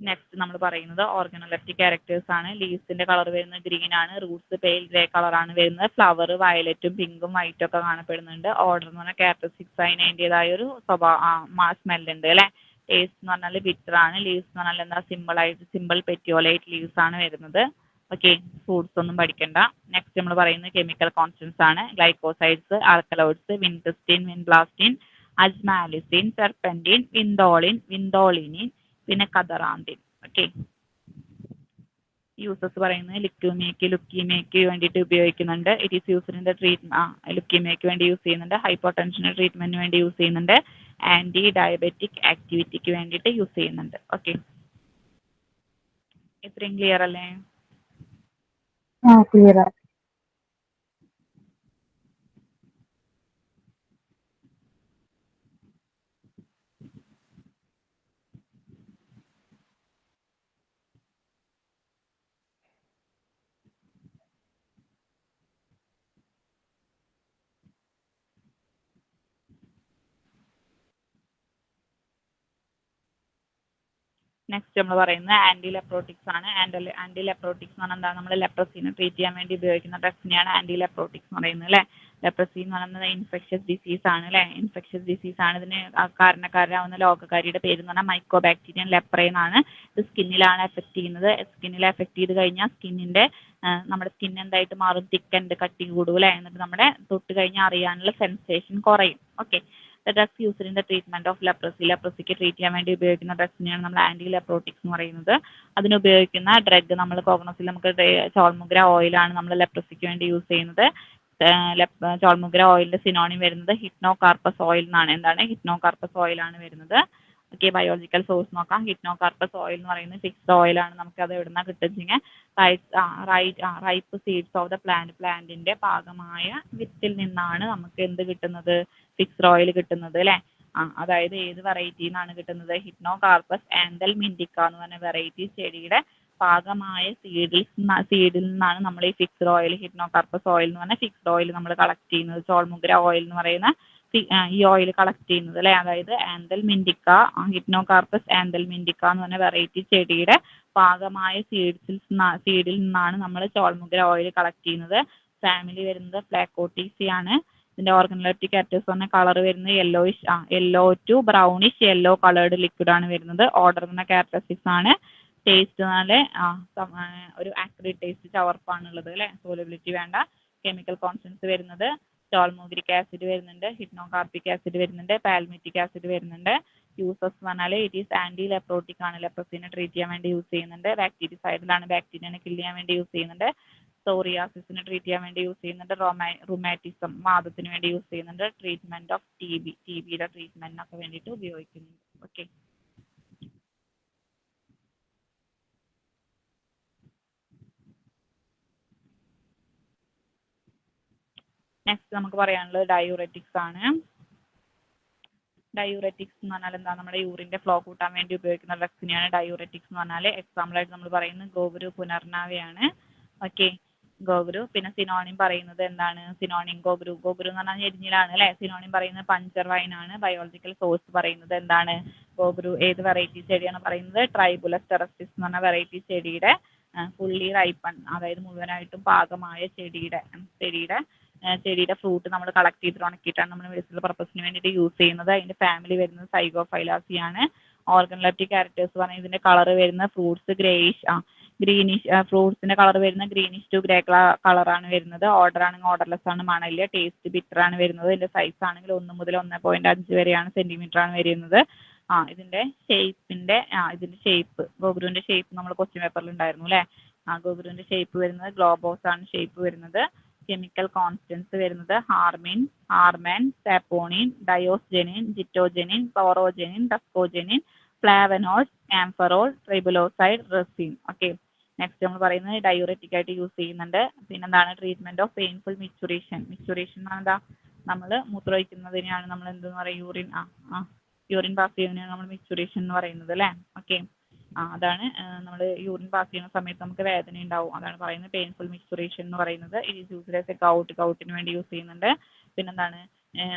നെക്സ്റ്റ് നമ്മൾ പറയുന്നത് ഓർഗനോലെപ്റ്റിക് ക്യാരക്ടേഴ്സ് ആണ്. ലീവ്സിന്റെ കളർ വരുന്നത് ഗ്രീൻ ആണ്, റൂട്ട്സ് പെയിൽ ഗ്രേ കളറാണ് വരുന്നത്, ഫ്ലവർ വയലറ്റും പിങ്കും വൈറ്റും ഒക്കെ കാണപ്പെടുന്നുണ്ട്. ഓർഡർ എന്ന് പറഞ്ഞാൽ ക്യാരക്ടറിസ്റ്റിക്സ് അതിന് അതിൻ്റെതായ ഒരു സ്മെല്ലുണ്ട് അല്ലെ. ടേസ്റ്റ് എന്ന് പറഞ്ഞാൽ ബിറ്റർ ആണ്. ലീവ്സ് എന്ന് പറഞ്ഞാൽ എന്താ, സിമ്പിൾ പെറ്റിയോലൈറ്റ് ലീവ്സ് ആണ് വരുന്നത്. ഓക്കെ, ഫ്രൂട്ട്സ് ഒന്നും പഠിക്കണ്ട. നെക്സ്റ്റ് നമ്മൾ പറയുന്നത് കെമിക്കൽ കോൺസ്റ്റൻസ് ആണ്. Glycosides, alkaloids, vincristine, vinblastine, ajmalicine, serpentine, vindolinine, പിന്നെ കതറാന്തിൻ. ഓക്കെ, യൂസസ് പറയുന്നത് ലുക്കീമിയയ്ക്ക് വേണ്ടിയിട്ട് ഉപയോഗിക്കുന്നുണ്ട്. It is used in the ലുക്കീമിയയ്ക്ക് വേണ്ടി യൂസ് ചെയ്യുന്നുണ്ട്. ഹൈപ്പോടെൻഷൻ ട്രീറ്റ്മെന്റിന് വേണ്ടി യൂസ് ചെയ്യുന്നുണ്ട്. ആന്റി ഡയബറ്റിക് ആക്ടിവിറ്റിക്ക് വേണ്ടിയിട്ട് യൂസ് ചെയ്യുന്നുണ്ട്. ഓക്കെ, ഇത്രയും ക്ലിയർ അല്ലേ? ക്ലിയർ. നെക്സ്റ്റ് നമ്മൾ പറയുന്നത് ആന്റി ലെപ്രോട്ടിക്സ് ആണ്. ആന്റി ലെപ്രോട്ടിക്സ് എന്ന് പറഞ്ഞാൽ എന്താ, നമ്മൾ ലെപ്രസീനെ ട്രീറ്റ് ചെയ്യാൻ വേണ്ടി ഉപയോഗിക്കുന്ന ഡ്രഗ്സിനെയാണ് ആന്റി ലെപ്രോട്ടിക്സ് എന്ന് പറയുന്നത് അല്ലേ. ലെപ്രസി എന്ന് പറയുന്നത് ഇൻഫെക്ഷ്യസ് ഡിസീസ് ആണ് അല്ലേ. ഇൻഫെക്ഷ്യസ് ഡിസീസ് ആണ്. ഇതിന് കാരണക്കാരാവുന്ന ലോകകാരിയുടെ പേര് എന്ന് പറഞ്ഞാൽ മൈക്കോബാക്ടീരിയം ലെപ്ര എന്നാണ്. ഇത് സ്കിന്നിലാണ് എഫക്ട് ചെയ്യുന്നത്. സ്കിന്നിൽ എഫക്ട് ചെയ്ത് കഴിഞ്ഞാൽ നമ്മുടെ സ്കിൻ എന്തായിട്ട് മാറും, തിക്കൻഡ്, കട്ടി കൂടും അല്ലേ. എന്നിട്ട് നമ്മുടെ തൊട്ട് കഴിഞ്ഞാൽ അറിയാനുള്ള സെൻസേഷൻ കുറയും. Okay, drugs used in the treatment of ലെപ്രസിക്ക് ട്രീറ്റ് ചെയ്യാൻ വേണ്ടി ഉപയോഗിക്കുന്ന ഡ്രഗ്സിനെയാണ് നമ്മൾ ആന്റി ലെപ്രോട്ടിക്സ് എന്ന് പറയുന്നത്. അതിന് ഉപയോഗിക്കുന്ന ഡ്രഗ് നമ്മൾ കോഗ്നോസിൽ നമുക്ക് ചോൾമുഗ്ര ഓയിലാണ് നമ്മൾ ലെപ്രസിക്ക് വേണ്ടി യൂസ് ചെയ്യുന്നത്. ചോൾമുഗ്ര ഓയിലിന്റെ സിനോണിം വരുന്നത് ഹിപ്നോകാർപ്പസ് ഓയിൽ എന്നാണ്. എന്താണ്, ഹിപ്നോകാർപ്പസ് ഓയിൽ ആണ് വരുന്നത്. ഓക്കെ, ബയോളജിക്കൽ സോഴ്സ് നോക്കാം. ഹിപ്നോകാർപ്പസ് ഓയിൽ എന്ന് പറയുന്നത് ഫിക്സ്ഡ് ഓയിലാണ്. നമുക്ക് അത് എവിടുന്ന കിട്ടുന്നത്, റൈപ്പ് സീഡ്സ് ഓഫ് ദ പ്ലാന്റിന്റെ ഭാഗമായ വിത്തിൽ നിന്നാണ് നമുക്ക് എന്ത് കിട്ടുന്നത്, ഫിക്സ്ഡ് ഓയിൽ കിട്ടുന്നത് അല്ലെ. അതായത് ഏത് വെറൈറ്റി നിന്നാണ് കിട്ടുന്നത്, ഹിപ്നോകാർപ്പസ് ആന്തൽ മിൻഡിക്ക എന്ന് പറഞ്ഞ വെറൈറ്റി ചെടിയുടെ ഭാഗമായ സീഡിൽ നിന്നാണ് നമ്മൾ ഈ ഫിക്സ്ഡ് ഓയിൽ, ഹിപ്നോകാർപ്പസ് ഓയിൽ എന്ന് പറഞ്ഞ ഫിക്സ്ഡ് ഓയിൽ നമ്മൾ കളക്ട് ചെയ്യുന്നത്. ചോൾമുഗ്ര ഓയിൽ എന്ന് പറയുന്ന ഈ ഓയിൽ കളക്ട് ചെയ്യുന്നത് അല്ലെ. അതായത് ആന്തൽ മിൻഡിക്ക, ഹിപ്നോകാർപ്പസ് ആന്തൽ മിൻഡിക്ക എന്ന് പറഞ്ഞ വെറൈറ്റി ചെടിയുടെ പാകമായ സീഡിൽ നിന്നാണ് നമ്മൾ ചോൾമുഗ്ര ഓയിൽ കളക്ട് ചെയ്യുന്നത്. ഫാമിലി വരുന്നത് ഫ്ലാക്കോട്ടീസി ആണ്. ഇതിന്റെ ഓർഗനോലെപ്റ്റിക് ക്യാരക്ടേഴ്സ് പറഞ്ഞ കളർ വരുന്നത് yellow to brownish yellow coloured liquid ആണ് വരുന്നത്. ഓർഡർ എന്ന ക്യാരക്ടറിസ്റ്റിക്സ് ആണ്. ടേസ്റ്റ് നല്ല ഒരു ആക്രിഡ് ടേസ്റ്റ്, ചവർപ്പാണുള്ളത് അല്ലെ, സോലബിലിറ്റി വേണ്ട. കെമിക്കൽ കോൺസ്റ്റൻസ് വരുന്നത് ചോൾമുഗ്രിക് ആസിഡ് വരുന്നുണ്ട്, ഹിപ്നോകാർപ്പിക് ആസിഡ് വരുന്നുണ്ട്, പാൽമിറ്റിക് ആസിഡ് വരുന്നുണ്ട്. യൂസസ് പറഞ്ഞാൽ ഇറ്റ് ഈസ് ആന്റി ലെപ്രോട്ടിക് ആണ്, ലെപ്രസിനെ ട്രീറ്റ് ചെയ്യാൻ വേണ്ടി യൂസ് ചെയ്യുന്നുണ്ട്. ബാക്ടീരിയസൈഡിലാണ്, ബാക്ടീരിയനെ കില്ല് ചെയ്യാൻ വേണ്ടി യൂസ് ചെയ്യുന്നുണ്ട്. സോറിയാസിസിനെ ട്രീറ്റ് ചെയ്യാൻ വേണ്ടി യൂസ് ചെയ്യുന്നുണ്ട്. റുമാറ്റിസം വാദത്തിന് വേണ്ടി യൂസ് ചെയ്യുന്നുണ്ട്. ട്രീറ്റ്മെന്റ് ഓഫ് ടിബിയുടെ ട്രീറ്റ്മെന്റിനൊക്കെ വേണ്ടിയിട്ട് ഉപയോഗിക്കുന്നുണ്ട്. ഓക്കെ, നെക്സ്റ്റ് നമുക്ക് പറയാനുള്ളത് ഡയൂററ്റിക്സ് ആണ്. ഡയൂററ്റിക്സ് എന്ന് പറഞ്ഞാൽ എന്താ, നമ്മുടെ യൂറിന്റെ ഫ്ലോ കൂട്ടാൻ വേണ്ടി ഉപയോഗിക്കുന്ന ഡ്രഗ്സിനെയാണ് ഡയൂററ്റിക്സ് എന്ന് പറഞ്ഞാൽ. എക്സാമ്പിൾ ആയിട്ട് നമ്മൾ പറയുന്നത് ഗോഗുരു, പുനർനാവയാണ്. ഓക്കെ, ഗോഗുരു. പിന്നെ സിനോണിം പറയുന്നത് എന്താണ്, സിനോണിം ഗോഗുരു എന്ന് പറഞ്ഞാൽ എരിഞ്ഞിലാണ് അല്ലെ. സിനോണിം പറയുന്നത് പഞ്ചർ വൈൻ ആണ്. ബയോളജിക്കൽ സോഴ്സ് പറയുന്നത് എന്താണ്, ഗോഗുരു. ഏത് വെറൈറ്റി ചെടിയാണ് പറയുന്നത്, ട്രൈബുലസ് ടെറസ്റ്റിസ് എന്ന് പറഞ്ഞ വെറൈറ്റി ചെടിയുടെ ഫുള്ളി റൈപ്പൺ, അതായത് മുഴുവനായിട്ടും പാകമായ ചെടിയുടെ ഫ്രൂട്ട് നമ്മൾ കളക്ട് ചെയ്തിട്ട് ഉണക്കിയിട്ടാണ് നമ്മൾ മെഡിസിനൽ പർപ്പസിന് വേണ്ടിയിട്ട് യൂസ് ചെയ്യുന്നത്. അതിന്റെ ഫാമിലി വരുന്നത് സൈഗോഫൈലാസി ആണ്. ഓർഗനോലെപ്റ്റിക് ക്യാരക്ടേഴ്സ് പറഞ്ഞാൽ ഇതിന്റെ കളർ വരുന്ന ഫ്രൂട്ട്സ് ഗ്രീനിഷ് ഫ്രൂട്ട്സിന്റെ കളർ വരുന്ന ഗ്രീനിഷ് ടു ഗ്രേ കളറാണ് വരുന്നത്. ഓർഡർ ആണെങ്കിൽ ഓർഡർലെസ് ആണ്, മണമില്ല. ടേസ്റ്റ് ബിറ്റർ ആണ് വരുന്നത്. ഇതിന്റെ സൈസ് ആണെങ്കിൽ 1 മുതൽ 1.5 വരെയാണ് സെന്റിമീറ്റർ ആണ് വരുന്നത്. ഇതിന്റെ ഷേപ്പ് ഗോഗുരുവിന്റെ ഷേപ്പ് നമ്മൾ ക്വസ്റ്റ്യൻ പേപ്പറിൽ ഉണ്ടായിരുന്നു അല്ലെ. ഗോഗുരുവിന്റെ ഷേപ്പ് വരുന്നത് ഗ്ലോബോസ് ആണ് ഷേപ്പ് വരുന്നത്. കെമിക്കൽ കോൺസ്റ്റൻസ് വരുന്നത് harman, saponin, diosgenin, gitogenin, chlorogenin, ruscogenin, flavonols, kaempferol, tribuloside, resin. Okay, next നമ്മൾ പറയുന്നത് ഡയൂററ്റിക് ആയിട്ട് യൂസ് ചെയ്യുന്നുണ്ട്. പിന്നെന്താണ്, treatment of painful micturition. Micturition എന്താ, നമ്മൾ മൂത്രമൊഴിക്കുന്നതിനെയാണ് നമ്മൾ എന്തെന്ന് പറയുക, യൂറിൻ പാസ് ചെയ്യുന്നതിനാണ് നമ്മൾ മിച്ചുറേഷൻ എന്ന് പറയുന്നത് അല്ലേ. ഓക്കെ, അതാണ് നമ്മൾ യൂറിൻ പാസ് ചെയ്യുന്ന സമയത്ത് നമുക്ക് വേദന ഉണ്ടാവും, അതാണ് പറയുന്നത് പെയിൻഫുൾ മിക്സ്ചറേഷൻ എന്ന് പറയുന്നത്. ഇത് യൂസ്ഡ് ആസ് എ ഗൗട്ടിന് വേണ്ടി യൂസ് ചെയ്യുന്നുണ്ട്. പിന്നെന്താണ്,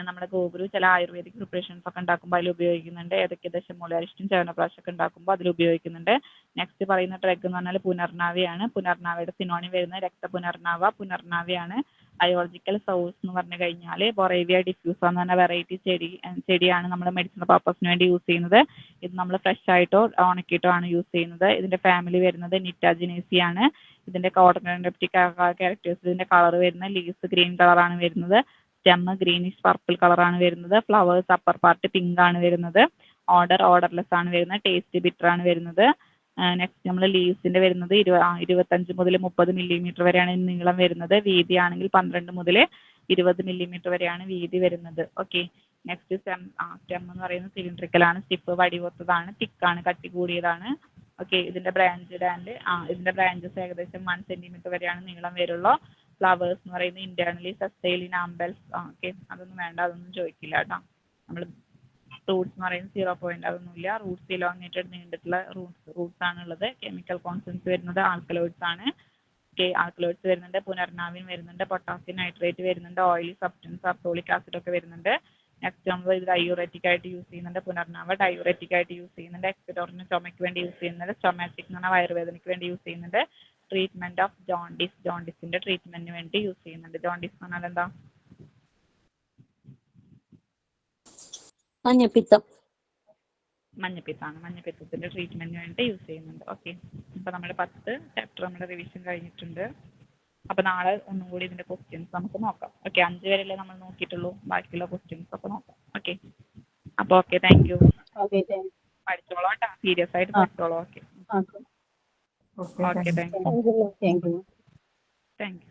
നമ്മുടെ ഗോഗുരു ചില ആയുർവേദിക് പ്രിപ്പറേഷൻസ് ഒക്കെ ഉണ്ടാക്കുമ്പോൾ അതിൽ ഉപയോഗിക്കുന്നുണ്ട്. ഏതൊക്കെ ദശമൂലാരിഷ്ടം ചവനപ്രാശം ഒക്കെ ഉണ്ടാക്കുമ്പോൾ അതിൽ ഉപയോഗിക്കുന്നുണ്ട്. നെക്സ്റ്റ് പറയുന്ന ഡ്രഗ് എന്ന് പറഞ്ഞാൽ പുനർനാവയാണ്. പുനർനാവയുടെ സിനോണിം വരുന്നത് പുനർനാവയാണ്. ബയോളജിക്കൽ സോഴ്സ് എന്ന് പറഞ്ഞു കഴിഞ്ഞാൽ ബൊറേവിയ ഡിഫ്യൂസ എന്ന് പറഞ്ഞ വെറൈറ്റി ചെടിയാണ് നമ്മൾ മെഡിസിനൽ പർപ്പസിന് വേണ്ടി യൂസ് ചെയ്യുന്നത്. ഇത് നമ്മൾ ഫ്രഷ് ആയിട്ടോ ഉണക്കിയിട്ടോ ആണ് യൂസ് ചെയ്യുന്നത്. ഇതിന്റെ ഫാമിലി വരുന്നത് നിറ്റാജിനേസി ആണ്. ഇതിന്റെ ഓർഗനോലെപ്റ്റിക് ക്യാരക്ടേഴ്സ്, ഇതിന്റെ കളർ വരുന്നത് ലീവ്സ് ഗ്രീൻ കളറാണ് വരുന്നത്. സ്റ്റെം ഗ്രീനിഷ് പർപ്പിൾ കളറാണ് വരുന്നത്. ഫ്ലവേഴ്സ് അപ്പർ പാർട്ട് പിങ്ക് ആണ് വരുന്നത്. ഓർഡർലെസ് ആണ് വരുന്നത്. ടേസ്റ്റ് ബിറ്റർ ആണ് വരുന്നത്. നെക്സ്റ്റ് നമ്മൾ ലീവ്സിന്റെ വരുന്നത് 25 മുതൽ 30 മില്ലിമീറ്റർ വരെയാണ് നീളം വരുന്നത്. വീതി ആണെങ്കിൽ 12 മുതൽ 20 മില്ലിമീറ്റർ വരെയാണ് വീതി വരുന്നത്. ഓക്കെ, നെക്സ്റ്റ് സ്റ്റെം എന്ന് പറയുന്നത് സിലിണ്ട്രിക്കൽ ആണ്, സ്റ്റിഫ് വടിവത്തതാണ്, തിക്കാണ്, കട്ടി കൂടിയതാണ്. ഓക്കെ, ഇതിന്റെ ബ്രാഞ്ചസ് ഏകദേശം 1 സെന്റിമീറ്റർ വരെയാണ് നീളം വരുള്ളൂ. ഫ്ലവേഴ്സ് എന്ന് പറയുന്നത് ഇന്റേർണലി സസ്റ്റൈൽ ഇൻ ആംബൽസ്. ഓക്കെ, അതൊന്നും വേണ്ട, അതൊന്നും ചോദിക്കില്ല കേട്ടോ. നമ്മൾ റൂട്ട്സ് എന്ന് പറയുന്നത് 0 പോയിന്റ് അതൊന്നുമില്ല. റൂട്ട്സ് ഇലോങ്ങേറ്റഡ് നീണ്ടിട്ടുള്ള റൂട്ട്സ് ആണുള്ളത്. കെമിക്കൽ കോൺസ്റ്റൻസ് വരുന്നത് ആൽക്കലോയിഡ്സ് ആണ്. ആൽക്കലോയിഡ്സ് വരുന്നുണ്ട്. പുനർനാവിൻ വരുന്നുണ്ട്. പൊട്ടാസ്യം നൈട്രേറ്റ് വരുന്നുണ്ട്. ഓയിലി സബ്സ്റ്റൻസ് അർത്തോളിക് ആസിഡ് ഒക്കെ വരുന്നുണ്ട്. നെക്സ്റ്റ് നമ്മൾ ഇത് ഡയൂററ്റിക് ആയിട്ട് യൂസ് ചെയ്യുന്നുണ്ട്. പുനർനാവ് ഡയൂററ്റിക് ആയിട്ട് യൂസ് ചെയ്യുന്നുണ്ട്. എക്സ്പെഡോറിന് ചുമയ്ക്ക് വേണ്ടി യൂസ് ചെയ്യുന്നുണ്ട്. സ്റ്റൊമാറ്റിക് എന്ന് പറഞ്ഞാൽ വയറുവേദനയ്ക്ക് വേണ്ടി യൂസ് ചെയ്യുന്നുണ്ട്. ട്രീറ്റ്മെന്റ് ഓഫ് ജോണ്ടിസിന്റെ ട്രീറ്റ്മെന്റിന് വേണ്ടി യൂസ് ചെയ്യുന്നുണ്ട്. ജോണ്ടിസ് എന്ന് പറഞ്ഞാൽ എന്താ, മഞ്ഞപ്പിത്താണ്. മഞ്ഞപ്പിത്തത്തിന്റെ ട്രീറ്റ്മെന്റിന് വേണ്ടി യൂസ് ചെയ്യുന്നുണ്ട്. ഓക്കെ, അപ്പൊ നമ്മുടെ 10 ചാപ്റ്റർ നമ്മുടെ റിവിഷൻ കഴിഞ്ഞിട്ടുണ്ട്. അപ്പൊ നാളെ ഒന്നും കൂടി ഇതിന്റെ ക്വസ്റ്റ്യൻസ് നമുക്ക് നോക്കാം. ഓക്കെ, 5 വരെയല്ലേ നമ്മൾ നോക്കിയിട്ടുള്ളൂ, ബാക്കിയുള്ള ക്വസ്റ്റ്യൻസ് ഒക്കെ നോക്കാം. ഓക്കെ, അപ്പൊ ഓക്കെ, താങ്ക് യു. പഠിച്ചോളൂ കേട്ടോ, സീരിയസ് ആയിട്ട് പഠിച്ചോളൂ. Okay, okay, thank you. Thank you. Thank U.